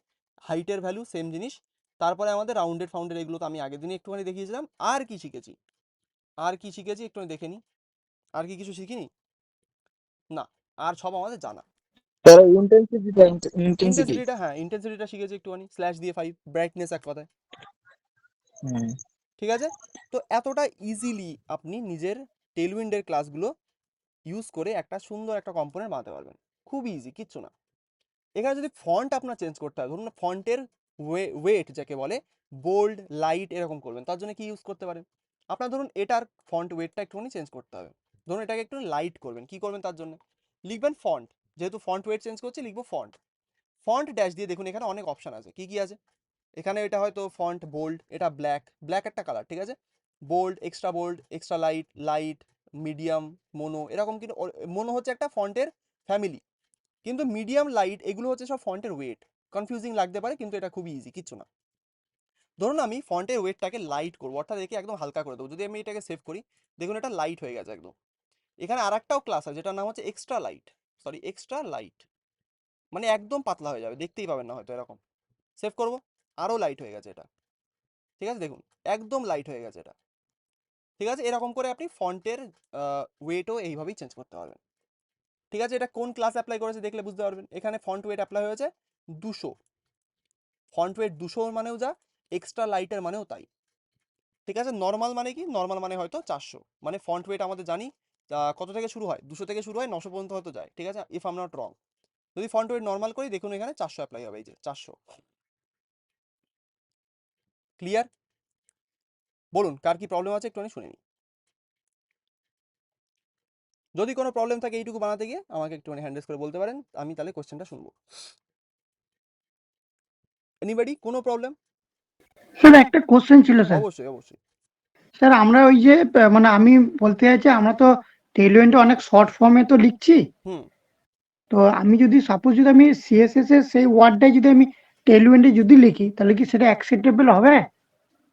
[SPEAKER 1] হাইটের ভ্যালু সেম জিনিস, তারপরে আমাদের রাউন্ডেড ফাউন্ডেড, এগুলো তো আমি আগের দিনে একটুখানি দেখিয়েছিলাম। আর কি শিখেছি, একটুখানি দেখে নিই, আর কি কিছু শিখিনি না, আর সব আমাদের জানা।
[SPEAKER 7] তার ইন্টেন্সিটি
[SPEAKER 1] ইন্টেন্সিটিটা, হ্যাঁ ইন্টেন্সিটিটা শিখেছি একটুখানি, স্ল্যাশ দিয়ে 5, ব্রাইটনেস এক কথায়, ঠিক আছে। তো এতটা ইজিলি আপনি নিজের টেলউইন্ডের ক্লাসগুলো ইউজ করে একটা সুন্দর একটা কম্পোনেন্ট বানাতে পারবেন, খুব ইজি, কিচ্ছু না। এখানে যদি ফন্ট আপনার চেঞ্জ করতে হয়, ধরুন ফন্টের ওয়েট যাকে বলে, বোল্ড লাইট এরকম করবেন, তার জন্য কি ইউজ করতে পারেন, আপনার ধরুন এটার ফন্ট ওয়েটটা একটুখানি চেঞ্জ করতে হবে, ধরুন এটাকে একটু লাইট করবেন, কি করবেন তার জন্য লিখবেন ফন্ট, যেহেতু ফন্ট ওয়েট চেঞ্জ করছে লিখবো ফন্ট, ফন্ট ড্যাশ দিয়ে দেখুন এখানে অনেক অপশন আছে, কি কি আছে এখানে, এটা হয়তো ফন্ট বোল্ড, এটা ব্ল্যাক একটা কালার, ঠিক আছে, bold, extra light, light, medium, mono, এরকম কিন্তু মোনো হচ্ছে একটা ফন্টের ফ্যামিলি, কিন্তু মিডিয়াম লাইট এগুলো হচ্ছে সব ফন্টের ওয়েট, কনফিউজিং লাগতে পারে কিন্তু এটা খুবই ইজি, কিচ্ছু না। ধরুন আমি ফন্টের ওয়েটটাকে লাইট করবো, অর্থাৎ একে একদম হালকা করে দেবো, যদি আমি এটাকে সেভ করি দেখুন এটা লাইট হয়ে গেছে একদম। এখানে আর একটাও ক্লাস আছে যেটার নাম হচ্ছে এক্সট্রা লাইট, মানে একদম পাতলা হয়ে যাবে, দেখতেই পাবেন না হয়তো এরকম, সেভ করবো আরও লাইট হয়ে গেছে এটা, ঠিক আছে, দেখুন একদম লাইট হয়ে গেছে এটা, ঠিক আছে। এরকম করে আপনি ফন্টের ওয়েটও এইভাবেই চেঞ্জ করতে পারবেন, ঠিক আছে। এটা কোন ক্লাস অ্যাপ্লাই করেছে দেখলে বুঝতে পারবেন, এখানে ফন্ট ওয়েট অ্যাপ্লাই হয়েছে 200, ফন্ট ওয়েট 200 মানেও যা, এক্সট্রা লাইটের মানেও তাই, ঠিক আছে। নর্মাল মানে কি, নর্মাল মানে হয়তো 400, মানে ফন্ট ওয়েট আমাদের জানি কত থেকে শুরু হয়, 200 থেকে শুরু হয়, 900 পর্যন্ত হয়তো যায়, ঠিক আছে, if I am not wrong. যদি ফন্ট ওয়েট নর্মাল করি দেখুন এখানে 400 অ্যাপ্লাই হবে, এই যে 400, ক্লিয়ার। বলুন কার কি প্রবলেম আছে একটুখানি শুনে নিই, যদি কোনো প্রবলেম থাকে এইটুকু বানাতে গিয়ে আমাকে একটুখানি হ্যান্ড রেজ করে বলতে পারেন, আমি তাহলে কোশ্চেনটা শুনবো। এনিবডি, কোনো প্রবলেম?
[SPEAKER 5] স্যার একটা কোশ্চেন ছিল স্যার।
[SPEAKER 1] অবশ্যই অবশ্যই।
[SPEAKER 5] স্যার আমরা ওই যে মানে আমি বলতে চাইছি আমরা তো টেলওয়েন্টে অনেক শর্ট ফর্মে তো লিখছি,
[SPEAKER 1] হুম,
[SPEAKER 5] তো আমি যদি সাপোজ যদি আমি সিএসএস এর সেই ওয়ার্ডটাই যদি আমি টেলওয়েন্টে যদি লিখি তাহলে কি সেটা অ্যাকসেপ্টেবল হবে?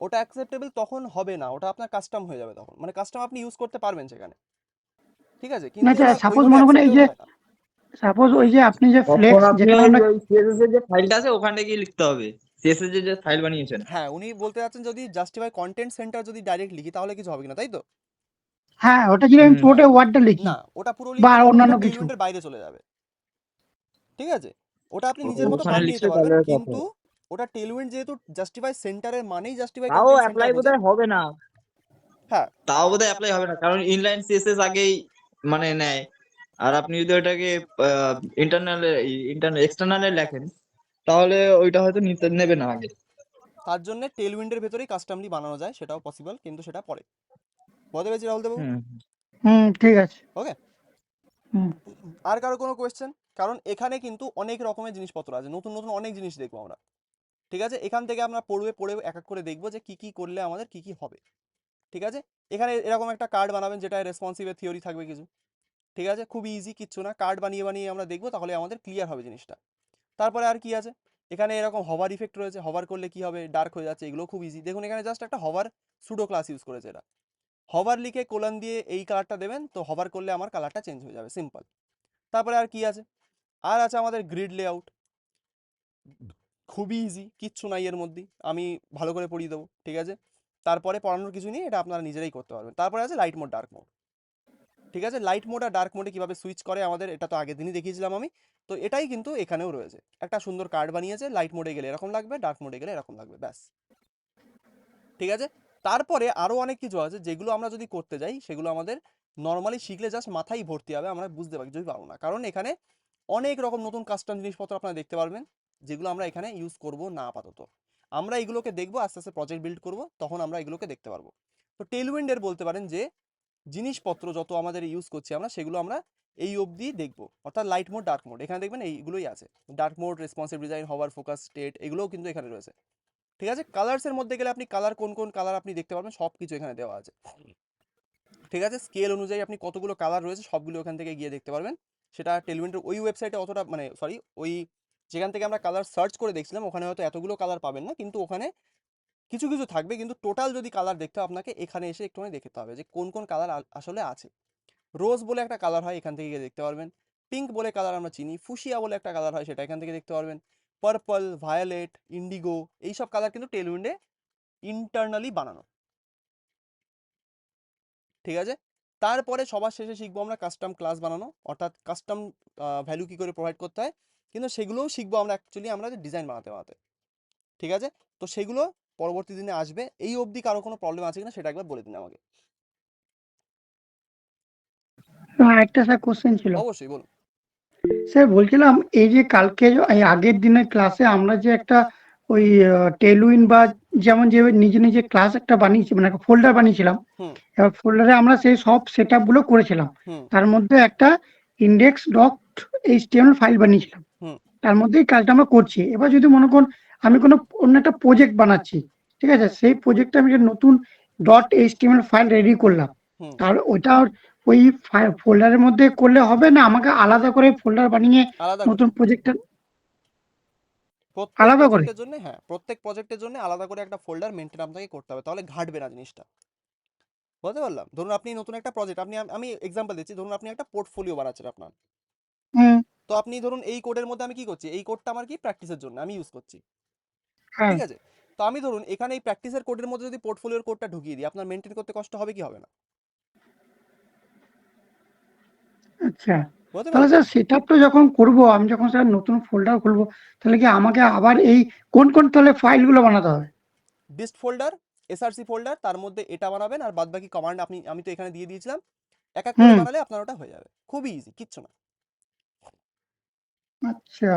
[SPEAKER 1] ওটা অ্যাকসেপ্টেবল তখন হবে না, ওটা আপনার কাস্টম হয়ে যাবে তখন, মানে কাস্টম আপনি ইউজ করতে পারবেন সেখানে, ঠিক আছে,
[SPEAKER 5] না
[SPEAKER 1] কিন্তু
[SPEAKER 5] আচ্ছা,
[SPEAKER 1] ওটা
[SPEAKER 5] সাপোজ
[SPEAKER 1] ওইভাবে
[SPEAKER 5] মনে করেন এই
[SPEAKER 1] অ্যাকসেপ্টেবল
[SPEAKER 5] যে
[SPEAKER 1] হয় না।
[SPEAKER 5] সাপোজ ওই যে আপনি যে
[SPEAKER 7] তখন
[SPEAKER 5] ফ্লেক্স
[SPEAKER 7] আপনি
[SPEAKER 5] যেখানে
[SPEAKER 7] ওই
[SPEAKER 5] আমরা
[SPEAKER 7] ওই CSS এর যে ফাইলটা আছে ওখানে গিয়ে লিখতে হবে, CSS এর যে ফাইল বানিয়েছেন।
[SPEAKER 1] হ্যাঁ, উনি বলতে চাচ্ছেন যদি জাস্টিফাই কন্টেন্ট সেন্টার যদি ডাইরেক্ট লিখি তাহলে কিছু হবে না, তাই তো?
[SPEAKER 5] হ্যাঁ ওটা যদি আমি পুরোটা ওয়ার্ডটা লিখি
[SPEAKER 1] না, ওটা পুরো
[SPEAKER 5] বা
[SPEAKER 1] লিখলে তখন
[SPEAKER 5] অন্যান্য
[SPEAKER 1] ওটা
[SPEAKER 5] কিছু,
[SPEAKER 1] টেলউইন্ডের বাইরে চলে যাবে, ঠিক আছে। ওটা আপনি নিজের মতো
[SPEAKER 7] ওখানে
[SPEAKER 1] বানিয়ে
[SPEAKER 7] লিখলে
[SPEAKER 1] নিতে পারবেন,
[SPEAKER 7] তাহলে
[SPEAKER 1] কিন্তু ওটা টেলউইন্ড যেহেতু জাস্টিফাই সেন্টারের মানেই জাস্টিফাই
[SPEAKER 7] তাও
[SPEAKER 1] কন্টেন্ট সেন্টার
[SPEAKER 7] অ্যাপ্লাই
[SPEAKER 1] বোঝে।
[SPEAKER 7] বোধহয় হবে না,
[SPEAKER 1] হ্যাঁ,
[SPEAKER 7] তাও বোধহয় অ্যাপ্লাই হবে না, কারণ ইনলাইন CSS আগেই মানে নেয়। আর আপনি যদি ওটাকে এক্সটার্নালে লেখেন তাহলে ওইটা হয়তো নেবে না আগে।
[SPEAKER 1] তার জন্য টেলউইন্ডের ভেতরেই কাস্টমলি বানানো যায়, সেটাও পসিবল, কিন্তু সেটা পরে। বুঝতে পেরেছি রাহুল দেবু?
[SPEAKER 5] ঠিক আছে।
[SPEAKER 1] ওকে।
[SPEAKER 5] হুম
[SPEAKER 1] আর কারো কোনো কোয়েশ্চেন? কারণ এখানে কিন্তু অনেক রকমের জিনিসপত্র আছে, নতুন নতুন অনেক জিনিস দেখবো আমরা, ঠিক আছে। এখান থেকে আমরা পড়ে এক এক করে দেখবো যে কি কি করলে আমাদের কি কি হবে, ঠিক আছে। এখানে এরকম একটা কার্ড বানাবেন যেটা রেসপন্সিভের থিওরি থাকবে কিছু, ঠিক আছে, খুবই ইজি, কিচ্ছু না, কার্ড বানিয়ে বানিয়ে আমরা দেখবো, তাহলে আমাদের ক্লিয়ার হবে জিনিসটা। তারপরে আর কি আছে, এখানে এরকম হভার ইফেক্ট রয়েছে, হভার করলে কি হবে, ডার্ক হয়ে যাচ্ছে, এগুলো খুব ইজি, দেখুন এখানে জাস্ট একটা হভার সুডো ক্লাস ইউজ করেছে এরা, হভার লিখে কোলন দিয়ে এই কালারটা দেবেন, তো হভার করলে আমার কালারটা চেঞ্জ হয়ে যাবে, সিম্পল। তারপরে আর কি আছে, আর আছে আমাদের গ্রিড লেআউট, খুবই ইজি, কিচ্ছু নাই এর মধ্যে, আমি ভালো করে পড়িয়ে দেবো, ঠিক আছে। তারপরে পড়ানোর কিছু নেই, এটা আপনারা নিজেরাই করতে পারবেন। তারপরে আছে লাইট মোড, ডার্ক মোড, ঠিক আছে। লাইট মোড আর ডার্ক মোডে কিভাবে সুইচ করে আমাদের, এটা তো আগের দিনই দেখিয়েছিলাম আমি, তো এটাই কিন্তু এখানেও রয়েছে, একটা সুন্দর কার্ড বানিয়েছে, লাইট মোডে গেলে এরকম লাগবে, ডার্ক মোডে গেলে এরকম লাগবে, ব্যাস, ঠিক আছে। তারপরে আরও অনেক কিছু আছে যেগুলো আমরা যদি করতে যাই সেগুলো আমাদের নর্মালি শিখলে জাস্ট মাথায় ভর্তি হবে, আমরা বুঝতে কিছুই পারবো না, কারণ এখানে অনেক রকম নতুন কাস্টম জিনিসপত্র আপনারা দেখতে পারবেন, যেগুলো আমরা এখানে ইউজ করব না আপাতত, আমরা এগুলোকে দেখবো, আস্তে আস্তে প্রজেক্ট বিল্ড করব, তখন আমরা এগুলোকে দেখতে পারবো। তো টেলউইন্ডের বলতে পারেন যে জিনিসপত্র যত আমাদের ইউজ করছি আমরা, সেগুলো আমরা এই অবধি দেখবো, অর্থাৎ লাইট মোড, ডার্ক মোড, এখানে দেখবেন এইগুলোই আছে, dark mode, responsive design, hover, focus, state, এগুলোও কিন্তু এখানে রয়েছে, ঠিক আছে। কালার্সের মধ্যে গেলে আপনি কালার কোন কোন কালার আপনি দেখতে পারবেন, সব কিছু এখানে দেওয়া আছে, ঠিক আছে। স্কেল অনুযায়ী আপনি কতগুলো কালার রয়েছে সবগুলো ওখান থেকে গিয়ে দেখতে পারবেন, সেটা টেলউইন্ডের ওই ওয়েবসাইটে অতটা, মানে সরি, ওই যেখান থেকে আমরা কালার সার্চ করে দেখছিলাম ওখানে হয়তো এতগুলো কালার পাবেন না, কিন্তু ওখানে কিছু কিছু থাকবে, কিন্তু টোটাল যদি কালার দেখতে হয় আপনাকে এখানে এসে একটুখানি দেখতে হবে যে কোন কোন কালার আসলে আছে। রোজ বলে একটা কালার হয়, এখান থেকে গিয়ে দেখতে পারবেন। পিঙ্ক বলে কালার আমরা চিনি, ফুশিয়া বলে একটা কালার হয়, সেটা এখান থেকে দেখতে পারবেন, পার্পল, ভায়োলেট, ইন্ডিগো, এইসব কালার কিন্তু টেলউইন্ডে ইন্টারনালি বানানো। ঠিক আছে, তারপরে সবার শেষে শিখবো আমরা কাস্টম ক্লাস বানানো, অর্থাৎ কাস্টম ভ্যালু কি করে প্রোভাইড করতে হয়, কিন্তু সেগুলোও শিখবো আমরা অ্যাকচুয়ালি আমরা ডিজাইন বানাতে বানাতে। ঠিক আছে, তো সেগুলো পরবর্তী দিনে আসবে। এই অবধি কারো কোনো প্রবলেম আছে কিনা সেটা একবার বলে দিন আমাকে।
[SPEAKER 5] একটা স্যার কোশ্চেন ছিল।
[SPEAKER 1] অবশ্যই বলুন।
[SPEAKER 5] স্যার বলছিলাম এই যে কালকে এই আগের দিনের ক্লাসে আমরা যে একটা ওই টেলউইন বা যেমন যে নিজে নিজে ক্লাস একটা বানিয়েছি, মানে একটা ফোল্ডার বানিয়েছিলাম।
[SPEAKER 1] হুম
[SPEAKER 5] এবার ফোল্ডারে আমরা সেই সব সেট আপ গুলো করেছিলাম।
[SPEAKER 1] হুম
[SPEAKER 5] তার মধ্যে একটা ইন্ডেক্স ডট এইচটিএমএল ফাইল বানিয়েছিলাম।
[SPEAKER 1] হুম
[SPEAKER 5] তার মধ্যেই কাজটা আমরা করছি। এবার যদি মনে করুন আমি কোনো অন্য একটা প্রজেক্ট বানাচ্ছি, ঠিক আছে, সেই প্রজেক্টে আমি একটা নতুন ডট এইচটিএমএল ফাইল রেডি করলাম,
[SPEAKER 1] হুম
[SPEAKER 5] তাহলে ওটা ওই ফোল্ডারের মধ্যে করলে হবে, না আমাকে আলাদা করে ফোল্ডার বানিয়ে
[SPEAKER 1] আলাদা করে,
[SPEAKER 5] নতুন প্রজেক্টটা
[SPEAKER 1] প্রত্যেক
[SPEAKER 5] আলাদা করে?
[SPEAKER 1] প্রজেক্টের জন্য, হ্যাঁ প্রত্যেক প্রজেক্টের জন্য আলাদা করে একটা ফোল্ডার মেনটেন আপনাকে করতে হবে, তাহলে ঘাটবে না জিনিসটা। বুঝতে পারলাম, ধরুন আপনি নতুন একটা প্রজেক্ট, আপনি আমি এক্সাম্পল দিচ্ছি, ধরুন আপনি একটা পোর্টফোলিও বানাচ্ছেন আপনার,
[SPEAKER 5] হুম।
[SPEAKER 1] তো আপনি ধরুন এই কোডের মধ্যে আমি কি করছি, এই কোডটা আমার কি প্র্যাকটিসের জন্য আমি ইউজ করছি।
[SPEAKER 5] হ্যাঁ।
[SPEAKER 1] ঠিক আছে, তো আমি ধরুন এখানে এই প্র্যাকটিসের কোডের মধ্যে যদি পোর্টফোলিওর কোডটা ঢুকিয়ে দিই, আপনার মেনটেন করতে কষ্ট হবে কি হবে না?
[SPEAKER 5] আচ্ছা,
[SPEAKER 1] বুঝতে
[SPEAKER 5] তাহলে
[SPEAKER 1] পারলেন?
[SPEAKER 5] স্যার সেট আপটা যখন করবো, আমি যখন স্যার নতুন ফোল্ডার খুলবো, তাহলে কি আমাকে আবার এই কোন কোন তাহলে ফাইলগুলো বানাতে হবে?
[SPEAKER 1] ডিস্ট ফোল্ডার, এসআরসি ফোল্ডার, তার মধ্যে এটা বানাবেন, আর বাদ বাকি কমান্ড আমি তো এখানে দিয়ে দিয়েছিলাম, এক এক করে
[SPEAKER 5] হুম।
[SPEAKER 1] বানালে আপনার ওটা হয়ে যাবে, খুবই ইজি, কিচ্ছু না।
[SPEAKER 5] আচ্ছা।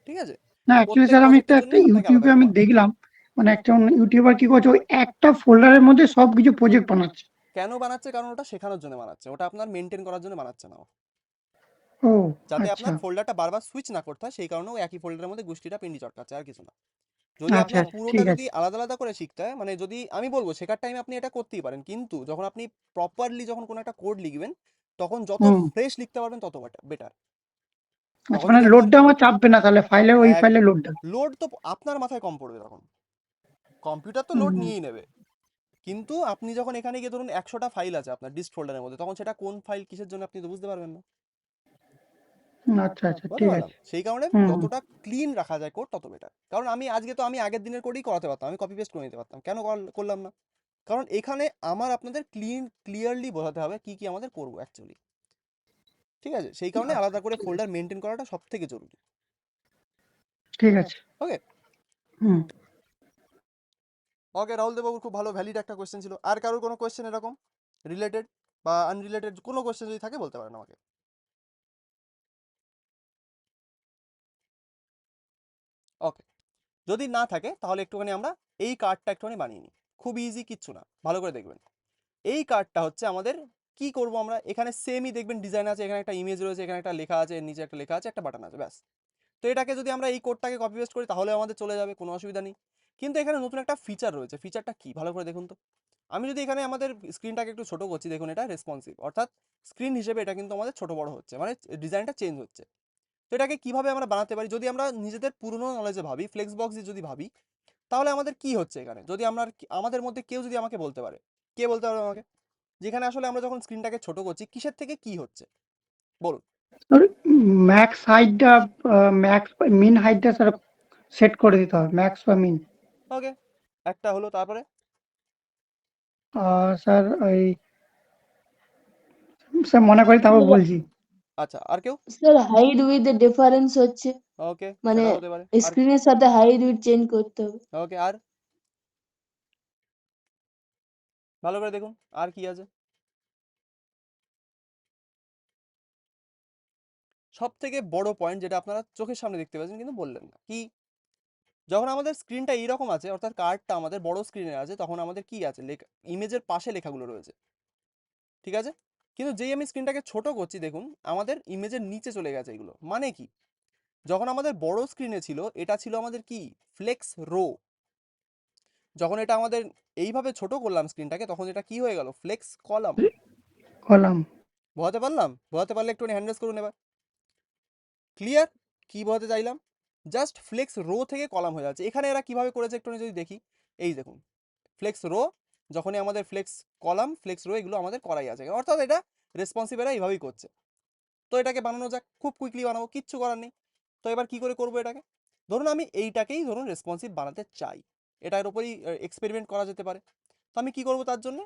[SPEAKER 1] ঠিক আছে,
[SPEAKER 5] না অ্যাকচুয়ালি
[SPEAKER 1] প্রত্যেক
[SPEAKER 5] স্যার আমি একটা
[SPEAKER 1] প্রজেক্টের
[SPEAKER 5] একটা
[SPEAKER 1] জন্য আপনাকে আলাদা
[SPEAKER 5] ইউটিউবে
[SPEAKER 1] করে
[SPEAKER 5] আমি
[SPEAKER 1] বানাতে হবে।
[SPEAKER 5] দেখলাম, মানে একটা ইউটিউবার কি করছে, ওই একটা ফোল্ডারের মধ্যে সবকিছু প্রজেক্ট বানাচ্ছে।
[SPEAKER 1] কেন বানাচ্ছে? কারণ ওটা শেখানোর জন্য বানাচ্ছে, ওটা আপনার মেনটেন করার জন্য বানাচ্ছে না ও।
[SPEAKER 5] ও
[SPEAKER 1] যাতে
[SPEAKER 5] আচ্ছা।
[SPEAKER 1] আপনার ফোল্ডারটা বারবার সুইচ না করতে হয়, সেই কারণে ও একই ফোল্ডারের মধ্যে গুষ্টিটা পিন্ডি চটকাচ্ছে, আর কিছু না। যদি
[SPEAKER 5] আচ্ছা
[SPEAKER 1] আপনার
[SPEAKER 5] আচ্ছা,
[SPEAKER 1] পুরোটা
[SPEAKER 5] ঠিক
[SPEAKER 1] যদি
[SPEAKER 5] আছে।
[SPEAKER 1] আলাদা আলাদা করে শিখতে হয়, মানে যদি আমি বলবো শেখার টাইমে আপনি এটা করতেই পারেন, কিন্তু যখন আপনি প্রপারলি যখন কোনো একটা কোড লিখবেন, তখন যত
[SPEAKER 5] হুম।
[SPEAKER 1] ফ্রেশ লিখতে পারবেন তত বেটার।
[SPEAKER 5] আচ্ছা,
[SPEAKER 1] তখন
[SPEAKER 5] মানে
[SPEAKER 1] যদি আপনার
[SPEAKER 5] লোডটা আমার চাপবে না তাহলে ফাইলে, ওই ফাইলে
[SPEAKER 1] একদম
[SPEAKER 5] লোডটা।
[SPEAKER 1] লোড তো আপনার মাথায় কম পড়বে, তখন কম্পিউটার তো লোড নিয়েই নেবে, কিন্তু আপনি যখন এখানে গিয়ে ধরুন 100টা ফাইল আছে আপনার ডিস্ট ফোল্ডারের মধ্যে, তখন সেটা কোন ফাইল কিসের জন্য আপনি তো বুঝতে পারবেন না।
[SPEAKER 5] আচ্ছা আচ্ছা,
[SPEAKER 1] বুঝতে
[SPEAKER 5] ঠিক
[SPEAKER 1] পারলাম,
[SPEAKER 5] আছে।
[SPEAKER 1] সেই কারণে
[SPEAKER 5] হুম।
[SPEAKER 1] যতটা ক্লিন রাখা যায় কোড তত বেটার। কারণ আমি আজকে তো আমি আগের দিনের কোডই করাতে পারতাম, আমি কপি পেস্ট করে নিতে পারতাম, কেন করলাম না? কারণ এখানে আমার আপনাদের ক্লিয়ারলি বোঝাতে হবে কি কি আমাদের করবো অ্যাকচুয়ালি। ঠিক আছে, সেই কারণে
[SPEAKER 5] আচ্ছা,
[SPEAKER 1] আলাদা করে
[SPEAKER 5] ঠিক
[SPEAKER 1] ফোল্ডার
[SPEAKER 5] আছে।
[SPEAKER 1] মেনটেন করাটা সব থেকে জরুরি।
[SPEAKER 5] ঠিক আছে।
[SPEAKER 1] ওকে।
[SPEAKER 5] হুম।
[SPEAKER 1] ওকে, রাহুল দেববাবুর খুব ভালো ভ্যালিড একটা কোয়েশ্চেন ছিল। আর কারোর কোনো কোয়েশ্চেন এরকম রিলেটেড বা আনরিলেটেড কোনো কোয়েশ্চেন যদি থাকে বলতে পারেন আমাকে। ওকে, যদি না থাকে তাহলে একটুখানি আমরা এই কার্ডটা একটুখানি বানিয়ে নিই, খুব ইজি, কিচ্ছু না, ভালো করে দেখবেন। এই কার্ডটা হচ্ছে আমাদের কি করব আমরা, এখানে সেমই দেখবেন ডিজাইন আছে, এখানে একটা ইমেজ রয়েছে, এখানে একটা লেখা আছে, এর নিচে একটা লেখা আছে, একটা বাটন আছে, ব্যাস। তো এটাকে যদি আমরা এই কোডটাকে কপি পেস্ট করি তাহলে আমাদের চলে যাবে, কোনো অসুবিধা নেই। কিন্তু এখানে নতুন একটা ফিচার রয়েছে, ফিচারটা কি ভালো করে দেখুন তো। আমি যদি এখানে আমাদের স্ক্রিনটাকে একটু ছোট করছি, দেখুন এটা রেসপন্সিভ, অর্থাৎ স্ক্রিন হিসেবে এটা কিন্তু আমাদের ছোট বড় হচ্ছে, মানে ডিজাইনটা চেঞ্জ হচ্ছে। তো এটাকে কিভাবে আমরা বানাতে পারি, যদি আমরা নিজেদের পুরনো নলেজে ভাবি, ফ্লেক্স বক্স যদি ভাবি, তাহলে আমাদের কি হচ্ছে এখানে, যদি আমরা আমাদের মধ্যে কেউ যদি আমাকে বলতে পারে, কে বলতে পারবে আমাকে, যেখানে আসলে আমরা যখন স্ক্রিনটাকে ছোট করছি কিসের থেকে কি হচ্ছে, বলুন।
[SPEAKER 5] ম্যাক্স হাইটটা, ম্যাক্স মিন হাইটটা স্যার সেট করে দিতে হবে, ম্যাক্স বা মিন।
[SPEAKER 1] ওকে, একটা হলো, তারপরে
[SPEAKER 5] স্যার ওই স্যার মনে করি তারপর বলছি।
[SPEAKER 1] আচ্ছা, আর কেউ?
[SPEAKER 8] স্যার হাইড উইথ ডিফারেন্স হচ্ছে,
[SPEAKER 1] ওকে,
[SPEAKER 8] মানে
[SPEAKER 1] সেটা হতে পারে। আর
[SPEAKER 8] স্ক্রিনের সাথে হাইড উইথ চেঞ্জ করতে হবে।
[SPEAKER 1] ওকে, আর ভালো করে দেখুন আর কি আছে। সব থেকে বড় পয়েন্ট যেটা আপনারা চোখের সামনে দেখতে পাচ্ছেন কিন্তু বললেন না, কি, যখন আমাদের স্ক্রিনটা এইরকম আছে, অর্থাৎ কার্ডটা আমাদের বড় স্ক্রিনে আছে, তখন আমাদের কি আছে, লেখা ইমেজের পাশে লেখাগুলো রয়েছে, ঠিক আছে। কিন্তু যেই আমি স্ক্রিনটাকে ছোট করছি, দেখুন আমাদের ইমেজের নিচে চলে গেছে এগুলো, মানে কি, যখন আমাদের বড় স্ক্রিনে ছিল এটা ছিল আমাদের কি, ফ্লেক্স রো, যখন এটা আমাদের এইভাবে ছোট করলাম স্ক্রিনটাকে, তখন এটা কি হয়ে গেল, ফ্লেক্স কলাম।
[SPEAKER 5] কলাম।
[SPEAKER 1] বোঝাতে পারলাম? বোঝাতে পারলে একটু হ্যান্ড রেজ করুন এবার। ক্লিয়ার কি বোঝাতে চাইলাম? জাস্ট ফ্লেক্স রো থেকে কলাম হয়ে যাচ্ছে। এখানে এরা কিভাবে করেছে একটু যদি দেখি, এই দেখুন ফ্লেক্স রো, যখনই আমাদের ফ্লেক্স কলাম, ফ্লেক্স রো, এগুলো আমাদের করাই আছে, অর্থাৎ এটা রেসপন্সিভ এরা এইভাবেই করছে। তো এটাকে বানানো যাক, খুব কুইকলি বানাবো, কিচ্ছু করার নেই। তো এবার কি করে করবো এটাকে? ধরুন আমি এইটাকেই ধরুন রেসপন্সিভ বানাতে চাই, এটার উপরই এক্সপেরিমেন্ট করা যেতে পারে। তো আমি কি করবো তার জন্য?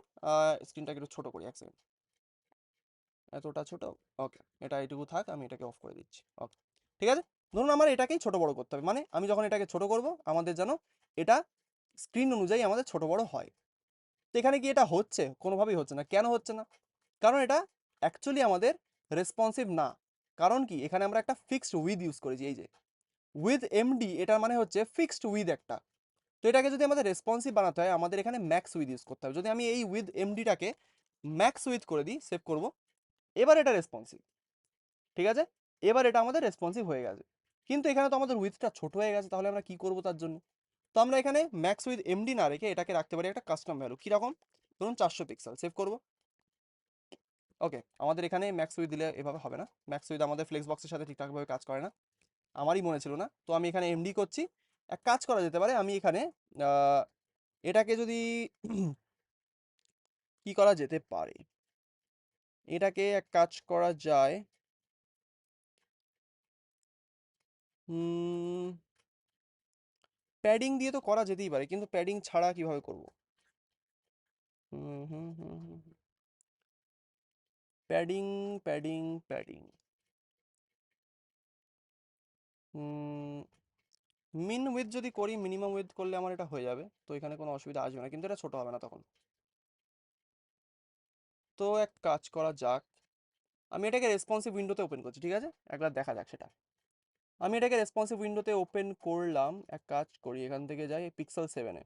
[SPEAKER 1] স্ক্রিনটাকে একটু ছোট করি, এক সেকেন্ড, এতটা ছোট, ওকে, এটা এইটুকু থাক, আমি এটাকে অফ করে দিচ্ছি। ওকে, ঠিক আছে। ধরুন আমার এটাকেই ছোট বড় করতে হবে, মানে আমি যখন এটাকে ছোট করব আমাদের যেন এটা স্ক্রিন অনুযায়ী আমাদের ছোট বড় হয়। তো এখানে কি এটা হচ্ছে? কোনোভাবেই হচ্ছে না। কেন হচ্ছে না? কারণ এটা অ্যাকচুয়ালি আমাদের রেসপন্সিভ না। কারণ কি, এখানে আমরা একটা ফিক্সড উইথ ইউজ করেছি, এই যে উইথ এমডি, এটার মানে হচ্ছে ফিক্সড উইথ একটা। তো এটাকে যদি আমাদের রেসপন্সিভ বানাতে হয় আমাদের এখানে ম্যাক্স উইথ ইউজ করতে হবে। যদি আমি এই উইথ এমডিটাকে ম্যাক্স উইথ করে দিই, সেভ করব, এবার এটা রেসপন্সিভ, ঠিক আছে, এবার এটা আমাদের রেসপন্সিভ হয়ে গেছে। কিন্তু এখানে তো আমাদের উইথটা ছোট হয়ে গেছে, তাহলে আমরা কি করব তার জন্য? তো আমরা এখানে ম্যাক্স উইথ এমডি না রেখে এটাকে রাখতে পারি একটা কাস্টম ভ্যালু। কীরকম? ধরুন 400 পিক্সেল, সেভ করব। ওকে, আমাদের এখানে ম্যাক্স উইথ দিলে এভাবে হবে না, ম্যাক্স উইথ আমাদের ফ্লেক্স বক্সের সাথে ঠিকঠাকভাবে কাজ করে না, আমারই মনে ছিল না। তো আমি এখানে এমডি করছি। এক কাজ করা যেতে পারে, আমি এখানে এটাকে যদি কি করা যেতে পারে, এটাকে এক কাজ করা যায়, প্যাডিং দিয়ে তো করা যেতেই পারে, কিন্তু প্যাডিং ছাড়া কিভাবে করব? Padding, padding, padding, min width যদি করি, মিনিমাম উইথ করলে আমার এটা হয়ে যাবে, তো এখানে কোনো অসুবিধা আসবে না, কিন্তু এটা ছোট হবে না তখন। তো এক কাজ করা যাক, আমি এটাকে রেসপন্সিভ উইন্ডোতে ওপেন করছি, ঠিক আছে, একবার দেখা যাক সেটা। আমি এটাকে রেসপন্সিভ উইন্ডোতে ওপেন করলাম। এক কাজ করি, এখান থেকে যাই পিক্সেল 7-এ।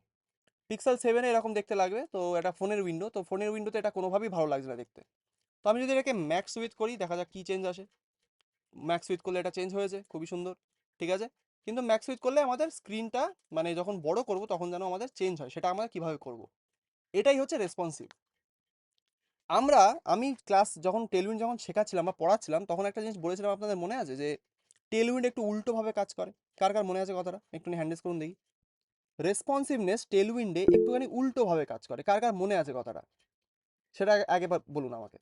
[SPEAKER 1] পিক্সেল 7-এ এরকম দেখতে লাগবে। তো এটা ফোনের উইন্ডো, তো ফোনের উইন্ডোতে এটা কোনোভাবেই ভালো লাগছে না দেখতে। তো আমি যদি এটাকে ম্যাক্স উইথ করি, দেখা যাক কী চেঞ্জ আসে। ম্যাক্স উইথ করলে এটা চেঞ্জ হয়েছে, খুবই সুন্দর, ঠিক আছে। কিন্তু ম্যাক্স উইথ করলে আমাদের স্ক্রিনটা মানে যখন বড় করব তখন যেন আমাদের চেঞ্জ হয়, সেটা আমরা কিভাবে করব? এটাই হচ্ছে রেসপন্সিভ। আমি ক্লাস যখন টেলউইন্ড যখন শেখাচ্ছিলাম বা পড়াচ্ছিলাম, তখন একটা জিনিস বলেছিলাম, আপনাদের মনে আছে যে টেলউইন্ড একটু উল্টোভাবে কাজ করে? কার কার মনে আছে কথাটা? একটু হ্যান্ডেস করুন দেখি। রেসপন্সিভনেস টেলউইন্ডে একটুখানি উল্টোভাবে কাজ করে, কার কার মনে আছে কথাটা? সেটা আগে বলুন আমাকে।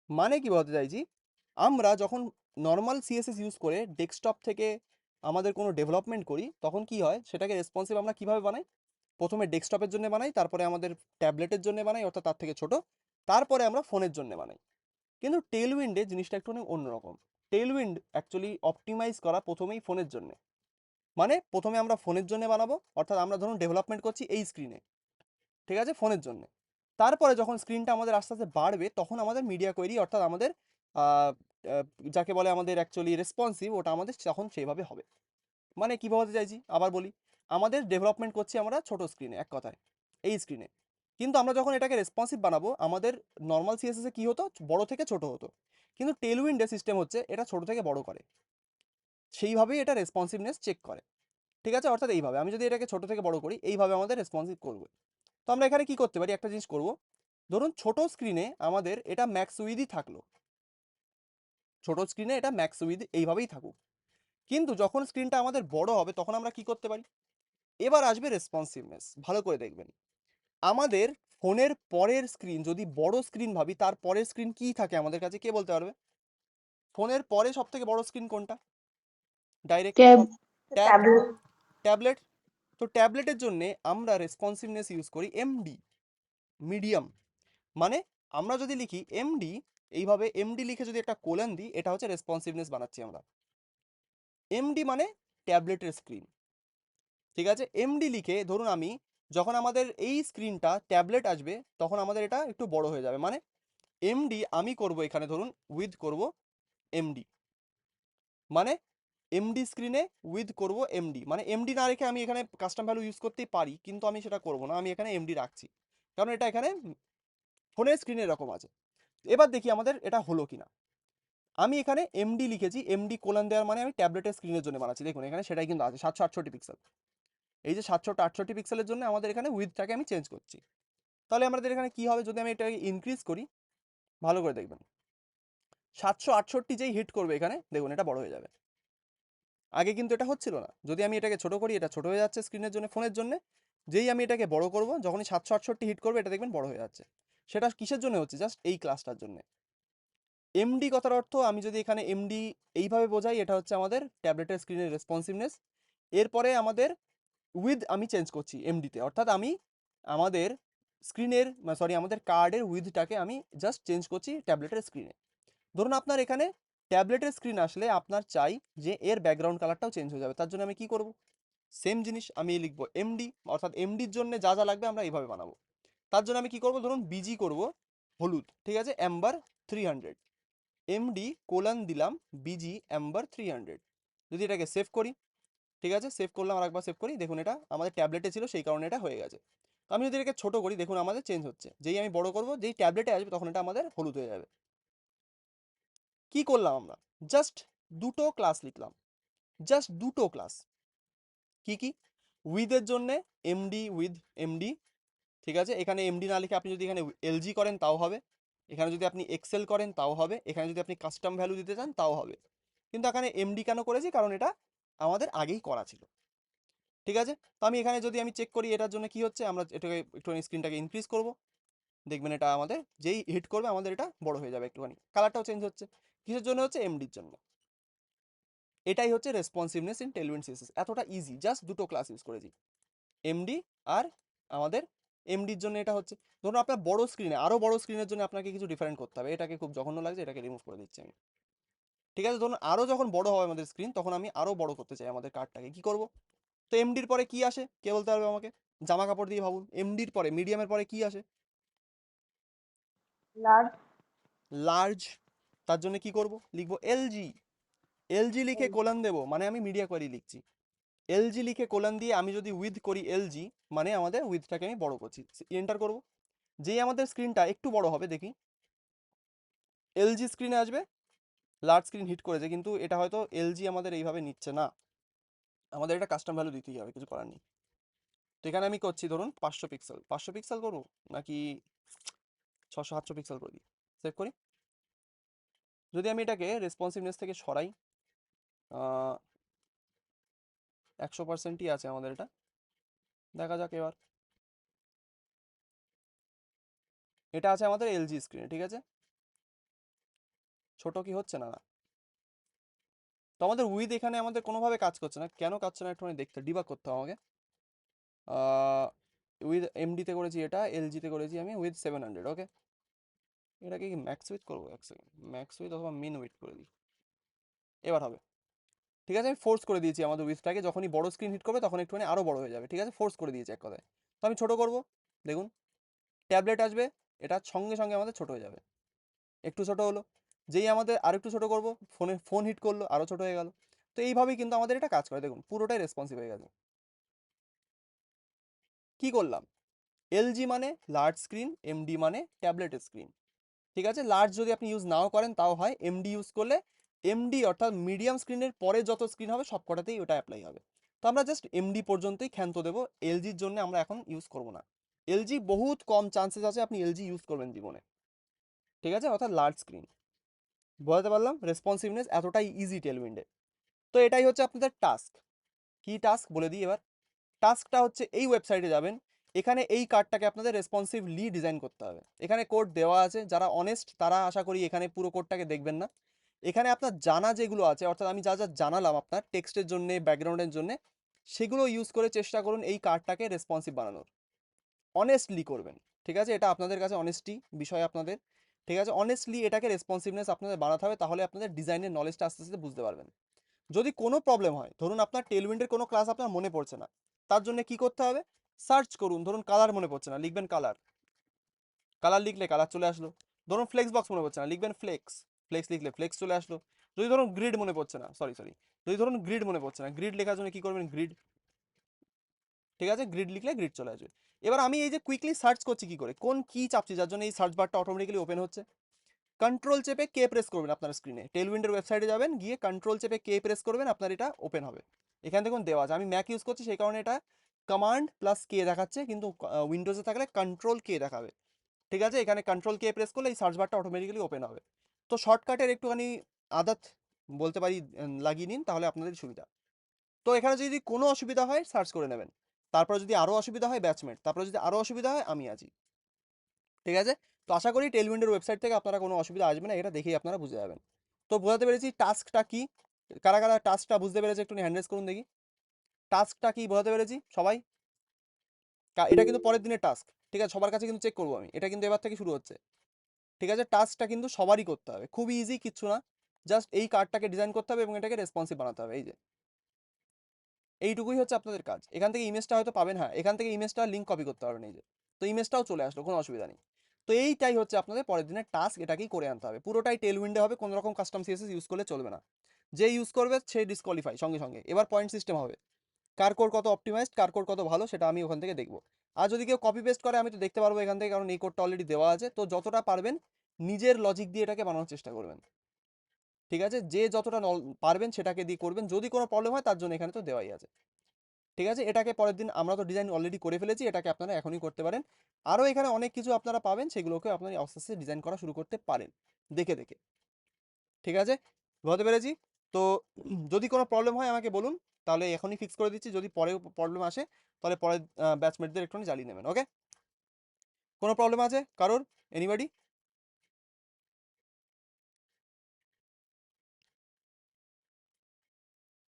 [SPEAKER 1] মানে কি বলতে চাইছি, আমরা যখন নর্মাল সিএসএস ইউজ করে ডেস্কটপ থেকে আমাদের কোনো ডেভেলপমেন্ট করি, তখন কি হয়, সেটাকে রেসপন্সিভ আমরা কিভাবে বানাই? প্রথমে ডেস্কটপের জন্য বানাই, তারপরে আমাদের ট্যাবলেটের জন্য বানাই, অর্থাৎ তার থেকে ছোট, তারপরে আমরা ফোনের জন্য বানাই। কিন্তু টেলউইন্ডে জিনিসটা একটু অন্যরকম। টেলউইন্ড অ্যাকচুয়ালি অপটিমাইজ করা প্রথমেই ফোনের জন্য। মানে প্রথমে আমরা ফোনের জন্য বানাবো, অর্থাৎ আমরা ধরুন ডেভেলপমেন্ট করছি এই স্ক্রিনে, ঠিক আছে, ফোনের জন্য। তারপরে যখন স্ক্রিনটা আমাদের আস্তে আস্তে বাড়বে, তখন আমাদের মিডিয়া কোয়েরি, অর্থাৎ আমাদের আহ, আহ, যাকে বলে আমাদের অ্যাকচুয়ালি রেসপন্সিভ, ওটা আমাদের তখন সেইভাবে হবে। মানে কী বলতে চাইছি আবার বলি, আমাদের ডেভেলপমেন্ট করছি আমরা ছোট স্ক্রিনে, এক কথায় এই স্ক্রিনে। কিন্তু আমরা যখন এটাকে রেসপন্সিভ বানাবো, আমাদের নর্মাল সিএসএসে কী হতো, বড় থেকে ছোট হতো। কিন্তু টেলউইন্ডের সিস্টেম হচ্ছে এটা ছোট থেকে বড় করে, সেইভাবেই এটা রেসপন্সিভনেস চেক করে, ঠিক আছে। অর্থাৎ এইভাবে আমি যদি এটাকে ছোট থেকে বড় করি, এইভাবে আমাদের রেসপন্সিভ করবে। তো আমরা এখানে কি করতে পারি, একটা জিনিস করব, ধরুন ছোট স্ক্রিনে আমাদের এটা ম্যাক্স উইথই থাকলো, ছোট স্ক্রিনে এটা ম্যাক্স উইথ এইভাবেই থাকুক। কিন্তু যখন স্ক্রিনটা আমাদের বড় হবে, তখন আমরা কি করতে পারি? এবার আসবে রেসপন্সিভনেস, ভালো করে দেখবেন। আমাদের ফোনের পরের স্ক্রিন যদি বড় স্ক্রিন ভাবি, তার পরের স্ক্রিন কি থাকে আমাদের কাছে, কে বলতে পারবে? ফোনের পরে সব থেকে বড় স্ক্রিন কোনটা? Direct
[SPEAKER 8] tab
[SPEAKER 1] tab,
[SPEAKER 8] tablet
[SPEAKER 1] tablet. তো ট্যাবলেটের জন্য আমরা রেসপন্সিভনেস ইউজ করি এমডি, মিডিয়াম। মানে আমরা যদি লিখি এমডি, এইভাবে এমডি লিখে যদি একটা কোলন দিই, এটা হচ্ছে রেসপন্সিভনেস বানাচ্ছি আমরা। এমডি মানে ট্যাবলেটের স্ক্রিন, ঠিক আছে। এমডি লিখে ধরুন আমি যখন আমাদের এই স্ক্রিনটা ট্যাবলেট আসবে, তখন আমাদের এটা একটু বড় হয়ে যাবে। মানে এমডি আমি করব এখানে, ধরুন উইথ করব এমডি, মানে এমডি স্ক্রিনে উইথ করব এমডি, মানে এমডি না রেখে আমি এখানে কাস্টম ভ্যালু ইউজ করতেই পারি, কিন্তু আমি সেটা করব না, আমি এখানে এমডি রাখছি, কারণ এটা এখানে ফোনের স্ক্রিনে এরকম আছে। এবার দেখি আমাদের এটা হলো কিনা। আমি এখানে এমডি লিখেছি, এমডি কোলন দেওয়ার মানে আমি ট্যাবলেটের স্ক্রিনের জন্য বানাচ্ছি, দেখুন এখানে সেটাই কিন্তু আছে 768 পিক্সেল। এই যে 768 পিক্সেলের জন্য আমাদের এখানে উইথটাকে আমি চেঞ্জ করছি। তাহলে আমাদের এখানে কি হবে, যদি আমি এটাকে ইনক্রিজ করি, ভালো করে দেখবেন, 768 যেই হিট করবে এখানে, দেখুন এটা বড় হয়ে যাবে। আগে কিন্তু এটা হচ্ছিল না। যদি আমি এটাকে ছোট করি, এটা ছোট হয়ে যাচ্ছে স্ক্রিনের জন্য, ফোনের জন্য। যেই আমি এটাকে বড় করব, যখনই 768 হিট করবে, এটা দেখবেন বড় হয়ে যাচ্ছে। সেটা কিসের জন্য হচ্ছে? জাস্ট এই ক্লাসটার জন্য। এমডি কথার অর্থ আমি যদি এখানে এমডি এইভাবে বোঝাই, এটা হচ্ছে আমাদের ট্যাবলেটের স্ক্রিনের রেসপন্সিভনেস। এরপরে আমাদের উইথ আমি চেঞ্জ করছি এমডিতে, অর্থাৎ আমি আমাদের স্ক্রিনের সরি আমাদের কার্ডের উইথটাকে আমি জাস্ট চেঞ্জ করছি ট্যাবলেটের স্ক্রিনে। ধরুন আপনার এখানে ট্যাবলেটের স্ক্রিন আসলে আপনার চাই যে এর ব্যাকগ্রাউন্ড কালারটাও চেঞ্জ হয়ে যাবে, তার জন্য আমি কি করব, সেম জিনিস আমি লিখবো এমডি, অর্থাৎ এমডির জন্য যা যা লাগবে আমরা এইভাবে বানাবো। তার জন্য আমি কি করব, ধরুন বিজি করব হলুদ, ঠিক আছে, অ্যাম্বার 300, এমডি কোলন দিলাম বিজি অ্যাম্বার 300। যদি এটাকে সেভ করি, ঠিক আছে, সেভ করলাম, আর একবার সেভ করি, দেখুন এটা আমাদের ট্যাবলেটে ছিল সেই কারণে এটা হয়ে গেছে। তো আমি যদি এটাকে ছোট করি, দেখুন আমাদের চেঞ্জ হচ্ছে, যেই আমি বড় করব, যেই ট্যাবলেটে আসবে তখন এটা আমাদের হলুদ হয়ে যাবে। কি করলাম আমরা, জাস্ট দুটো ক্লাস লিখলাম, জাস্ট দুটো ক্লাস। কি কি, উইথের জন্য এমডি উইথ এমডি, ঠিক আছে, এখানে এমডি না লিখে আপনি যদি এখানে এলজি করেন তাও হবে, এখানে যদি আপনি এক্সেল করেন তাও হবে, এখানে যদি আপনি কাস্টম ভ্যালু দিতে চান তাও হবে, কিন্তু এখানে এমডি কেন করেছি, কারণ এটা আমাদের আগেই করা ছিল। ঠিক আছে, তো আমি এখানে যদি আমি চেক করি এটার জন্য কি হচ্ছে, আমরা এটাকে একটুখানি স্ক্রিনটাকে ইনক্রিজ করব, দেখবেন এটা আমাদের যেই হিট করবে আমাদের এটা বড় হয়ে যাবে, একটুখানি কালারটাও চেঞ্জ হচ্ছে। কিসের জন্য হচ্ছে, এমডির জন্য। এটাই হচ্ছে রেসপন্সিভনেস ইন টেলউইন্ড সিএসএস, এতটা ইজি, জাস্ট দুটো ক্লাস ইউজ করেছি, এমডি আর আমাদের এমডির জন্য এটা হচ্ছে। ধরুন আপনার বড় স্ক্রিনে, আরো বড় স্ক্রিনের জন্য আপনাকে কিছু ডিফারেন্ট করতে হবে, এটাকে খুব জঘন্য লাগছে, এটাকে রিমুভ করে দিচ্ছি আমি। ঠিক আছে, ধরুন আরো যখন বড় হবে আমাদের স্ক্রিন, তখন আমি আরো বড় করতে চাই আমাদের কার্ডটাকে, কি করব, তো এমডির পরে কি আসে কে বলতে পারবে আমাকে, জামা কাপড় দিয়ে ভাবুন, এমডির পরে মিডিয়ামের পরে কি আসে,
[SPEAKER 8] লার্জ
[SPEAKER 1] লার্জ, তার জন্য কি করব, লিখবো এলজি, এলজি লিখে কোলন দেবো, মানে আমি মিডিয়া কোয়ারি লিখছি, এলজি লিখে কোলন দিয়ে আমি যদি উইথ করি এলজি, মানে আমাদের উইথটাকে আমি বড় করছি, এন্টার করব, যেই আমাদের স্ক্রিনটা একটু বড় হবে, দেখি এলজি স্ক্রিনে আসবে, লার্জ স্ক্রিন হিট করেছে, কিন্তু এটা হয়তো এলজি আমাদের এইভাবে নিচ্ছে না, আমাদের এটা কাস্টম ভ্যালু দিতেই হবে, কিছু করার নেই। তো এখানে আমি করছি ধরুন 500 পিক্সেল, 500 পিক্সেল করবো নাকি 600-700 পিক্সেল করে দিই, সেভ করি। যদি আমি এটাকে রেসপন্সিভনেস থেকে সরাই, 100%ই আছে আমাদের এটা, দেখা যাক এবার, এটা আছে আমাদের এলজি স্ক্রিনে, ঠিক আছে, ছোট কি হচ্ছে না, না, তো আমাদের উইথ এখানে আমাদের কোনোভাবে কাজ করছে না, কেন কাজ করছে না একটু দেখতে, ডিবাগ করতে হবে আমাকে। উইথ এমডিতে করেছি, এটা এলজিতে করেছি আমি উইথ 700, ওকে, এটাকে কি ম্যাক্স উইথ করবো, এক সেকেন্ড, ম্যাক্স উইথ অথবা মিন উইথ করে দিই, এবার হবে। ঠিক আছে, আমি ফোর্স করে দিয়েছি আমাদের উইথটাকে, যখনই বড় স্ক্রিন হিট করবে তখন একটুখানি আরো বড় হয়ে যাবে, ঠিক আছে, ফোর্স করে দিয়েছি এক কথায়। তো আমি ছোট করব, দেখুন ট্যাবলেট আসবে, এটা সঙ্গে সঙ্গে আমাদের ছোট হয়ে যাবে, একটু ছোট হলো, যেই আমাদের আরেকটু ছোট করব, ফোন হিট করলো, আরো ছোট হয়ে গেল। তো এইভাবেই কিন্তু আমাদের এটা কাজ করে, দেখুন পুরোটাই রেসপন্সিভ হয়ে গেছে। কি করলাম, এলজি মানে লার্জ স্ক্রিন, এমডি মানে ট্যাবলেটের স্ক্রিন, ঠিক আছে, লার্জ যদি আপনি ইউজ নাও করেন তাও হয়, এমডি ইউজ করলে এমডি অর্থাৎ মিডিয়াম স্ক্রিনের পরে যত স্ক্রিন হবে সব কটাতেই ওটা অ্যাপ্লাই হবে। তো আমরা জাস্ট এমডি পর্যন্তই ক্ষান্ত দেবো, এলজির জন্য আমরা এখন ইউজ করব না, এলজি বহুত কম চান্সেস আছে আপনি এলজি ইউজ করবেন জীবনে, ঠিক আছে, অর্থাৎ লার্জ স্ক্রিন। বলতে পারলাম রেসপন্সিভনেস এতটাই ইজি টেলউইন্ডে। তো এটাই হচ্ছে আপনাদের টাস্ক। কি টাস্ক বলে দিই এবার, টাস্কটা হচ্ছে এই ওয়েবসাইটে যাবেন, এখানে এই কার্ডটাকে আপনাদের রেসপন্সিভলি ডিজাইন করতে হবে, এখানে কোড দেওয়া আছে, যারা অনেস্ট তারা আশা করি এখানে পুরো কোডটাকে দেখবেন না, এখানে আপনার জানা যেগুলো আছে, অর্থাৎ আমি যা যা জানালাম আপনার টেক্সটের জন্য ব্যাকগ্রাউন্ডের জন্য, সেগুলো ইউজ করে চেষ্টা করুন এই কার্ডটাকে রেসপন্সিভ বানানোর, অনেস্টলি করবেন, ঠিক আছে, এটা আপনাদের কাছে অনেস্টি বিষয় আপনাদের, ঠিক আছে, অনেস্টলি এটাকে রেসপন্সিভনেস আপনাদের বানাতে হবে, তাহলে আপনাদের ডিজাইনের নলেজটা আস্তে আস্তে বুঝতে পারবেন। যদি কোনো প্রবলেম হয়, ধরুন আপনার টেলউইন্ডের কোনো ক্লাস আপনার মনে পড়ছে না, তার জন্য কি করতে হবে, সার্চ করুন, ধরুন কালার মনে পড়ছে না, লিখবেন কালার, কালার লিখলে কালার চলে আসলো, ধরুন ফ্লেক্স বক্স মনে পড়ছে না, লিখবেন ফ্লেক্স, ফ্লেক্স লিখলে ফ্লেক্স চলে আসলো। যদি ধরুন গ্রিড মনে পড়ছে না, সরি যদি ধরুন গ্রিড মনে পড়ছে না, গ্রিড লেখার জন্য কি করবেন, গ্রিড, ঠিক আছে, গ্রিড লিখলে গ্রিড চলে আসবে। এবার আমি এই যে কুইকলি সার্চ করছি কি করে, কোন কি চাপছি যার জন্য এই সার্চ বারটা অটোমেটিক্যালি ওপেন হচ্ছে, কন্ট্রোল চেপে কে প্রেস করবেন আপনার স্ক্রিনে, টেলউইন্ডের ওয়েবসাইটে যাবেন, গিয়ে কন্ট্রোল চেপে কে প্রেস করবেন, আপনার এটা ওপেন হবে। এখানে দেখুন দেওয়া আছে, আমি ম্যাক ইউজ করছি সেই কারণে এটা কমান্ড প্লাস কে দেখাচ্ছে, কিন্তু উইন্ডোজে থাকলে কন্ট্রোল কে দেখাবে, ঠিক আছে, এখানে কন্ট্রোল কে প্রেস করলে এই সার্চ বারটা অটোমেটিক্যালি ওপেন হবে। তো শর্টকাটের একটুখানি আদত বলতে পারি লাগিয়ে নিন, তাহলে আপনাদের সুবিধা। তো এখানে যদি কোনো অসুবিধা হয় সার্চ করে নেবেন, তারপর যদি আরও অসুবিধা হয় ব্যাচমেট, তারপর যদি আরও অসুবিধা হয় আমি আছি। ঠিক আছে? তো আশা করি টেলউইন্ডের ওয়েবসাইট থেকে আপনারা কোনো অসুবিধা আসবে না, এটা দেখেই আপনারা বুঝে যাবেন। তো বোঝাতে পেরেছি টাস্কটা কি, কারা কারা টাস্কটা বুঝতে পেরেছে একটু হ্যান্ড রেজ করুন দেখি। টাস্কটা কি বোঝাতে পেরেছি সবাই? এটা কিন্তু পরের দিনের টাস্ক, ঠিক আছে? সবার কাছে কিন্তু চেক করবো আমি, এটা কিন্তু এবার থেকে শুরু হচ্ছে, ঠিক আছে? টাস্কটা কিন্তু সবারই করতে হবে, খুবই ইজি, কিচ্ছু না। জাস্ট এই কার্ডটাকে ডিজাইন করতে হবে এবং এটাকে রেসপন্সিভ বানাতে হবে, এই যে এইটুকুই হচ্ছে আপনাদের কাজ। এখান থেকে ইমেজটা হয়তো পাবেন, হ্যাঁ এখান থেকে ইমেজটা লিঙ্ক কপি করতে পারবেন, এই যে তো ইমেজটাও চলে আসলো, কোনো অসুবিধা নেই। তো এইটাই হচ্ছে আপনাদের পরের দিনের টাস্ক, এটাকেই করে আনতে হবে। পুরোটাই টেলউইন্ডে হবে, কোনো রকম কাস্টম সিএসএস ইউজ করলে চলবে না। যে ইউজ করবে সে ডিসকোয়ালিফাই সঙ্গে সঙ্গে। এবার পয়েন্ট সিস্টেম হবে, কার কোড কত অপটিমাইজড, কার কোড কত ভালো, সেটা আমি ওখান থেকে দেখবো। আর যদি কেউ কপি পেস্ট করে আমি তো দেখতে পারবো এখান থেকে, কারণ এই কোডটা অলরেডি দেওয়া আছে। তো যতটা পারবেন নিজের লজিক দিয়ে এটাকে বানানোর চেষ্টা করবেন, ঠিক আছে? যে যতটা পারবেন সেটাকে দিয়ে করবেন, যদি কোনো প্রবলেম হয় তার জন্য এখানে তো দেওয়াই আছে, ঠিক আছে? এটাকে পরের দিন, আমরা তো ডিজাইন অলরেডি করে ফেলেছি, এটাকে আপনারা এখনই করতে পারেন। আরও এখানে অনেক কিছু আপনারা পাবেন, সেগুলোকে আপনারা আস্তে আস্তে ডিজাইন করা শুরু করতে পারেন দেখে দেখে, ঠিক আছে? বুঝতে পেরেছি? তো যদি কোনো প্রবলেম হয় আমাকে বলুন, তাহলে এখনই ফিক্স করে দিচ্ছি। যদি পরে প্রবলেম আসে তাহলে পরে ব্যাচমেটদের একটুখানি জ্বালিয়ে নেবেন, ওকে? কোনো প্রবলেম আছে কারোর? এনিবডি?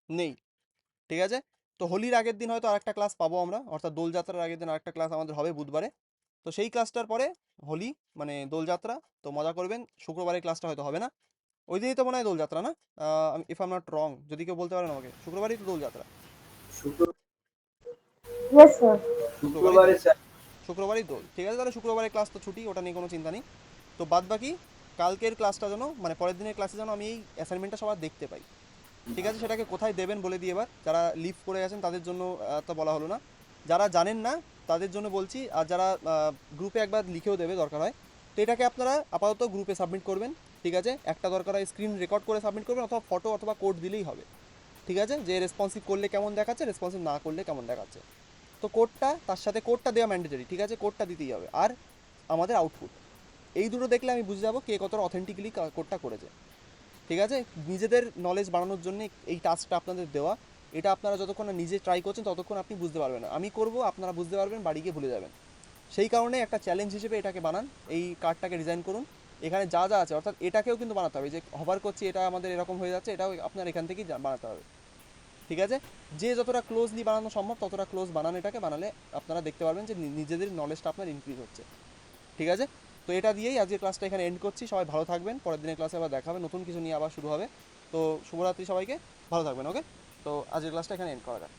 [SPEAKER 1] নেই, ঠিক আছে? তো হোলির আগের দিন হয়তো আরেকটা ক্লাস পাবো আমরা, অর্থাৎ দোলযাত্রার আগের দিন আরেকটা ক্লাস আমাদের হবে বুধবারে। তো সেই ক্লাসটার পরে হোলি মানে দোলযাত্রা, তো মজা করবেন। শুক্রবারে ক্লাসটা হয়তো হবে না, ওই দিনই তো মনে হয় দোলযাত্রা না? If I am not wrong, যদি কেউ বলতে পারেন আমাকে, শুক্রবারই তো দোলযাত্রা।
[SPEAKER 6] শুক্র-
[SPEAKER 8] Yes, sir.
[SPEAKER 6] শুক্রবারে স্যার
[SPEAKER 1] শুক্রবারই দোল, ঠিক আছে? তাহলে শুক্রবারে ক্লাস তো ছুটি, ওটা নিয়ে কোনো চিন্তা নেই। তো বাদ বাকি কালকের ক্লাসটা যেন, মানে পরের দিনের ক্লাসে যেন আমি এই অ্যাসাইনমেন্টটা সবার দেখতে পাই, ঠিক আছে? সেটাকে কোথায় দেবেন বলে দিই এবার। যারা লিভ করে গেছেন তাদের জন্য তো বলা হলো না, যারা জানেন না তাদের জন্য বলছি। আর যারা গ্রুপে একবার লিখেও দেবে দরকার হয়, তো এটাকে আপনারা আপাতত গ্রুপে সাবমিট করবেন, ঠিক আছে? একটা দরকার হয় স্ক্রিন রেকর্ড করে সাবমিট করবেন, অথবা ফটো অথবা কোড দিলেই হবে, ঠিক আছে? যে রেসপন্সিভ করলে কেমন দেখাচ্ছে, রেসপন্সিভ না করলে কেমন দেখাচ্ছে। তো কোডটা, তার সাথে কোডটা দেওয়া ম্যান্ডেটরি, ঠিক আছে? কোডটা দিতেই হবে। আর আমাদের আউটপুট, এই দুটো দেখলে আমি বুঝে যাবো কে কতটা অথেন্টিক্যালি কোডটা করেছে, ঠিক আছে? নিজেদের নলেজ বাড়ানোর জন্য এই টাস্কটা আপনাদের দেওয়া। এটা আপনারা যতক্ষণ না নিজে ট্রাই করছেন ততক্ষণ আপনি বুঝতে পারবেন না। আমি করব, আপনারা বুঝতে পারবেন, বাড়ি গিয়ে ভুলে যাবেন। সেই কারণে একটা চ্যালেঞ্জ হিসেবে এটাকে বানান, এই কার্ডটাকে ডিজাইন করুন। এখানে যা যা আছে, অর্থাৎ এটাকেও কিন্তু বানাতে হবে, যে হভার করছি এটা আমাদের এরকম হয়ে যাচ্ছে, এটাও আপনার এখান থেকেই বানাতে হবে, ঠিক আছে? যে যতটা ক্লোজলি বানানো সম্ভব ততটা ক্লোজ বানান এটাকে, বানালে আপনারা দেখতে পারবেন যে নিজেদের নলেজটা আপনার ইনক্রিজ হচ্ছে, ঠিক আছে? তো এটা দিয়েই আজকের ক্লাসটা এখানে এন্ড করছি। সবাই ভালো থাকবেন, পরের দিনের ক্লাসে আবার দেখা হবে, নতুন কিছু নিয়ে আবার শুরু হবে। তো শুভরাত্রি সবাইকে, ভালো থাকবেন, ওকে? তো আজকের ক্লাসটা এখানে এন্ড করা যাক।